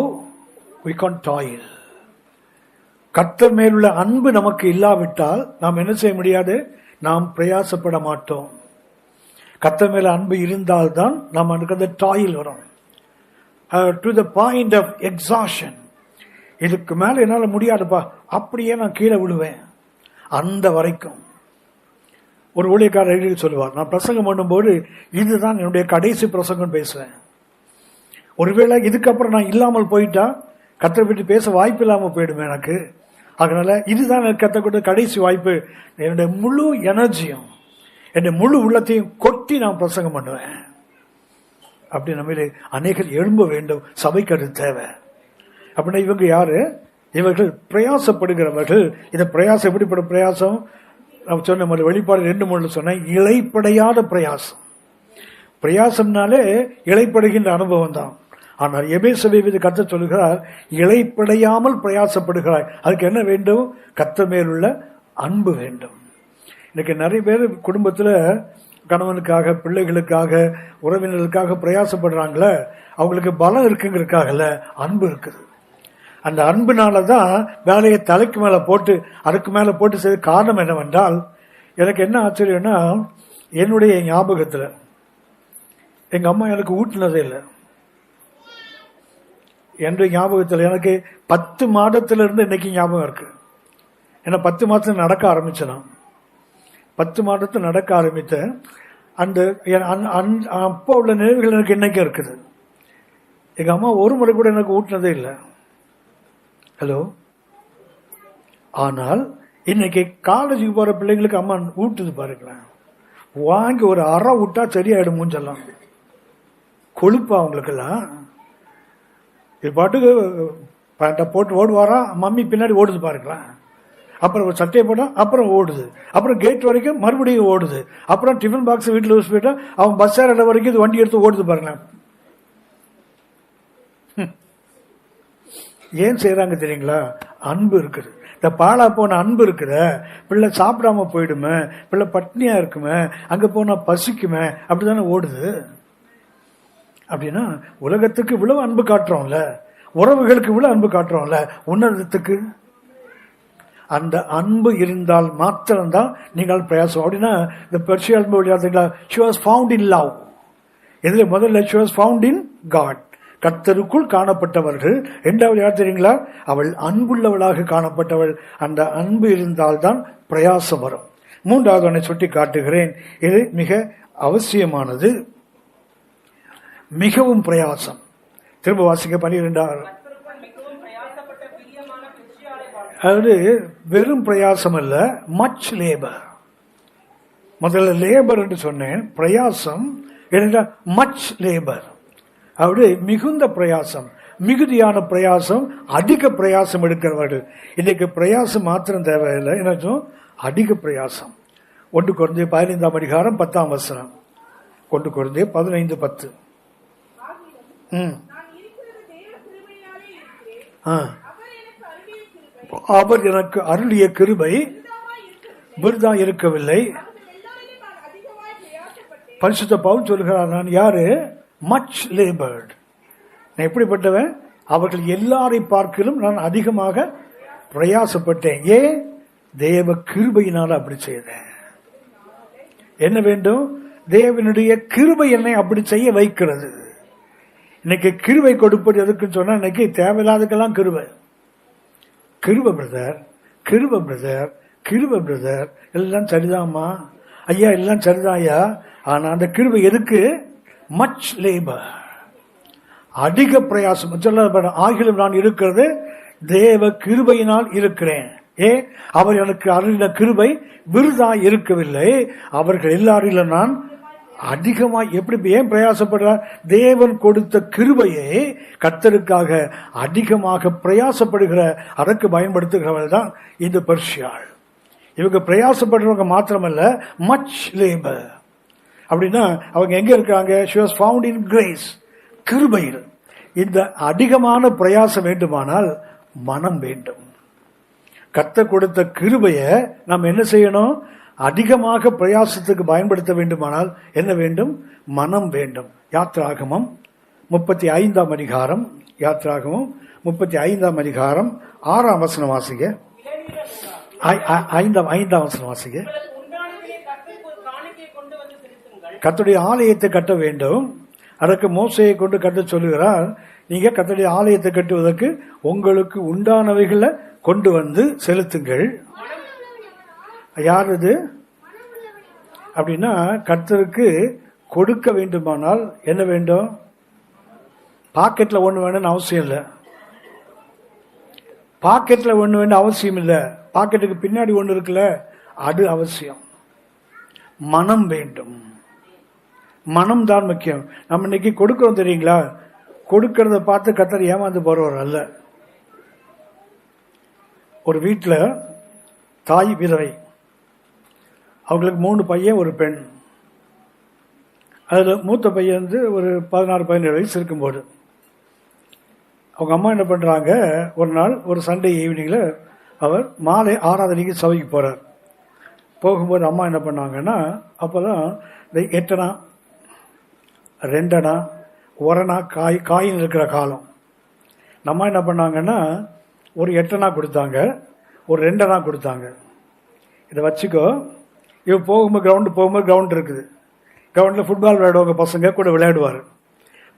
we can't toil. கர்த்தர் மேலுள்ள அன்பு நமக்கு இல்லாவிட்டால் நாம் என்ன செய்ய முடியாது? நாம் பிரயாசப்பட மாட்டோம். கர்த்தர் மேல அன்பு இருந்தால்தான் நாம் அந்த டாயில் வரும். To the point of exhaustion. இதுக்கு மேல என்னால முடியாதுப்பா, அப்படியே நான் கீழே விடுவேன். அந்த வரைக்கும். ஒரு ஊழியக்காரர் எழுதி சொல்லுவார், நான் பிரசங்கம் பண்ணும்போது இதுதான் என்னுடைய கடைசி பிரசங்கம் பேசுவேன். ஒருவேளை இதுக்கப்புறம் நான் இல்லாமல் போயிட்டா கர்த்தரை பற்றி பேச வாய்ப்பு இல்லாமல் போயிடுமே எனக்கு. அதனால இதுதான் எனக்கு கர்த்தர் கடைசி வாய்ப்பு. என்னுடைய முழு எனர்ஜியும் என்னுடைய முழு உள்ளத்தையும் கொட்டி நான் பிரசங்கம் பண்ணுவேன். அப்படி நம்ம அநேகர் எழும்ப வேண்டும். சபைக்கு அது தேவை. அப்படின்னா இவங்க யாரு? இவர்கள் பிரயாசப்படுகிறவர்கள். இந்த பிரயாசம் எப்படிப்பட்ட பிரயாசம்? நான் சொன்ன மாதிரி வெளிப்பாடு 2:3 சொன்னேன். இளைப்படையாத பிரயாசம். பிரயாசம்னாலே இளைப்படுகின்ற அனுபவம் தான். ஆனால் எபேசுவை கர்த்தர் சொல்லுகிறார், இளைப்படையாமல் பிரயாசப்படுகிறாய். அதுக்கு என்ன வேண்டும்? கர்த்தர் மேலுள்ள அன்பு வேண்டும். இன்னைக்கு நிறைய பேர் குடும்பத்தில் கணவனுக்காக, பிள்ளைகளுக்காக, உறவினர்களுக்காக பிரயாசப்படுறாங்களே, அவங்களுக்கு பலம் இருக்குங்கிறதுக்காகல, அன்பு இருக்குது. அந்த அன்புனால தான் வேலையை தலைக்கு மேல போட்டு அதுக்கு மேல போட்டு செய்த காரணம் என்னவென்றால், எனக்கு என்ன ஆச்சரியம்னா, என்னுடைய ஞாபகத்துல எங்க அம்மா எனக்கு ஊட்டினதே இல்லை. என்னுடைய ஞாபகத்தில் எனக்கு 10 மாதத்துல இருந்து இன்னைக்கு ஞாபகம் இருக்கு. ஏன்னா 10 மாதத்துல நடக்க ஆரம்பிச்சேன். 10 மாதத்துல நடக்க ஆரம்பித்தேன். அந்த அப்போ உள்ள நினைவுகள் எனக்கு இன்னைக்கு இருக்குது. எங்க அம்மா ஒரு முறை கூட எனக்கு ஊட்டினதே இல்லை. ஹலோ. ஆனால் இன்னைக்கு காலேஜுக்கு போற பிள்ளைங்களுக்கு அம்மா ஊட்டுது பாருங்களேன். வாங்கி ஒரு அரை விட்டா சரியாயிடும். மூஞ்செல்லாம் கொழுப்பா அவங்களுக்கெல்லாம். இது பாட்டுக்கு பேண்ட்டை போட்டு ஓடுவாரா, மம்மி பின்னாடி ஓடுது பாருங்களேன். அப்புறம் ஒரு சட்டையை போட்டா அப்புறம் ஓடுது, அப்புறம் கேட் வரைக்கும் மறுபடியும் ஓடுது, அப்புறம் டிஃபன் பாக்ஸ் வீட்டில் யூஸ் போயிட்டா அவன் பஸ் ஏற வரைக்கும் இது வண்டி எடுத்து ஓடுது பாருங்களேன். ஏன் செய்யறாங்க தெரியுங்களா? அன்பு இருக்குது. இந்த பாலா போன அன்பு இருக்குத, பிள்ளை சாப்பிடாம போயிடுமே, பிள்ளை பட்னியா இருக்குமே, அங்க போனா பசிக்குமே, அப்படித்தானே ஓடுது. அப்படின்னா உலகத்துக்கு இவ்வளவு அன்பு காட்டுறோம்ல, உறவுகளுக்கு இவ்வளவு அன்பு காட்டுறோம்ல, உன்னதத்துக்கு அந்த அன்பு இருந்தால் மாத்திரம்தான் நீங்கள் பிரயாசம். அப்படின்னா இந்த பெர்ஷியா அன்பு விளையாடுறீங்களா? she was found in love. இதுல முதல்ல she was found in God, கர்த்தருக்குள் காணப்பட்டவர்கள். இரண்டாவது யார் தெரியுங்களா? அவள் அன்புள்ளவளாக காணப்பட்டவள். அந்த அன்பு இருந்தால்தான் பிரயாசம் வரும். மூன்றாவது ஒன்றை சுட்டி காட்டுகிறேன். இது மிக அவசியமானது, மிகவும் பிரயாசம். திரும்ப வாசிக்க 12. அது வெறும் பிரயாசம் அல்ல, மச் லேபர். முதல்ல லேபர் என்று சொன்னேன், பிரயாசம் மச் லேபர். அப்படி மிகுந்த பிரயாசம், மிகுதியான பிரயாசம், அதிக பிரயாசம் எடுக்கிறவர்கள். இன்னைக்கு பிரயாசம் மாத்திரம் தேவையில்லை, என்ன அதிக பிரயாசம். 1 கொரிந்தியர் 15 அதிகாரம் 10 1 கொரிந்தியர் 15:10. அவர் எனக்கு அருளிய கிருபை விருதா இருக்கவில்லை. பரிசுத்த பவுல் சொல்கிறார், நான் யாரு? Much laboured. நான் எப்படிப்பட்டவன்? அவர்கள் எல்லாரை பார்க்கலும் நான் அதிகமாக பிரயாசப்பட்டேன். ஏன்? தேவ கிருபையினால அப்படி செய்தேன். என்ன வேண்டும்? தேவனுடைய கிருபை என்னை அப்படி செய்ய வைக்கிறது. இன்னைக்கு கிருபை கொடுப்பது எதுக்குன்னு சொன்னா, இன்னைக்கு தேவையில்லாததுக்கெல்லாம் கிருபை. கிருபை பிரதர், கிருபை பிரதர், கிருபை பிரதர், எல்லாம் சரிதாம்மா ஐயா, எல்லாம் சரிதான் ஐயா. ஆனா அந்த கிருபை எதுக்கு? மச் லேபர், அதிக பிரயாசம். ஆகிலும் நான் இருக்கிறது தேவ கிருபையினால் இருக்கிறேன். அவர் எனக்கு அருளின கிருபை விருதா இருக்கவில்லை. அவர்கள் எல்லாரிலும் நான் அதிகமாக எப்படி ஏன் பிரயாசப்படுறார்? தேவன் கொடுத்த கிருபையை கர்த்தருக்காக அதிகமாக பிரயாசப்படுகிற, அதற்கு பயன்படுத்துகிறவர்கள் தான் இந்த பெர்ஷியாள். இவங்க பிரயாசப்படுறவங்க மாத்திரமல்ல, மச் லேபர். அப்படின்னா அவங்க எங்க இருக்காங்க? she was found in grace, கிருபையில். இந்த அதிகமான பிரயாசம் வேண்டுமானால் மனம் வேண்டும். கர்த்தர் கொடுத்த கிருபையை நாம் என்ன செய்யணும்? அதிகமாக பிரயாசத்துக்கு பயன்படுத்த வேண்டுமானால் என்ன வேண்டும்? மனம் வேண்டும். யாத்ராகமம் 35 அதிகாரம், யாத்ராகமம் 35 அதிகாரம் 6 வாசிங்க. 5 வாசிங்க. கர்த்தருடைய ஆலயத்தை கட்ட வேண்டும். அதற்கு மோசையை கொண்டு கட்ட சொல்லுகிறார். நீங்க கர்த்தருடைய ஆலயத்தை கட்டுவதற்கு உங்களுக்கு உண்டானவைகளை கொண்டு வந்து செலுத்துங்கள். யார் இது? அப்படின்னா கர்த்தருக்கு கொடுக்க வேண்டுமானால் என்ன வேண்டும்? பாக்கெட்ல ஒண்ணு வேணும்னு அவசியம் இல்லை. பாக்கெட்ல ஒண்ணு வேணும் அவசியம் இல்லை. பாக்கெட்டுக்கு பின்னாடி ஒண்ணு இருக்குல்ல, அது அவசியம். மனம் வேண்டும். மனம் தான் முக்கியம். நம்ம இன்னைக்கு கொடுக்கிறோம் தெரியுங்களா? கொடுக்கறத பார்த்து கர்த்தர் ஏமாந்து போறவர் அல்ல. ஒரு வீட்டுல தாய் விதவை, அவங்களுக்கு 3 பையன், ஒரு பெண். அதுல மூத்த பையன் வந்து ஒரு 16-17 வயசு இருக்கும்போது அவங்க அம்மா என்ன பண்றாங்க, ஒரு நாள் ஒரு சண்டே ஈவினிங்ல அவர் மாலை ஆராதனைக்கு சபைக்கு போறார். போகும்போது அம்மா என்ன பண்ணாங்கன்னா, அப்பதான் 8 அணா 2 அணா 1 அணா காயின் இருக்கிற காலம். நம்ம என்ன பண்ணாங்கன்னா ஒரு 8 அணா கொடுத்தாங்க, ஒரு 2 அணா கொடுத்தாங்க. இதை வச்சுக்கோ, இவ போகும்போது கிரவுண்ட் இருக்குது, கிரவுண்டில் ஃபுட்பால் விளையாடுவாங்க, பசங்க கூட விளையாடுவார்.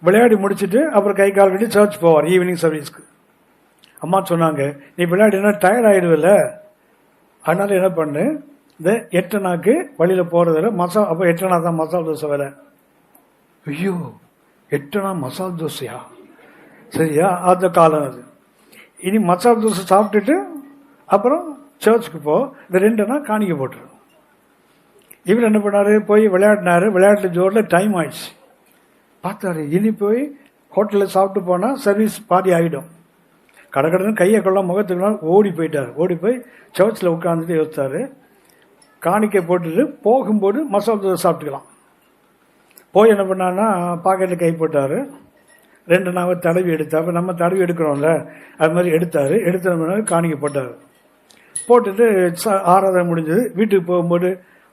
விளையாடி முடிச்சுட்டு அப்புறம் கை கால் கட்டி சர்ச் போவார் ஈவினிங் சர்வீஸ்க்கு. அம்மா சொன்னாங்க, நீ விளையாடினா டயர்ட் ஆகிடுவில்ல, அதனால என்ன பண்ணு, இந்த 8 அணாக்கு வழியில் போகிறதில்ல அப்போ 8 அணா தான் மசால் தோசை வேலை. ஐயோ 8 அணா மசால் தோசையா, சரியா, அந்த காலம் அது. இனி மசால் தோசை சாப்பிட்டுட்டு அப்புறம் சர்ச்சுக்கு போ, இந்த 2 அணா காணிக்க போட்டுரு. இவர் என்ன பண்ணாரு, போய் விளையாடினாரு. விளையாட்டு ஜோரில் டைம் ஆயிடுச்சு. பார்த்தாரு, இனி போய் ஹோட்டலில் சாப்பிட்டு போனால் சர்வீஸ் பாதி ஆகிடும். கடற்கடன்னு கையை கொள்ள முகத்துக்குலாம் ஓடி போயிட்டார். ஓடி போய் சர்ச்சில் உட்காந்துட்டு யோசித்தாரு, காணிக்கை போட்டுட்டு போகும்போது மசாலா தோசை சாப்பிட்டுக்கலாம். போய் என்ன பண்ணான்னா பாக்கெட்டில் கை போட்டார். 2 அணாவை தடவி எடுத்தார். நம்ம தடவி எடுக்கிறோம்ல, அது மாதிரி எடுத்தார். எடுத்த காணிக்கை போட்டார். போட்டுட்டு ஆராதனை முடிஞ்சது. வீட்டுக்கு போகும்போது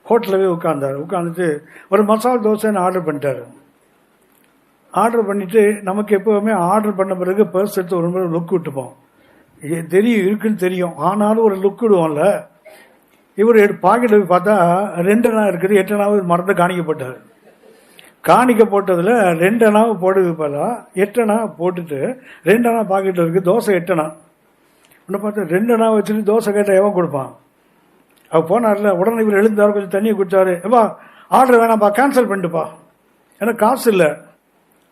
ஹோட்டலவே உட்கார்ந்தார். உட்காந்துட்டு ஒரு மசாலா தோசைன்னு ஆர்டர் பண்ணிட்டார். ஆர்டர் பண்ணிட்டு நமக்கு எப்போவுமே ஆர்டர் பண்ண பிறகு பர்ஸ் எடுத்து ஒரு முறை லுக் விட்டுப்போம், தெரியும் இருக்குன்னு தெரியும், ஆனாலும் ஒரு லுக் விடுவோம்ல. இவர் பாக்கெட்டில் போய் பார்த்தா 2 அணா இருக்குது, 8 அணாவை மறந்து காணிக்க போட்டார். காணிக்க போட்டதில் 2 அணாவை போடுது போல 8 அணா போட்டுட்டு 2 அணா பாக்கெட்டில் இருக்குது. தோசை 8 அணா. உன்னை பார்த்தா 2 அணா வச்சுட்டு தோசை கேட்டால் எவன் கொடுப்பான்? அவ போனார்ல, உடனே இவர் எழுந்தார், கொஞ்சம் தண்ணியை குடிச்சாரு. எப்பா ஆர்டர் வேணாம்ப்பா, கேன்சல் பண்ணிட்டுப்பா, ஏன்னா காசு இல்லை.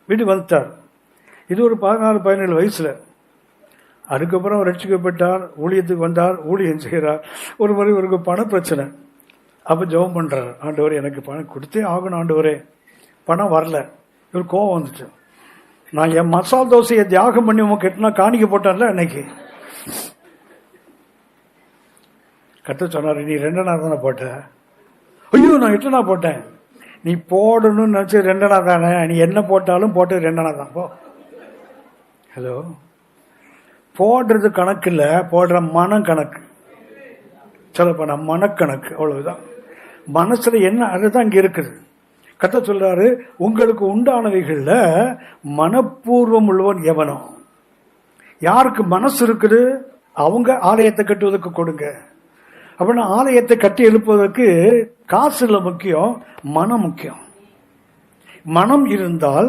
வீட்டுக்கு வந்துட்டார். இது ஒரு 16-17 வயசுல. அதுக்கப்புறம் ரட்சிக்கப்பட்டார், ஊழியத்துக்கு வந்தார், ஊழியம் செய்கிறார். ஒரு முறை இவருக்கு பண பிரச்சனை. அப்போ ஜெபம் பண்றார், ஆண்டவரே எனக்கு பணம் கொடுத்தே ஆகணும் ஆண்டவரே, பணம் வரல. இவர் கோவம் வந்துச்சு, நான் என் மசால் தோசையை தியாகம் பண்ணி உங்க கெட்டினா காணிக்க போட்டான்ல அன்னைக்கு. கத்த சொன்னார், நீ 2 அணா தானே போட்ட? ஐயோ நான் 8 அணா போட்டேன். நீ போடணும்னு நினைச்சு 2 அணா தானே, நீ என்ன போட்டாலும் போட்டு 2 அணா தான் போ. ஹலோ, போடுறது கணக்கு இல்ல, போடுற மனம் கணக்கு. சொல்லப்போனா மனக்கணக்கு, அவ்வளவுதான். மனசுல என்ன, அதுதான் இங்க இருக்குது. கத்த சொல்றாரு, உங்களுக்கு உண்டானவைகள்ல மனப்பூர்வம் உள்ளவன் எவனோ. யாருக்கு மனசு இருக்குது அவங்க ஆலயத்தை கட்டுவதற்கு கொடுங்க. அப்படின்னா ஆலயத்தை கட்டி எழுப்புவதற்கு காசு இல்லை முக்கியம், மனம் முக்கியம். மனம் இருந்தால்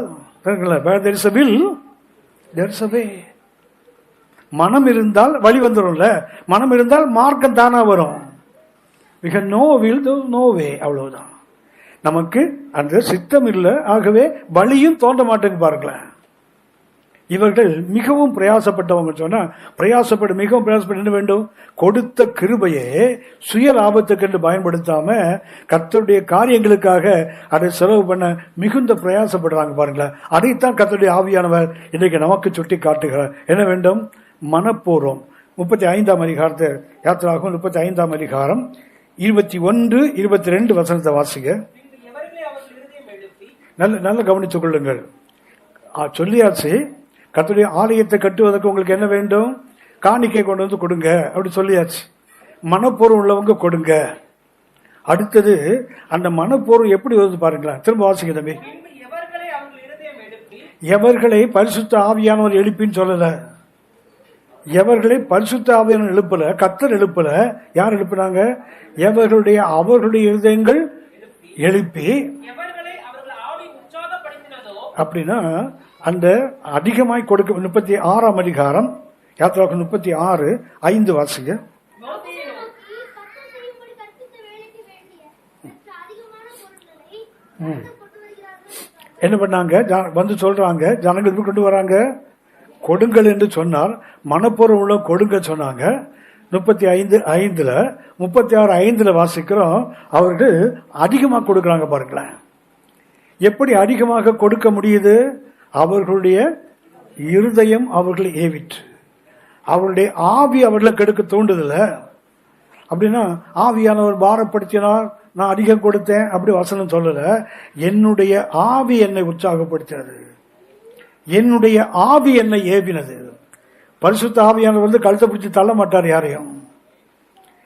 மனம் இருந்தால் வழி வந்துடும்ல. மனம் இருந்தால் மார்க்கம் தானா வரும். மிக நோவில் நோவே, அவ்வளவுதான். நமக்கு அந்த சித்தம் இல்லை, ஆகவே வழியும் தோன்ற மாட்டேங்க. பாருங்களேன், இவர்கள் மிகவும் பிரயாசப்பட்டவங்க. சொன்னா மிகவும் பிரயாசப்பட்டு என்ன வேண்டும், கொடுத்த கிருபையை சுய லாபத்துக்கு என்று பயன்படுத்தாம கர்த்தருடைய காரியங்களுக்காக அதை செலவு பண்ண மிகுந்த பிரயாசப்படுறாங்க. பாருங்களேன், அதைத்தான் கர்த்தருடைய ஆவியானவர் இன்றைக்கு நமக்கு சுட்டி காட்டுகிறார். என்ன வேண்டும், மனப்பூர்வம். 35ஆம் அதிகாரத்தை யாத்திராகும் 35ஆம் அதிகாரம் 21-22 வசனத்தை வாசிங்க. நல்ல கவனித்துக் கொள்ளுங்கள். சொல்லியாச்சு, கர்த்தருடைய ஆலயத்தை கட்டுவதற்கு உங்களுக்கு என்ன வேண்டும், காணிக்கை கொண்டு வந்து கொடுங்க அப்படி சொல்லியாச்சு. மனப்பூர்வம் உள்ளவங்க கொடுங்க. அடுத்தது அந்த மனப்பூர்வம் எப்படி வருது பாருங்களேன். திரும்ப வாசிங்க தம்பி. எவர்களை பரிசுத்த ஆவியானவர் எழுப்பின்னு சொல்லல, எவர்களை பரிசுத்த ஆவியானவர் எழுப்பல, கர்த்தர் எழுப்பல. யார் எழுப்பினாங்க? அவர்களுடைய இருதயங்கள் எழுப்பி. அப்படின்னா அந்த அதிகமாய் கொடுக்க 36ஆம் அதிகாரம் யாத்திராவுக்கு 36:5 வாசிங்க. என்ன பண்ணாங்க, வந்து சொல்றாங்க, ஜனங்களுக்கு கொண்டு வராங்க, கொடுங்கள் என்று சொன்னார். மனப்பூர்வம் உள்ள கொடுங்க சொன்னாங்க. 35:5 36:5 வாசிக்கிறோம். அவர்கள் அதிகமாக கொடுக்கறாங்க. பாருங்களேன், எப்படி அதிகமாக கொடுக்க முடியுது? அவர்களுடைய இருதயம் அவர்களை ஏவிற்று, அவருடைய ஆவி அவர்களை கெடுக்க தூண்டுதல. அப்படின்னா ஆவியானவர் பாரப்படுத்தினார், நான் அதிகம் கொடுத்தேன் அப்படி வசனம் சொல்லல. என்னுடைய ஆவி என்னை உற்சாகப்படுத்தினது, என்னுடைய ஆவி என்னை ஏவினது. பரிசுத்த ஆவியானவர் வந்து கழுத்தை பிடிச்சி தள்ள மாட்டார் யாரையும்.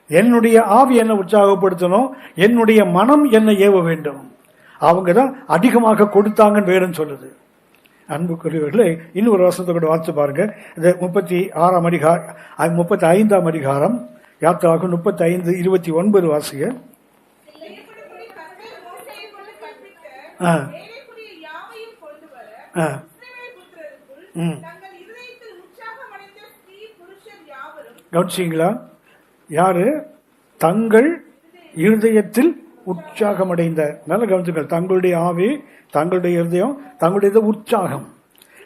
என்னுடைய ஆவி என்னை உற்சாகப்படுத்தணும், என்னுடைய மனம் என்னை ஏவ வேண்டும். அவங்க தான் அதிகமாக கொடுத்தாங்கன்னு வேறுன்னு சொல்லுது. அன்புக்குரியவர்களே, இன்னொரு வசனத்தை கூட வாசித்து பாருங்க. இந்த 36ஆம் அதிகாரம் 35ஆம் அதிகாரம் யாத்திராகும் 35:29 வாசிங்க. கவனிச்சீங்களா? யாரு? தங்கள் இருதயத்தில் உற்சாகமடைந்த. நல்ல கவனிச்சுங்கள். தங்களுடைய ஆவி, தங்களுடைய இருதயம், தங்களுடைய உற்சாகம்.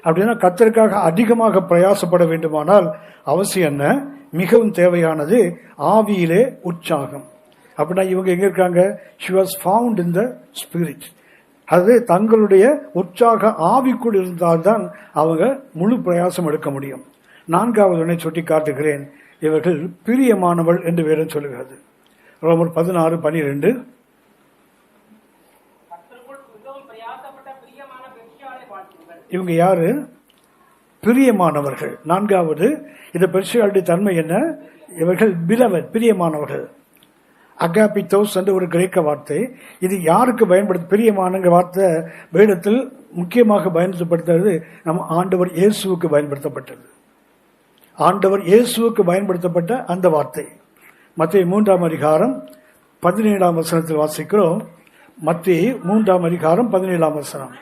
அப்படின்னா கர்த்தருக்காக அதிகமாக பிரயாசப்பட வேண்டுமானால் அவசியம் என்ன? மிகவும் தேவையானது ஆவியிலே உற்சாகம். அப்படின்னா இவங்க எங்க இருக்காங்க? she was found in the spirit. அது தங்களுடைய உற்சாக ஆவிக்குள் இருந்தால்தான் அவங்க முழு பிரயாசம் எடுக்க முடியும். 4வது ஒன்றை சுட்டி காட்டுகிறேன். இவர்கள் பிரியமானவள் என்று வேறு சொல்லுகிறது. ரோமர் 16:12. இவங்க யாரு? பிரியமானவர்கள். 4வது, இந்த பெர்சியாளுடைய தன்மை என்ன? இவர்கள் பிலவட், பிரியமானவர்கள். அகாபித்தோஸ் என்ற ஒரு கிரேக்க வார்த்தை. இது யாருக்கு பயன்படுத்த? பிரியமானங்க வார்த்தை வேதத்தில் முக்கியமாக பயன்படுத்தப்பட்டது நம்ம ஆண்டவர் இயேசுவுக்கு பயன்படுத்தப்பட்டது. ஆண்டவர் இயேசுவுக்கு பயன்படுத்தப்பட்ட அந்த வார்த்தை மத்தேயு 3ஆம் அதிகாரம் 17ஆம் வசனத்தில் வாசிக்கிறோம். மத்தேயு 3ஆம் அதிகாரம் 17ஆம் வசனம்.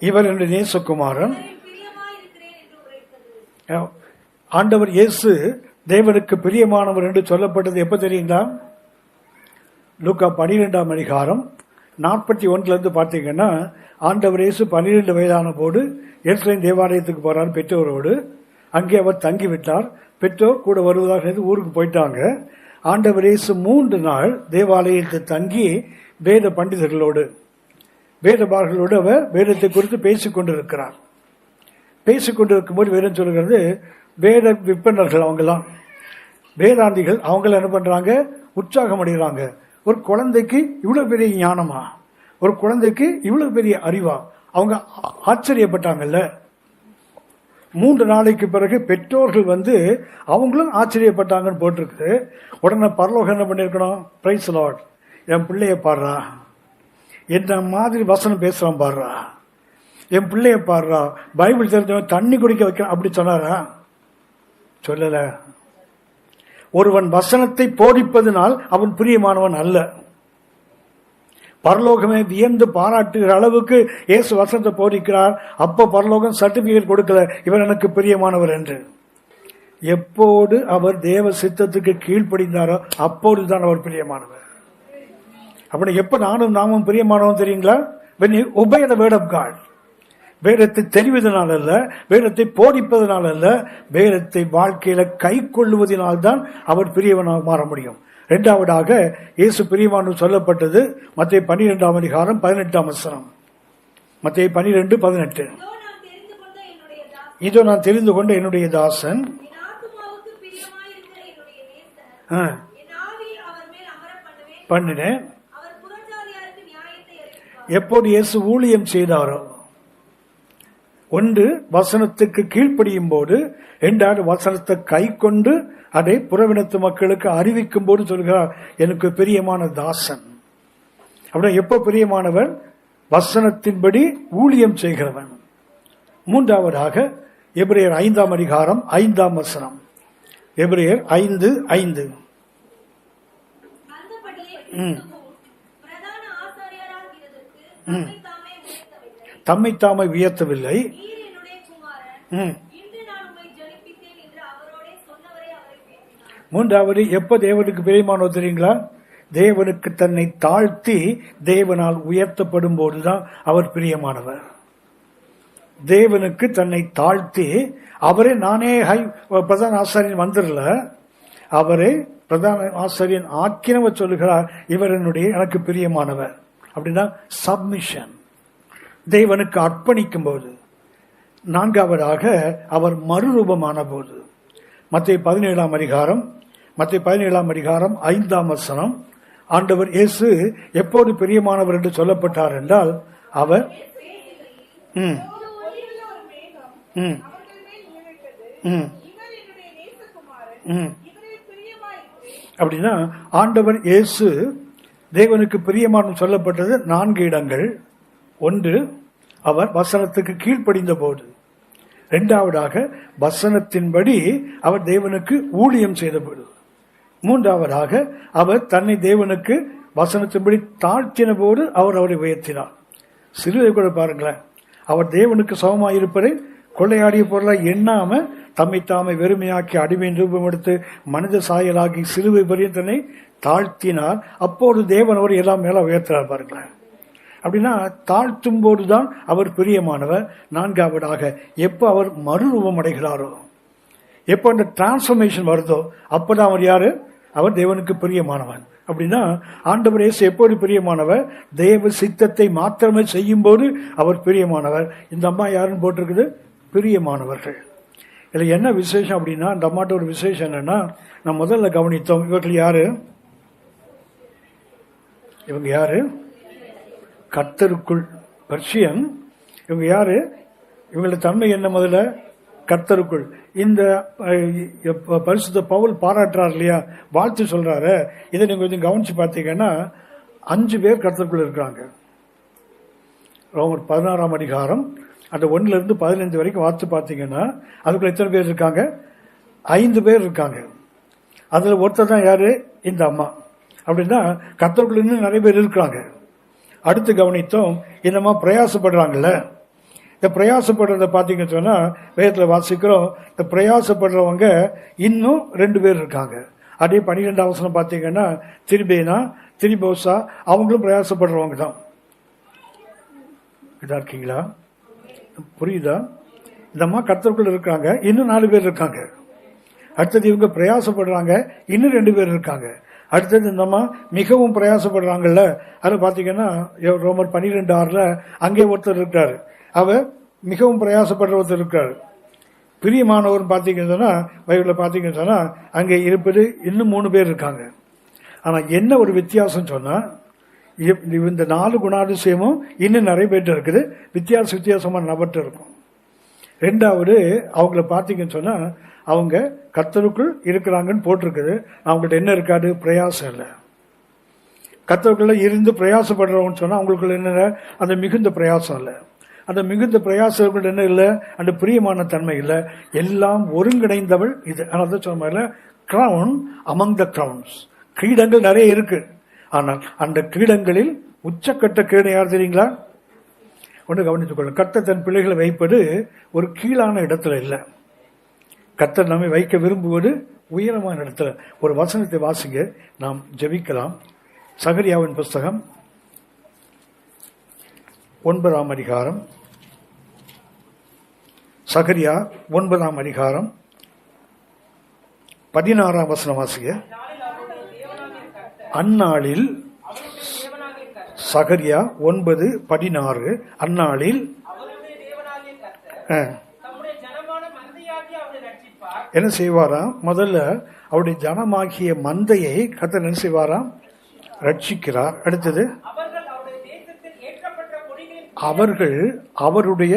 இவர் என்னுடைய நேசகுமாரன். ஆண்டவர் இயேசு தேவனுக்கு பிரியமானவர் என்று சொல்லப்பட்டது எப்ப தெரியுங்களா? லூக்கா 12ஆம் அதிகாரம் 41 பார்த்தீங்கன்னா, ஆண்டவர் இயேசு 12 வயதான போது எருசலேம் தேவாலயத்துக்கு போறார் பெற்றோரோடு. அங்கே அவர் தங்கிவிட்டார். பெற்றோர் கூட வருவதாக ஊருக்கு போயிட்டாங்க. ஆண்டவர் இயேசு 3 நாள் தேவாலயத்தில் தங்கி வேத பண்டிதர்களோடு, வேதபாரர்களோடு அவர் வேதத்தை குறித்து பேசிக் கொண்டிருக்கிறார். பேசிக் கொண்டிருக்கும் போது வேதம் சொல்கிறது, வேத விற்பனர்கள் அவங்கெல்லாம், வேதாந்திகள் அவங்கள என்ன பண்றாங்க? உற்சாகம் அடைகிறாங்க. ஒரு குழந்தைக்கு இவ்வளவு பெரிய ஞானமா, ஒரு குழந்தைக்கு இவ்வளவு பெரிய அறிவா? அவங்க ஆச்சரியப்பட்டாங்கல்ல. 3 நாளைக்கு பிறகு பெற்றோர்கள் அவங்களும் ஆச்சரியப்பட்டாங்கன்னு போட்டிருக்கு. உடனே பரலோகம் என்ன பண்ணிருக்கணும்? பிரைஸ் லார்ட், என் பிள்ளைய பாடுறா, என்ன மாதிரி வசனம் பேசுறான் பாடுறா, என் பிள்ளைய பாடுறா, பைபிள் தெரிஞ்சவன் தண்ணி குடிக்க வைக்க, அப்படி சொன்னாரா? சொல்லல. ஒருவன் வசனத்தை போதிப்பதனால் அவன் பிரியமானவன் அல்ல. பரலோகமே வியந்து பாராட்டுகிற அளவுக்கு இயேசு வசனத்தை போதிக்கிறார். அப்ப பரலோகம் சர்டிபிகேட் கொடுக்கல, இவர் எனக்கு பிரியமானவர் என்று. எப்போது அவர் தேவ சித்தத்துக்கு கீழ்ப்படிந்தாரோ அப்போதுதான் அவர் பிரியமானவர். அப்படி எப்ப நாமும் பிரியமானவன் தெரியுங்களா? when you obey the word of God. வேதத்தை தெரிவதனால் அல்ல, வேதத்தை போதிப்பதனால் அல்ல, வேதத்தை வாழ்க்கையில கை கொள்ளுவதனால்தான் அவர் பிரியவனாக மாற முடியும். 2வதாக இயேசு பிரியமானவர் சொல்லப்பட்டது மத்தேயு 12ஆம் அதிகாரம் 18ஆம் வசனம். மத்தேயு 12:18. இதோ நான் தெரிந்து கொண்ட என்னுடைய தாசன், பண்ணினேன். எப்போது இயேசு ஊழியம் செய்தாரோ, 1 வசனத்துக்கு கீழ்ப்படியும் போது, 2வது வசனத்தை கை கொண்டு அதை புறவினத்து மக்களுக்கு அறிவிக்கும் போது சொல்கிறார், எனக்கு பிரியமான தாசன். அப்படின்னா எப்ப பிரியமானவன்? வசனத்தின்படி ஊழியம் செய்கிறவன். 3வதாக எபிரேயர் 5ஆம் அதிகாரம் 5ஆம் வசனம். எபிரேயர் 5:5. தம்மை தாமே உயர்த்தவில்லை. 3வது எப்ப தேவனுக்கு பிரியமானவர் தெரியுங்களா? தேவனுக்கு தன்னை தாழ்த்தி தேவனால் உயர்த்தப்படும் போதுதான் அவர் பிரியமானவர். தேவனுக்கு தன்னை தாழ்த்தி அவரே, நானே பிரதான ஆசாரியன் வந்துடல, அவரே பிரதான ஆசாரியன் ஆக்கினவர் சொல்லுகிறார், இவர் எனக்கு பிரியமானவர். அப்படின்னா சப்மிஷன், தேவனுக்கு அர்ப்பணிக்கும் போது. 4வதாக அவர் மறுரூபமான போது. மத்தேயு 17ஆம் அதிகாரம் 5ஆம் வசனம். ஆண்டவர் இயேசு எப்போது பிரியமானவர் என்று சொல்லப்பட்டார் என்றால், அவர் அப்படின்னா ஆண்டவர் இயேசு தேவனுக்கு பிரியமான சொல்லப்பட்டது 4 இடங்கள். ஒன்று, அவர் வசனத்துக்கு கீழ்ப்படிந்த போது. இரண்டாவதாக, வசனத்தின்படி அவர் தேவனுக்கு ஊழியம் செய்த போது. மூன்றாவதாக, அவர் தன்னை தேவனுக்கு வசனத்தின்படி தாழ்த்தின போது அவரை உயர்த்தினார். சிலுவை கூட பாருங்களேன், அவர் தேவனுக்கு சமமாயிருப்பதை கொள்ளையாடிய பொருளாய் எண்ணாம தம்மை தாமை வெறுமையாக்கி அடிமையின் ரூபம் எடுத்து மனித சாயலாகி சிலுவை பரியந்தம் தன்னை தாழ்த்தினார். அப்போது தேவன் அவர் எல்லாம் மேல உயர்த்தினார். பாருங்களேன், அப்படின்னா தாழ்த்தும் போதுதான் அவர் பிரியமானவர். நான்காவதாக, எப்ப அவர் மறுரூபம் அடைகிறாரோ, எப்ப அந்த டிரான்ஸ்பர்மேஷன் வருதோ, அப்பதான் அவர் யாரு? அவர் தேவனுக்கு பிரியமானவன். அப்படின்னா ஆண்டவர் இயேசு எப்போது பிரியமானவர்? தேவ சித்தத்தை மாத்திரமே செய்யும் போது அவர் பிரியமானவர். இந்த அம்மா யாருன்னு போட்டிருக்குது? பிரியமானவர்கள். இதுல என்ன விசேஷம் அப்படின்னா, இந்த அம்மாட்ட ஒரு விசேஷம் என்னன்னா, நான் முதல்ல கவனித்தோம், இவர்கள் யாரு? இவங்க யாரு? கர்த்தருக்குள் பர்ஷியன். இவங்க யாரு? இவங்களோட தன்மை என்ன? முதல்ல கர்த்தருக்குள். இந்த பரிசுத்த பவுல் பாராட்டுறார் இல்லையா, வாழ்த்து சொல்றாரு. இதை நீங்க கொஞ்சம் கவனிச்சு பார்த்தீங்கன்னா 5 பேர் கர்த்தருக்குள் இருக்கிறாங்க. ரோமர் 16ஆம் அதிகாரம் அந்த 1 இருந்து 15 வரைக்கும் வார்த்தை பார்த்தீங்கன்னா அதுக்குள்ள எத்தனை பேர் இருக்காங்க? 5 பேர் இருக்காங்க. அதுல ஒருத்தர் தான் யாரு? இந்த அம்மா. அப்படின்னா கர்த்தருக்குள்ள இன்னும் நிறைய பேர் இருக்கிறாங்க. அடுத்து கவனித்தோம், இந்த அம்மா பிரயாசப்படுறாங்கல்ல. இந்த பிரயாசப்படுறத பாத்தீங்கன்னு சொன்னா வேதத்துல வாசிக்கிறோம், இந்த பிரயாசப்படுறவங்க இன்னும் 2 பேர் இருக்காங்க. அதே 12ஆம் வசனம் பாத்தீங்கன்னா திரிபேனா, திரிபோசா, அவங்களும் பிரயாசப்படுறவங்க தான். இதா இருக்கீங்களா? புரியுதா? இந்த அம்மா கர்த்தருக்குள்ள இருக்காங்க, இன்னும் 4 பேர் இருக்காங்க. அடுத்தது இவங்க பிரயாசப்படுறாங்க, இன்னும் 2 பேர் இருக்காங்க. அடுத்தது இந்த அம்மா மிகவும் பிரயாசப்படுறாங்கல்ல, அது பாத்தீங்கன்னா ரோமர் 12:6 அங்கே ஒருத்தர் இருக்காரு, அவர் மிகவும் பிரயாசப்படுற ஒருத்தர் இருக்காரு. பிரியமானவர் பாத்தீங்கன்னா பைபிள்ல பாத்தீங்கன்னு சொன்னா அங்கே இருப்பது இன்னும் 3 பேர் இருக்காங்க. ஆனா என்ன ஒரு வித்தியாசம் சொன்னா, இந்த 4 குணாதிசயமும் இன்னும் நிறைய பேர்ட்ட இருக்குது, வித்தியாசமான நபர்கிட்ட இருக்கும். ரெண்டாவது, அவங்கள பாத்தீங்கன்னு சொன்னா அவங்க கர்த்தருக்குள் இருக்கிறாங்கன்னு போட்டிருக்குது. அவங்கள்ட்ட என்ன இருக்காது? பிரயாசம் இல்லை. கர்த்தருக்குள்ள இருந்து பிரயாசப்படுறவங்கன்னு சொன்னா அவங்களுக்குள்ள என்ன? அந்த மிகுந்த பிரயாசம் இல்லை. அந்த மிகுந்த பிரயாசங்கள் என்ன இல்லை? அந்த பிரியமான தன்மை இல்லை. எல்லாம் ஒருங்கிணைந்தவள் இது. ஆனால் சொன்ன மாதிரி கிரவுன் அமங் த கிரவுன்ஸ், கிரீடங்கள் நிறைய இருக்கு. ஆனால் அந்த கிரீடங்களில் உச்சக்கட்ட கிரீடம் யார் தெரியுங்களா? ஒன்று கவனித்துக் கொள்ள, கர்த்தர் தன் பிள்ளைகளை வைப்பது ஒரு கீழான இடத்துல இல்லை. கர்த்தர் நம்மை வைக்க விரும்புவது உயரமான இடத்துல. ஒரு வசனத்தை வாசிங்க, நாம் ஜெபிக்கலாம். சகரியாவின் புஸ்தகம் 9ஆம் அதிகாரம். சகரியா 9ஆம் அதிகாரம் 16ஆம் வசனம் வாசிங்க. அந்நாளில், சகரியா 9:16, அந்நாளில் என்ன செய்வாராம்? முதல்ல அவருடைய ஜனமாகிய மந்தையை கர்த்தர் என்ன செய்வாராம்? ரட்சிக்கிறார். அடுத்தது, அவர்கள் அவருடைய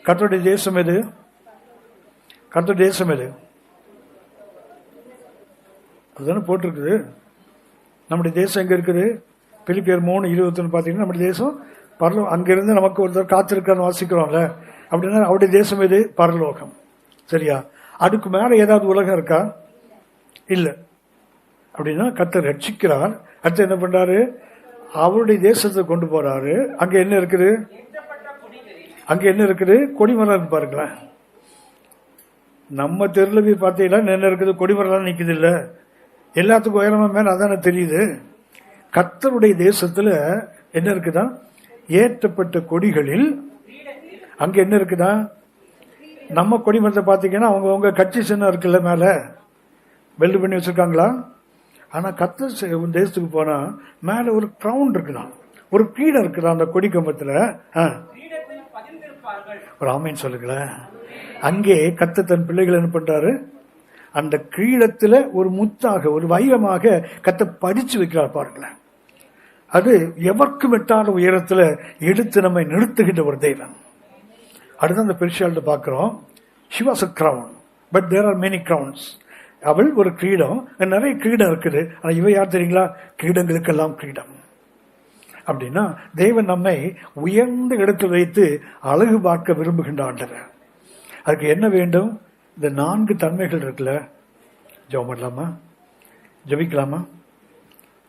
கர்த்தருடைய தேசம் எது? கர்த்தருடைய தேசம் எது? அதுதானே போட்டிருக்குது. நம்முடைய தேசம் எங்க இருக்குது? பிலிப்பியர் 3:21 பாத்தீங்கன்னா நம்முடைய தேசம் பரலோகம். அங்கிருந்து நமக்கு ஒருத்தர் காத்திருக்கான்னு வாசிக்கிறோம்ல. அப்படின்னா அவருடைய தேசம் எது? பரலோகம். சரியா? அதுக்கு மேல ஏதாவது உலகம் இருக்கா? இல்ல. அப்படின்னா கர்த்தர் ரட்சிக்கிறார். அடுத்து என்ன பண்றாரு? அவருடைய தேசத்தை கொண்டு போறாரு. அங்க என்ன இருக்குது? அங்க என்ன இருக்குது? கொடிமரம். பாருங்களேன், நம்ம தெருல போய் பார்த்தீங்கன்னா என்ன இருக்குது? கொடிமரம் நிக்குது இல்ல. எல்லாத்துக்கும் உயரமா மேல அதான தெரியுது. கர்த்தருடைய தேசத்துல என்ன இருக்குதா? ஏற்றப்பட்ட கொடிகளில் அங்க என்ன இருக்குதா? நம்ம கொடிமரத்தை பாத்தீங்கன்னா அவங்க கட்சி சின்னம் இருக்குல்ல, மேல வெல்டு பண்ணி வச்சிருக்காங்களா? ஆனா கர்த்தர் தேசத்துக்கு போனா மேல ஒரு கிரவுன் இருக்குதான், ஒரு கிரீடம் இருக்குதா அந்த கொடி கம்பத்துல. ஒரு ஆமீன் சொல்லுங்களேன். அங்கே கர்த்தர் தன் பிள்ளைகள் என்ன பண்றாரு? அந்த கிரீடத்துல ஒரு முத்தாக, ஒரு வைரமாக கர்த்தர் பதிச்சு வைக்கிறார். பாருங்களேன், அது எவர்க்கும் எட்டான உயரத்துல எடுத்து நம்மை நிறுத்துகின்ற ஒரு தெய்வம். அடுத்து அந்த பெருசால்ட்ட பார்க்கிறோம். She was a crown, but there are many crowns. அவள் ஒரு கிரீடம், நிறைய கிரீடம் இருக்குது. ஆனா இவ யார் தெரியுங்களா? கிரீடங்களுக்கெல்லாம் கிரீடம். அப்படின்னா தேவன் நம்மை உயர்ந்த இடத்தில் வைத்து அழகு பார்க்க விரும்புகின்ற ஆண்டவர். அதுக்கு என்ன வேண்டும்? இந்த 4 தன்மைகள் இருக்குல்ல. ஜெபம் பண்ணலாமா? ஜெபிக்கலாமா?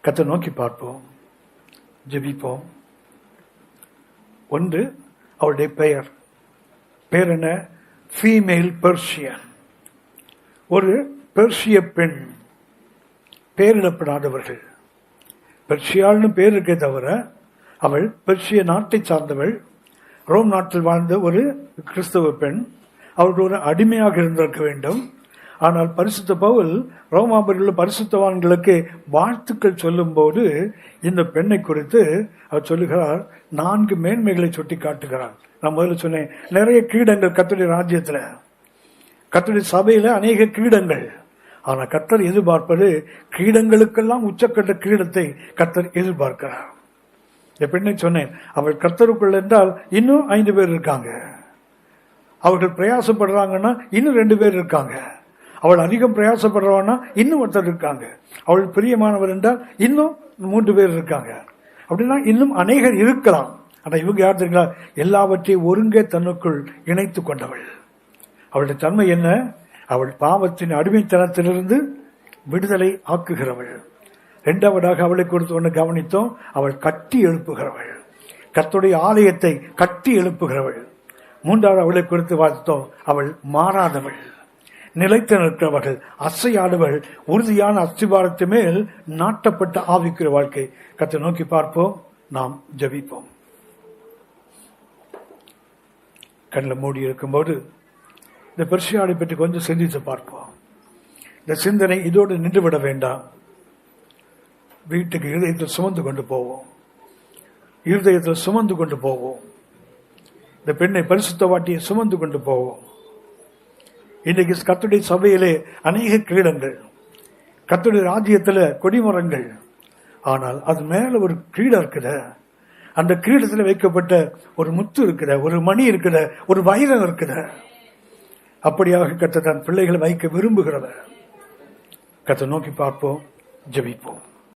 கர்த்தரை நோக்கி பார்ப்போம், ஜெபிப்போம். ஒன்று, அவளுடைய பெயர். பேர் என்ன? Female Persian. ஒரு பெர்ஷிய பெண், பேரிடப்படாதவர்கள். பெர்ஷியாள்னு பேர் இருக்கே தவிர அவள் பெர்ஷிய நாட்டை சார்ந்தவள். ரோம் நாட்டில் வாழ்ந்த ஒரு கிறிஸ்தவ பெண். அவர்கள் ஒரு அடிமையாக இருந்திருக்க வேண்டும். ஆனால் பரிசுத்த பவுல் ரோமாபுரியில் பரிசுத்தவான்களுக்கு வாழ்த்துக்கள் சொல்லும் போது இந்த பெண்ணை குறித்து அவர் சொல்லுகிறார், 4 மேன்மைகளை சுட்டி காட்டுகிறார். நான் முதல்ல சொன்னேன், நிறைய கிரீடங்கள் கர்த்தருடைய ராஜ்யத்தில், கர்த்தருடைய சபையில அநேக கிரீடங்கள். ஆனா கர்த்தர் எதிர்பார்ப்பது, கிரீடங்களுக்கெல்லாம் உச்சக்கட்ட கிரீடத்தை கர்த்தர் எதிர்பார்க்கிறார். இந்த பெண்ணை சொன்னேன், அவள் கர்த்தருக்குள் என்றால் இன்னும் 5 பேர் இருக்காங்க. அவர்கள் பிரயாசப்படுறாங்கன்னா இன்னும் 2 பேர் இருக்காங்க. அவள் அதிகம் பிரயாசப்படுறவன்னா இன்னும் ஒருத்தர் இருக்காங்க. அவள் பிரியமானவர் என்றால் இன்னும் 3 பேர் இருக்காங்க. அப்படின்னா இன்னும் அநேகர் இருக்கலாம். ஆனா இவங்க யார் தெரியுங்களா? எல்லாவற்றையும் ஒருங்கே தன்னுக்குள் இணைத்து கொண்டவள். அவளுடைய தன்மை என்ன? அவள் பாவத்தின் அடிமைத்தனத்திலிருந்து விடுதலை ஆக்குகிறவள். 2வதாக அவளை குறித்து ஒன்று கவனித்தோம், அவள் கட்டி எழுப்புகிறவள். கர்த்தருடைய ஆலயத்தை கட்டி எழுப்புகிறவள். 3வது அவளை குறித்து பார்த்தோம், அவள் மாறாதவள், நிலைத்து நிற்கிறவர்கள், அசையாடுவள், உறுதியான அஸ்திபாரத்து மேல் நாட்டப்பட்ட ஆவிக்குரிய வாழ்க்கை. கர்த்தரை நோக்கி பார்ப்போம், நாம் ஜெபிப்போம். கண்ணில் மூடி இருக்கும்போது இந்த பெர்ஷியாளை பற்றி கொஞ்சம் சிந்தித்து பார்ப்போம். இந்த சிந்தனை இதோடு நின்றுவிட வேண்டாம். வீட்டுக்கு இருதயத்தில் சுமந்து கொண்டு போவோம், இருதயத்தில் சுமந்து கொண்டு போவோம். இந்த பெண்ணை பரிசுத்தவாட்டியை சுமந்து கொண்டு போவோம். இன்றைக்கு கர்த்தருடைய சபையிலே அநேக கிரீடங்கள், கர்த்தருடைய ராஜ்யத்தில் கொடிமரங்கள். ஆனால் அது மேல ஒரு கிரீடம் இருக்குத, அந்த கிரீடத்தில் வைக்கப்பட்ட ஒரு முத்து இருக்குத, ஒரு மணி இருக்குத, ஒரு வைரம் இருக்குத. அப்படியாக கர்த்தர் தன் பிள்ளைகளை வைக்க விரும்புகிறவர். கர்த்தரை நோக்கி பார்ப்போம், ஜெபிப்போம்.